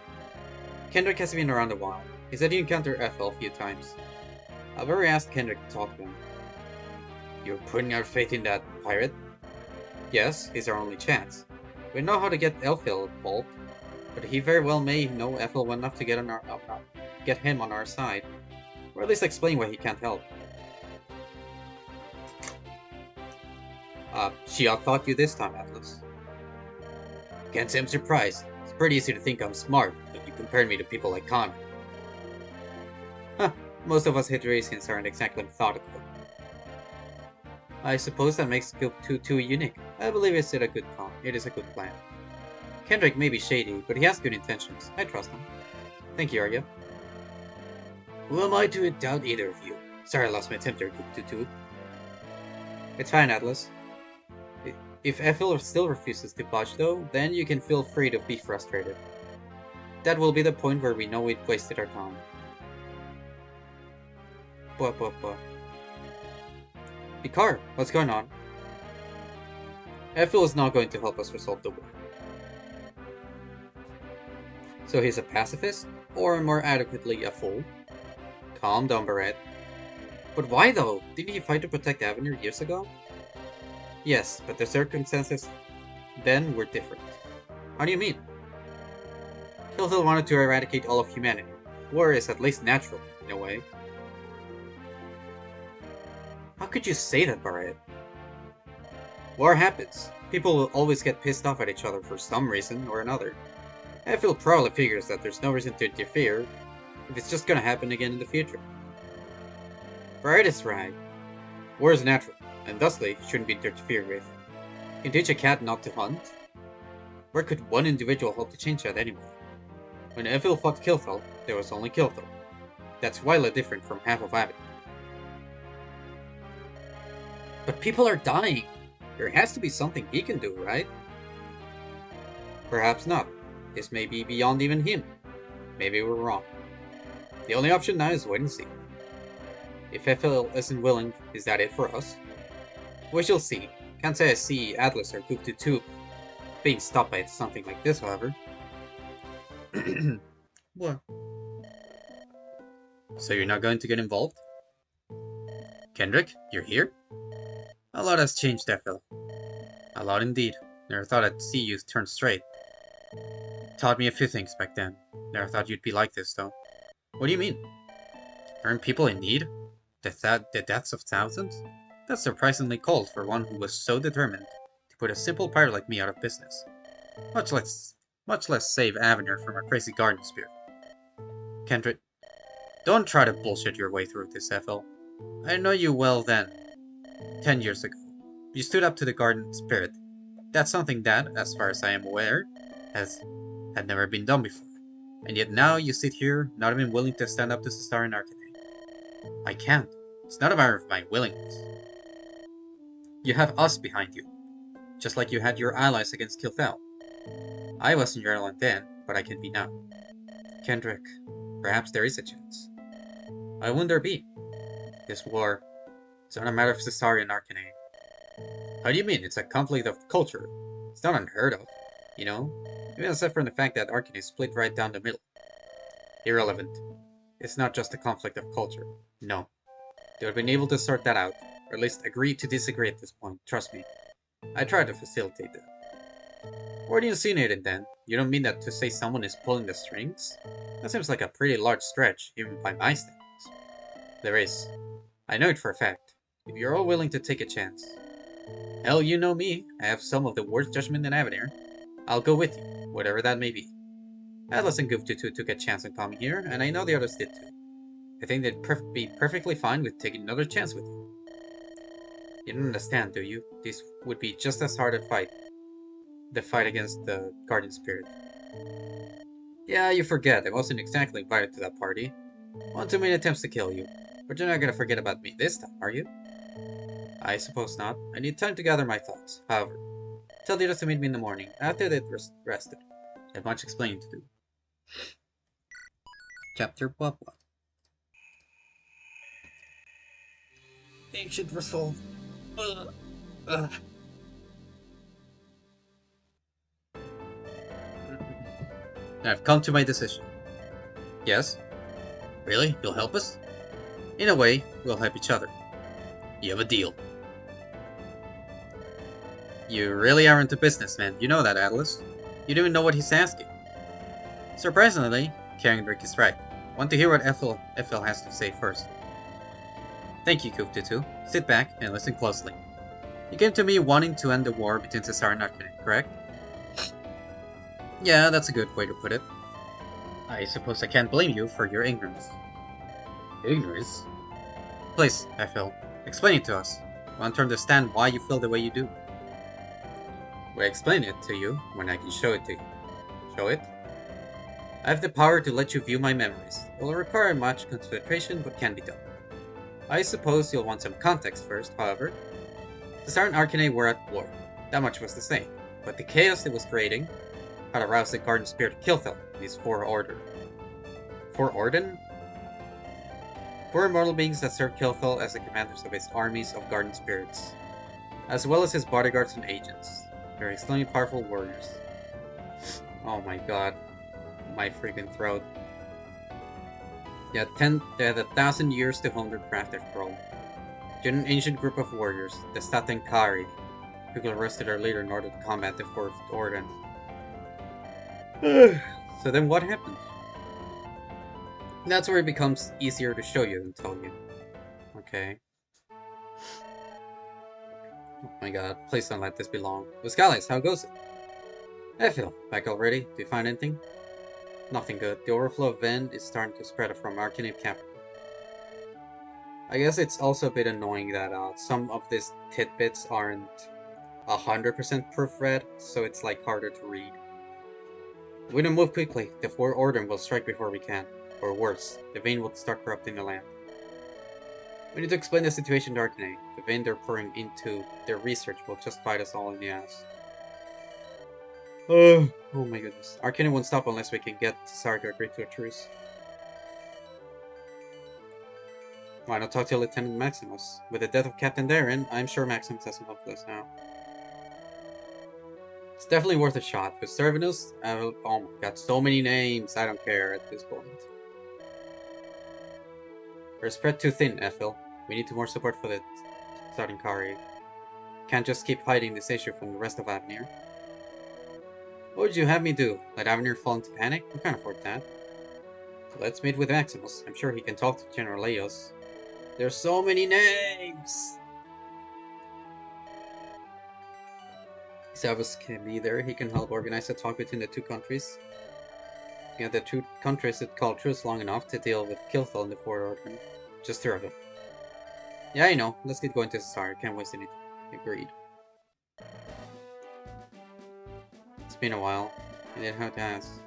B: Kendrick has been around a while. He said he encountered Ethel a few times. I've already asked Kendrick to talk to him. You're putting our faith in that pirate? Yes, he's our only chance. We know how to get Ethel involved, but he very well may know Ethel well enough to get him on our side. Or at least explain why he can't help. She out-thought you this time, Atlas. Can't say I'm surprised. It's pretty easy to think I'm smart, but you compare me to people like Connor. Huh, most of us Hydrasians aren't exactly methodical. I suppose that makes Goop22 unique. I believe it is a good plan. Kendrick may be shady, but he has good intentions. I trust him. Thank you, Arya. Who am I to doubt either of you? Sorry I lost my temper, Goop22. It's fine, Atlas. If Ethel still refuses to budge though, then you can feel free to be frustrated. That will be the point where we know we've wasted our time. Blah. Picard, what's going on? Ethel is not going to help us resolve the war. So he's a pacifist? Or more adequately, a fool? Calm down, Barrett. But why though? Didn't he fight to protect Avenir years ago? Yes, but the circumstances then were different. How do you mean? Kilthel wanted to eradicate all of humanity. War is at least natural, in a way. How could you say that, Barrett? War happens. People will always get pissed off at each other for some reason or another. Phil probably figures that there's no reason to interfere if it's just gonna happen again in the future. Barrett is right. War is natural, and thusly shouldn't be interfered with. You can teach a cat not to hunt? Where could one individual hope to change that anyway? When Evil fought Kilthel, there was only Kilthel. That's wildly different from half of Avenir. But people are dying! There has to be something he can do, right? Perhaps not. This may be beyond even him. Maybe we're wrong. The only option now is wait and see. If Ethel isn't willing, is that it for us? We shall see. Can't say I see Atlas or Goop 2 being stopped by something like this, however. What?
A: So you're not going to get involved? Kendrick, you're here? A lot has changed, Ethel. A lot indeed. Never thought I'd see you turn straight. Taught me a few things back then. Never thought you'd be like this, though. What do you mean? Aren't people in need? The deaths of thousands? That's surprisingly cold for one who was so determined to put a simple pirate like me out of business. Much less save Avenir from a crazy garden spirit. Kendrick, don't try to bullshit your way through this, Ethel. I know you well then. 10 years ago. You stood up to the garden spirit. That's something that, as far as I am aware, had never been done before. And yet now you sit here, not even willing to stand up to Cesar and Arcanine. I can't. It's not a matter of my willingness. You have us behind you. Just like you had your allies against Kilthel. I wasn't your ally then, but I can be now. Kendrick, perhaps there is a chance. Why wouldn't there be? This war, it's not a matter of Cesar and Arcanine. How do you mean? It's a conflict of culture. It's not unheard of, you know? Even aside from the fact that Arcanine is split right down the middle. Irrelevant. It's not just a conflict of culture. No. They would have been able to sort that out, or at least agree to disagree at this point, trust me. I tried to facilitate that. What are you insinuating then? You don't mean that to say someone is pulling the strings? That seems like a pretty large stretch, even by my standards. There is. I know it for a fact. If you're all willing to take a chance. Hell, you know me. I have some of the worst judgment in Avenir. I'll go with you, whatever that may be. Atlas and Goof 2 took a chance on coming here, and I know the others did too. I think they'd be perfectly fine with taking another chance with you. You don't understand, do you? This would be just as hard a fight. The fight against the Guardian Spirit. Yeah, you forget. I wasn't exactly invited to that party. One too many attempts to kill you. But you're not gonna forget about me this time, are you? I suppose not. I need time to gather my thoughts. However, tell the others to meet me in the morning, after they've rested. I have much explaining to do. Chapter what? Ancient resolve. I've come to my decision. Yes? Really? You'll help us? In a way, we'll help each other. You have a deal. You really aren't a businessman, you know that, Atlas. You don't even know what he's asking. Surprisingly, Kendrick is right. Want to hear what Ethel has to say first. Thank you, Kuftutu. Sit back and listen closely. You came to me wanting to end the war between Cesar and Arcanine, correct? Yeah, that's a good way to put it. I suppose I can't blame you for your ignorance. Ignorance? Please, Ethel, explain it to us. I want to understand why you feel the way you do. We'll explain it to you when I can show it to you. Show it? I have the power to let you view my memories. It will require much concentration, but can be done. I suppose you'll want some context first, however.
B: The Star and Arcanine were at war. That much was the same. But the chaos it was creating had aroused the Garden Spirit Kilthel and his Four Order. Four Orden? Four immortal beings that served Kilthel as the commanders of his armies of Garden Spirits, as well as his bodyguards and agents. They're extremely powerful warriors. Oh my god. My freaking throat. They had 1,000 years to hone their craft after all. An ancient group of warriors, the Statenkari, who arrested their leader in order to combat the Fourth Orden. So then what happened? That's where it becomes easier to show you than tell you. Okay. Oh my god, please don't let this be long. Viscalis, how goes it? Hey Phil, back already? Do you find anything? Nothing good. The overflow of vent is starting to spread from Arcanine capital. I guess it's also a bit annoying that some of these tidbits aren't 100% proofread, so it's like harder to read. If we don't move quickly, the Four Order will strike before we can. Or worse, the vein will start corrupting the land. We need to explain the situation to Arcanine. The vein they're pouring into their research will just bite us all in the ass. Oh my goodness. Arcanine won't stop unless we can get Tsar to agree to a truce. Why not talk to Lieutenant Maximus? With the death of Captain Darren, I'm sure Maximus has some help with us now. It's definitely worth a shot. With Servanus, oh my god, so many names, I don't care at this point. We're spread too thin, Ethel. We need more support for the Statenkari. Can't just keep hiding this issue from the rest of Avenir. What would you have me do? Let Avenir fall into panic? We can't afford that. So let's meet with Maximus. I'm sure he can talk to General Leos. There's so many names! Savas can be there. He can help organize a talk between the two countries. Yeah, the two countries that call truce long enough to deal with Kilthel and the Four Order. Just three of them. Yeah, I know. Let's get going to the Tsar. Can't waste any. Agreed. It's been a while. I didn't have to ask.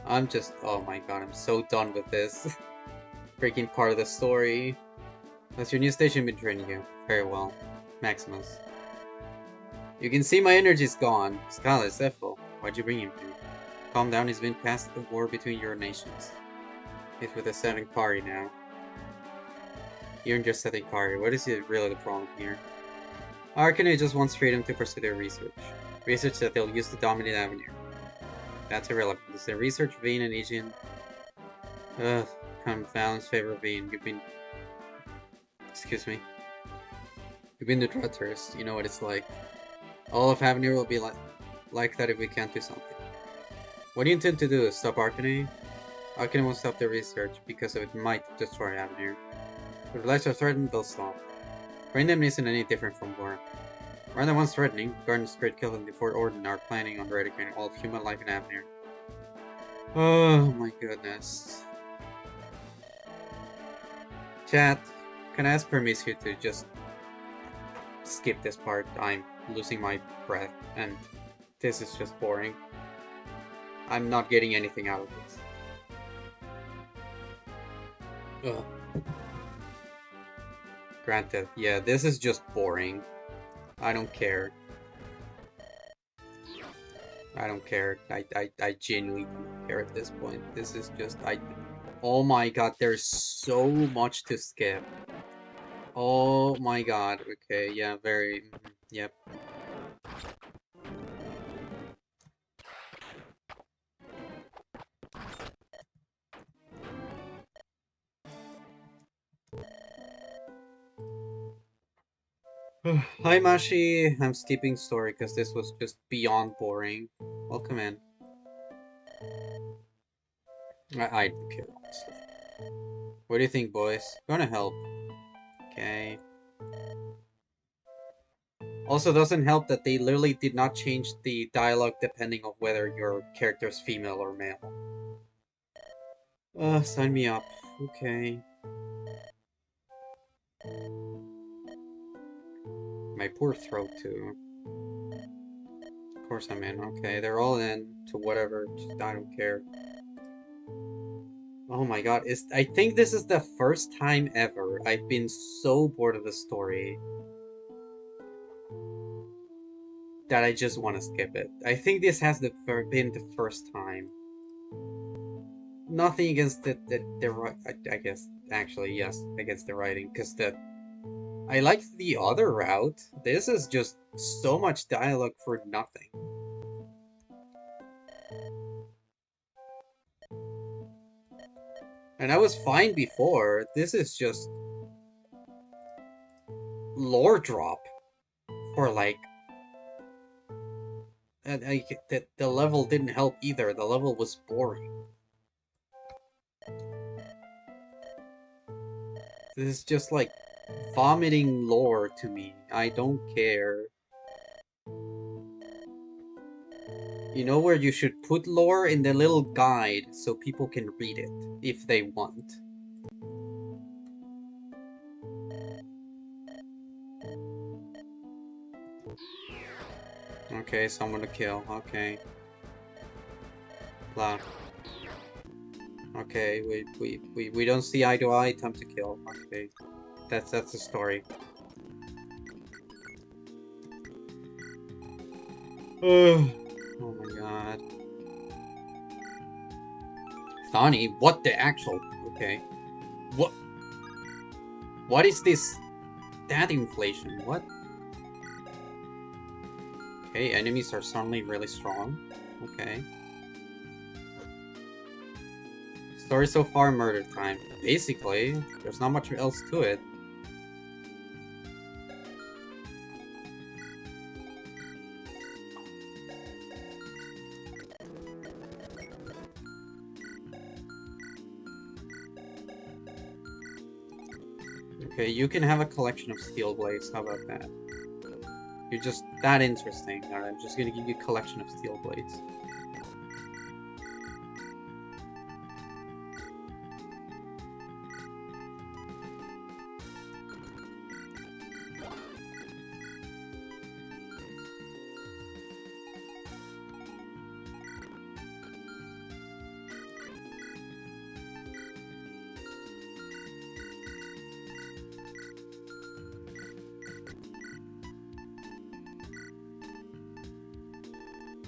B: I'm just... oh my god, I'm so done with this. Breaking part of the story. Has your new station been training you? Very well. Maximus. You can see my energy's gone. Scarlet, Ethel, why'd you bring him here? Calm down, he's been past the war between your nations. He's with the Statenkari now. You're in just Statenkari. What is really the problem here? Arcanine just wants freedom to pursue their research. Research that they'll use to dominate Avenir. That's irrelevant. It's the research Vane and Asian. Confounds favor of Vane. You've been... excuse me. You've been the Drutters. You know what it's like. All of Avenir will be like that if we can't do something. What do you intend to do? Stop Arcanine? Arcanine won't stop their research because it might destroy Avenir. If lives are threatened, they'll stop. Brain them isn't any different from war. We're the ones threatening. Garden Spirit Kill and the Fourth Order are planning on eradicating all of human life in Avenir. Oh my goodness. Chat, can I ask permission to just skip this part? I'm losing my breath and this is just boring. I'm not getting anything out of this. Ugh. Granted, yeah, this is just boring. I don't care. I don't care. I genuinely don't care at this point. This is just, oh my god, there's so much to skip. Oh my god, okay, yeah, yep. Hi Mashi, I'm skipping story because this was just beyond boring. Welcome in. I don't care, honestly. What do you think, boys? Gonna help. Okay. Also doesn't help that they literally did not change the dialogue depending on whether your character is female or male. Sign me up. Okay. My poor throat too. Of course I'm in. Okay, they're all in to whatever. Just, I don't care. Oh my god, I think this is the first time ever I've been so bored of the story. that I just want to skip it. I think this has been the first time. Nothing against I guess actually yes against the writing, because I liked the other route. This is just so much dialogue for nothing. And I was fine before. This is just lore drop for like. And the level didn't help either. The level was boring. This is just like vomiting lore to me. I don't care. You know where you should put lore? In the little guide so people can read it if they want. Okay, someone to kill. Okay. Blah. Okay, we don't see eye to eye. Time to kill. Okay, that's the story. Oh my god. Thani, what the actual? Okay. What? What is this? Stat inflation? What? Okay, enemies are suddenly really strong. Okay. Story so far, murder time. Basically, there's not much else to it. Okay, you can have a collection of steel blades. How about that? You're just that interesting. Alright, I'm just gonna give you a collection of steel blades.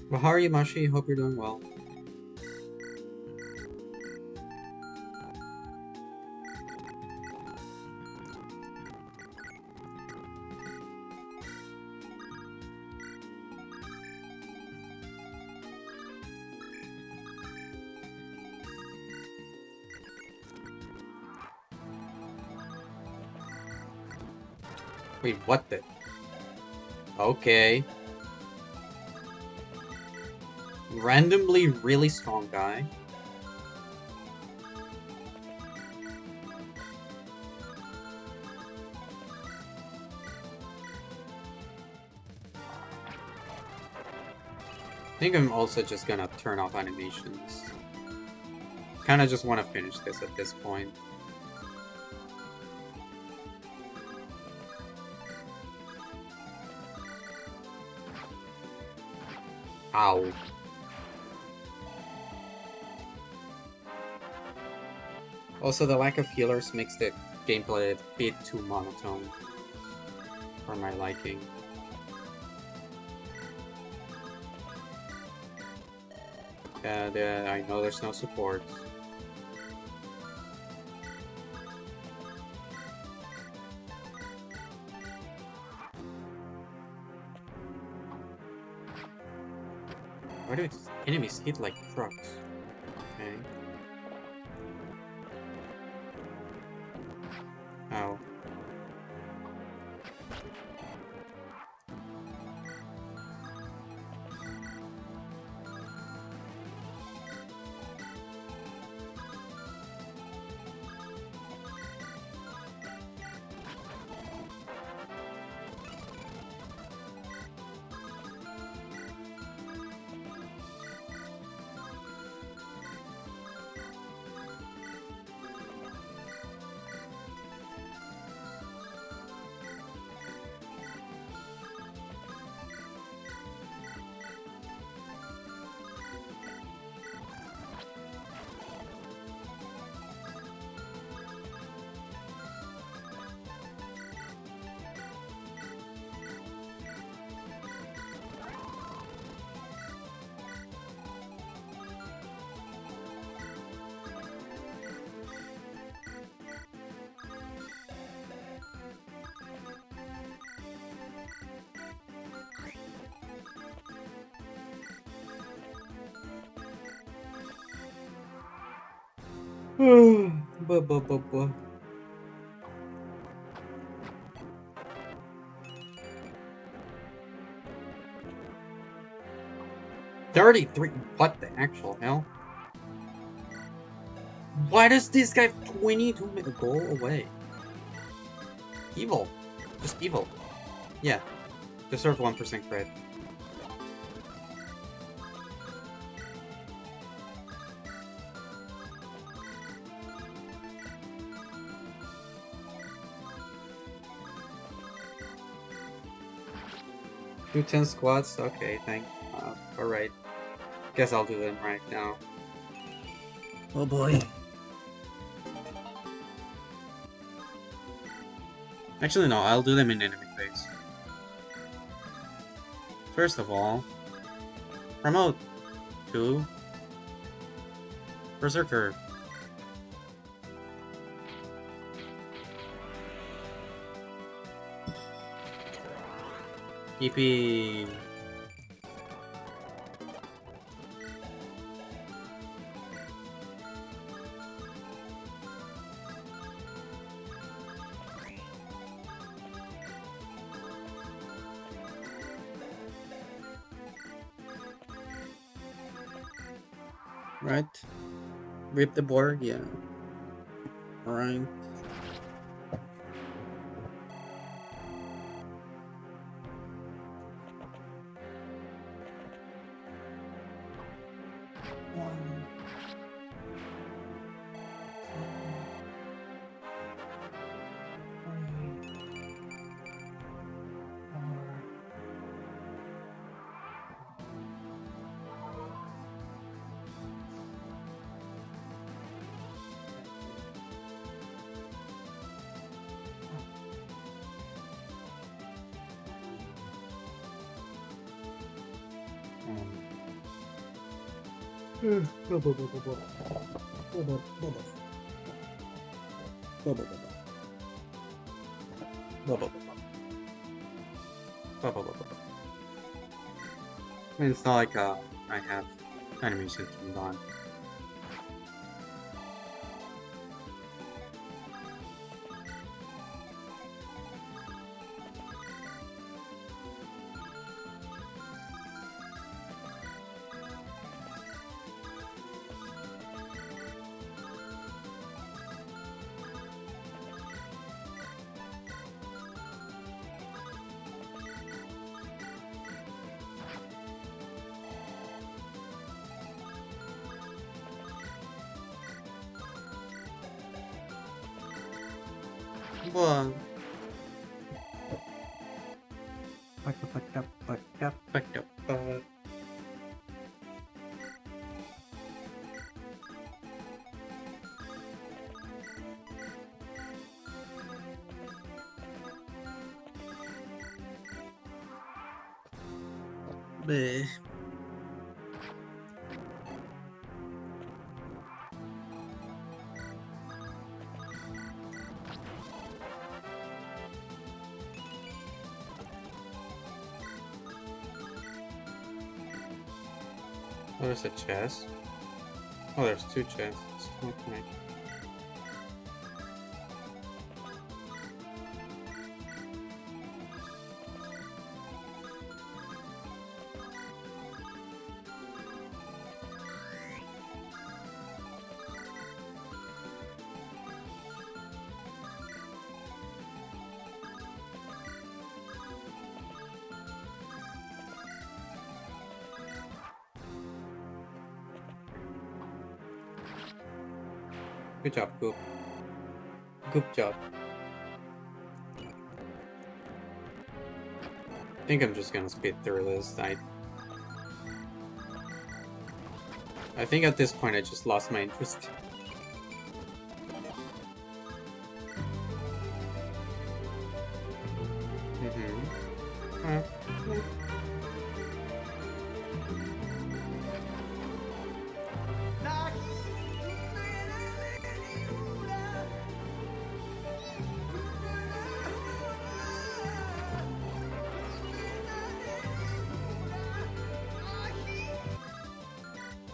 B: Well, how are you, Mashi? Hope you're doing well. Wait, what the? Okay. Randomly really strong guy. I think I'm also just gonna turn off animations. Kinda just want to finish this at this point. Ow. Also, the lack of healers makes the gameplay a bit too monotone for my liking. I know there's no support. Why do enemies hit like trucks? Okay. Ow. Buh, buh, buh, buh. $33. What the actual hell? Why does this guy have 22 minutes go away? Evil. Just evil. Yeah. Deserve 1% crit. Do 10 squats? Okay, thank. Alright. Guess I'll do them right now.
A: Oh boy. Actually, no, I'll do them in enemy phase. First of all, promote to Berserker. EP. Right. Rip the board, yeah. Alright. I mean, it's not like I have animation turned on. Well, bleh. Oh, there's a chest. Oh, there's two chests. Okay. Good job, Goop. Good job. I think I'm just gonna speed through this. I think at this point I just lost my interest.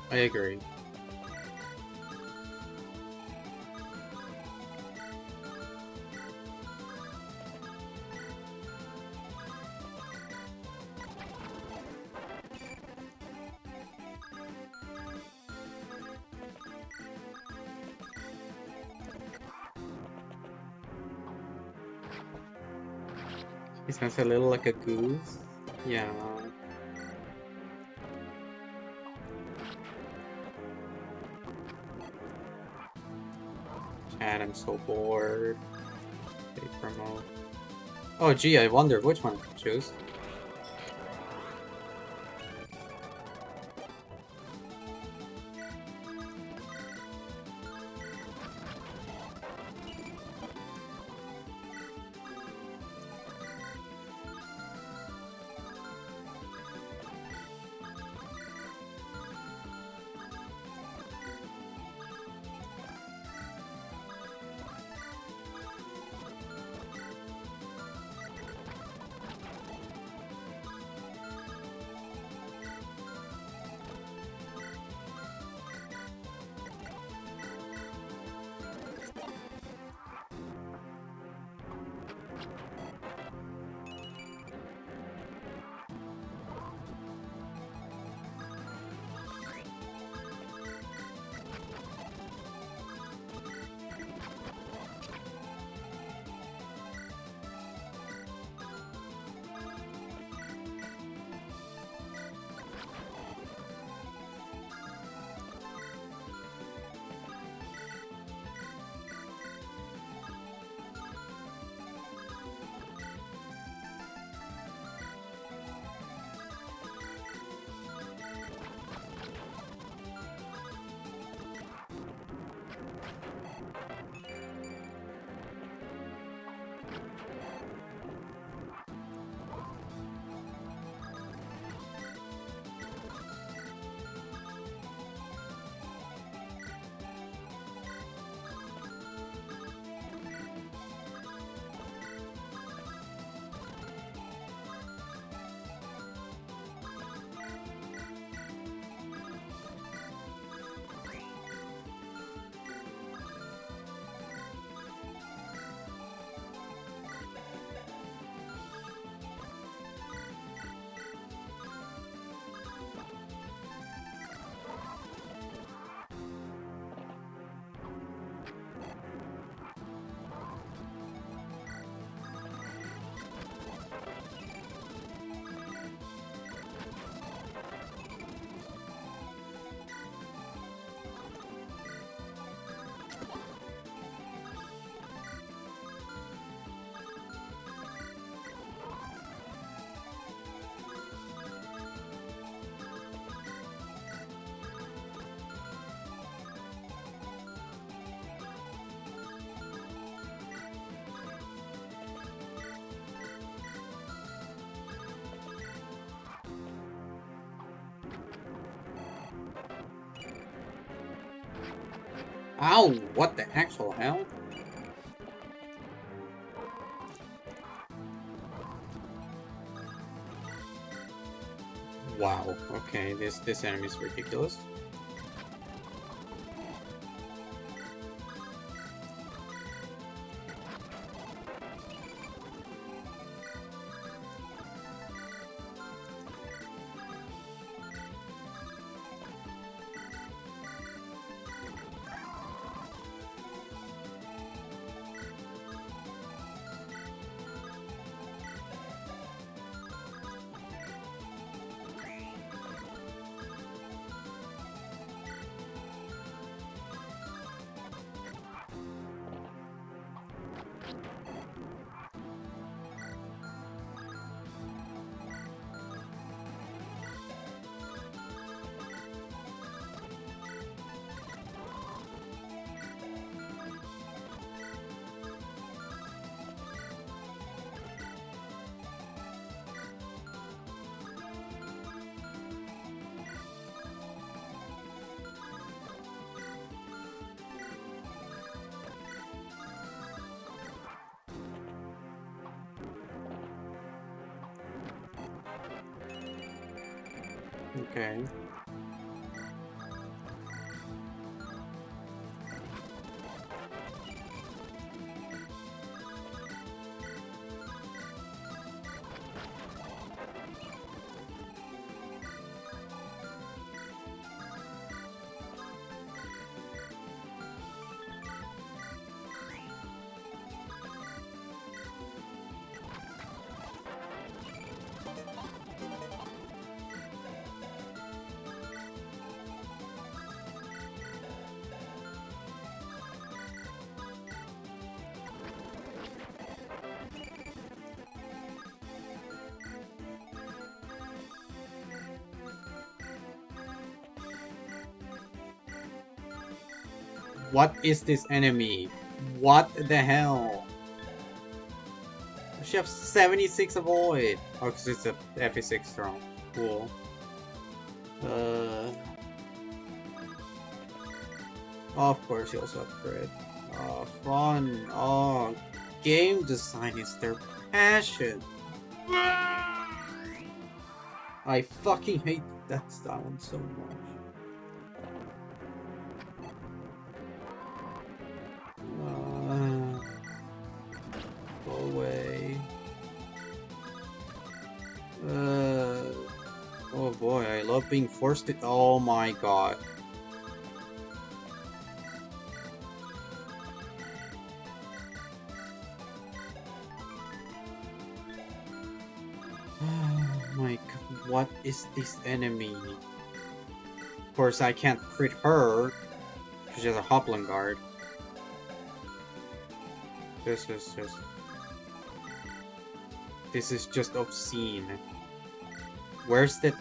A: I agree.
B: He sounds a little like a goose. Yeah. Chat, I'm so bored. They promote. Oh gee, I wonder which one to choose. Ow! What the actual hell? Wow. Okay, this enemy is ridiculous. Okay. What is this enemy? What the hell? She has 76 avoid. Oh, because it's a FE6 strong. Cool. Of course, you also upgrade. Oh, fun. Oh, game design is their passion. I fucking hate that sound so much. Go away. Oh boy, I love being forced to. Oh my god. Oh my god, what is this enemy? Of course, I can't crit her because she has a Hoplon guard. This is just obscene. Where's the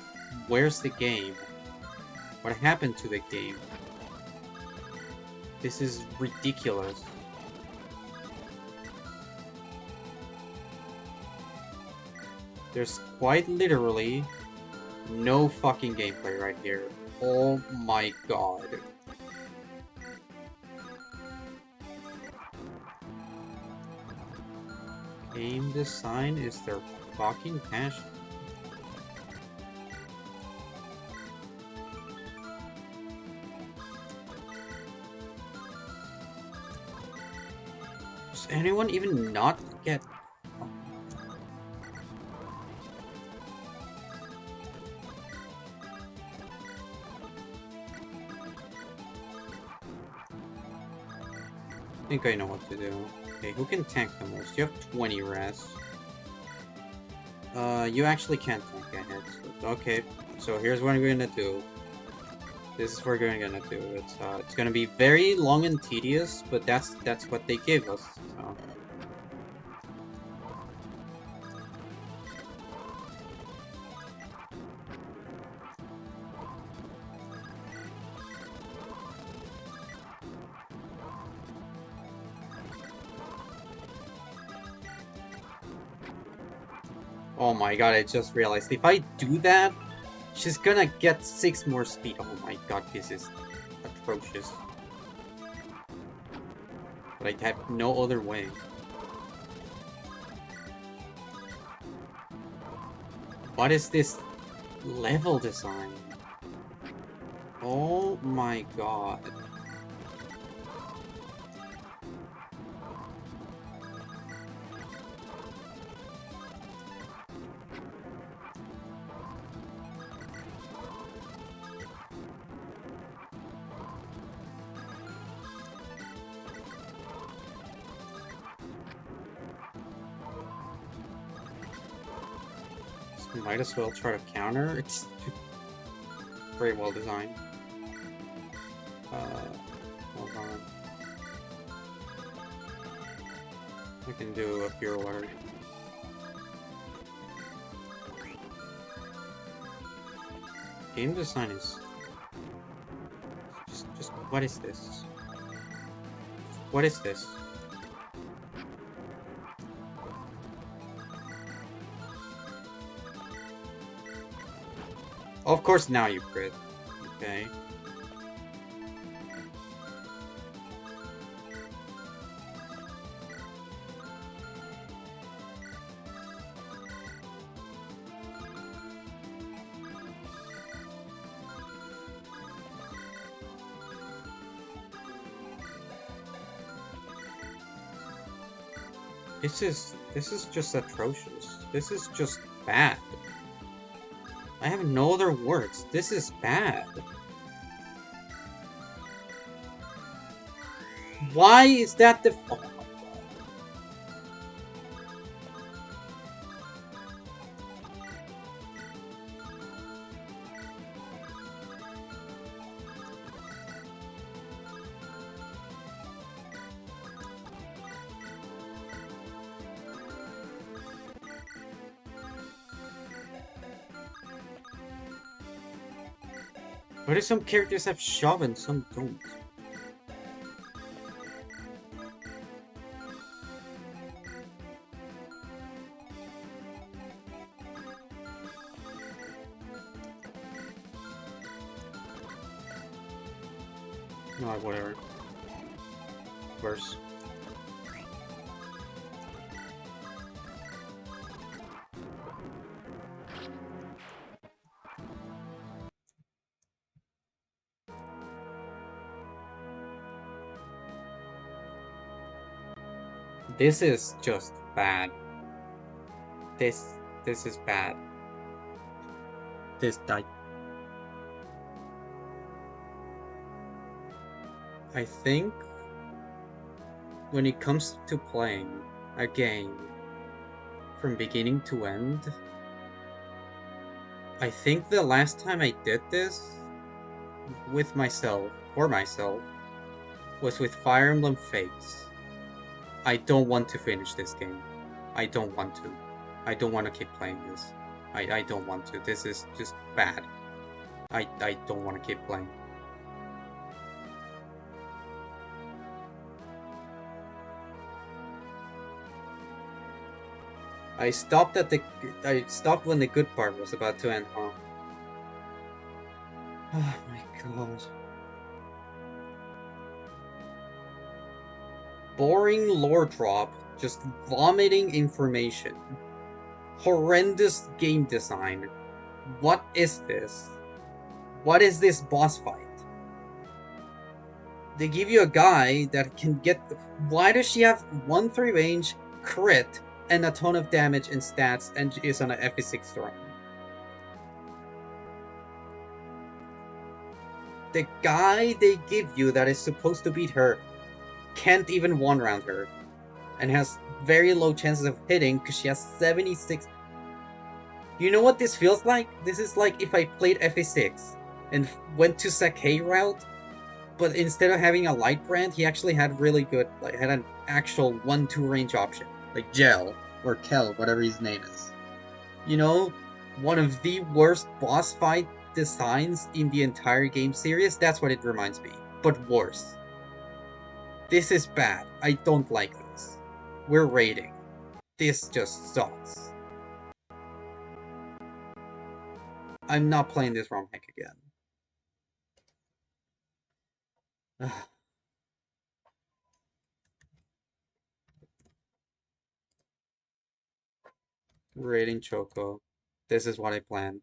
B: game? What happened to the game? This is ridiculous. There's quite literally no fucking gameplay right here. Oh my god. Game design is their fucking passion. Does anyone even not get... I think I know what to do. Okay, who can tank the most? You have 20 res. You actually can't tank a hit. Okay, so here's what we're gonna do. This is what we're gonna do. It's gonna be very long and tedious, but that's what they gave us. So. Oh my god, I just realized, if I do that, she's gonna get 6 more speed. Oh my god, this is atrocious. But I have no other way. What is this level design? Oh my god. Might as well try to counter. It's very well designed. Hold on. I can do a pure alert. Game design is just what is this? What is this? Of course now you crit. Okay. This is just atrocious. This is just bad. I have no other words. This is bad. Why is that the... Oh my god. Why do some characters have shove and some don't? No, whatever. Worse. This is just bad. This is bad.
A: This die.
B: I think when it comes to playing a game from beginning to end, I think the last time I did this with myself, for myself, was with Fire Emblem Fates. I don't want to finish this game. I don't want to. I don't want to keep playing this. I don't want to. This is just bad. I don't want to keep playing. I stopped at the I stopped when the good part was about to end, huh? Oh my god. Boring lore drop, just vomiting information. Horrendous game design. What is this? What is this boss fight? They give you a guy that can get. Why does she have 1-3 range, crit, and a ton of damage and stats, and is on an FE6 throne? The guy they give you that is supposed to beat her can't even one round her, and has very low chances of hitting because she has 76. You know what this feels like? This is like if I played FA6 and went to Sakai route, but instead of having a light brand, he actually had really good, like, had an actual 1-2 range option, like Gel or Kel, whatever his name is. You know, one of the worst boss fight designs in the entire game series. That's what it reminds me, but worse. This is bad. I don't like this. We're rating. This just sucks. I'm not playing this ROM hack again. Rating Choco. This is what I planned.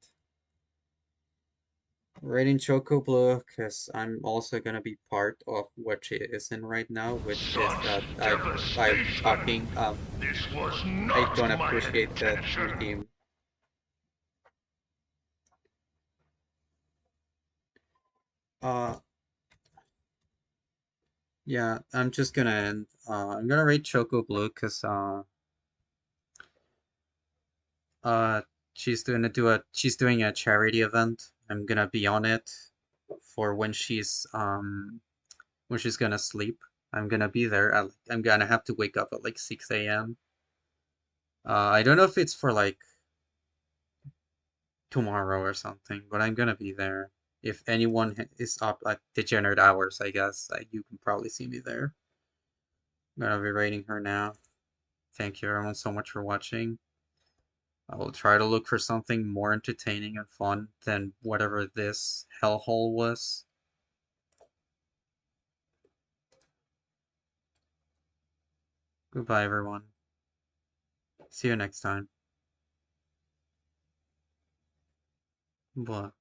B: Rating Choco Blue, because I'm also gonna be part of what she is in right now, which is that I'm talking.
C: This was
B: I
C: not
B: don't
C: my
B: appreciate that
C: intention.
B: redeem. Uh, yeah, I'm just gonna end. I'm gonna rate Choco Blue because uh she's doing a charity event. I'm gonna be on it for when she's gonna sleep. I'm gonna be there. I'm gonna have to wake up at like 6 a.m. I don't know if it's for like tomorrow or something, but I'm gonna be there. If anyone is up at degenerate hours, I guess you can probably see me there. I'm gonna be rating her now. Thank you everyone so much for watching. I will try to look for something more entertaining and fun than whatever this hellhole was. Goodbye everyone. See you next time. Blah.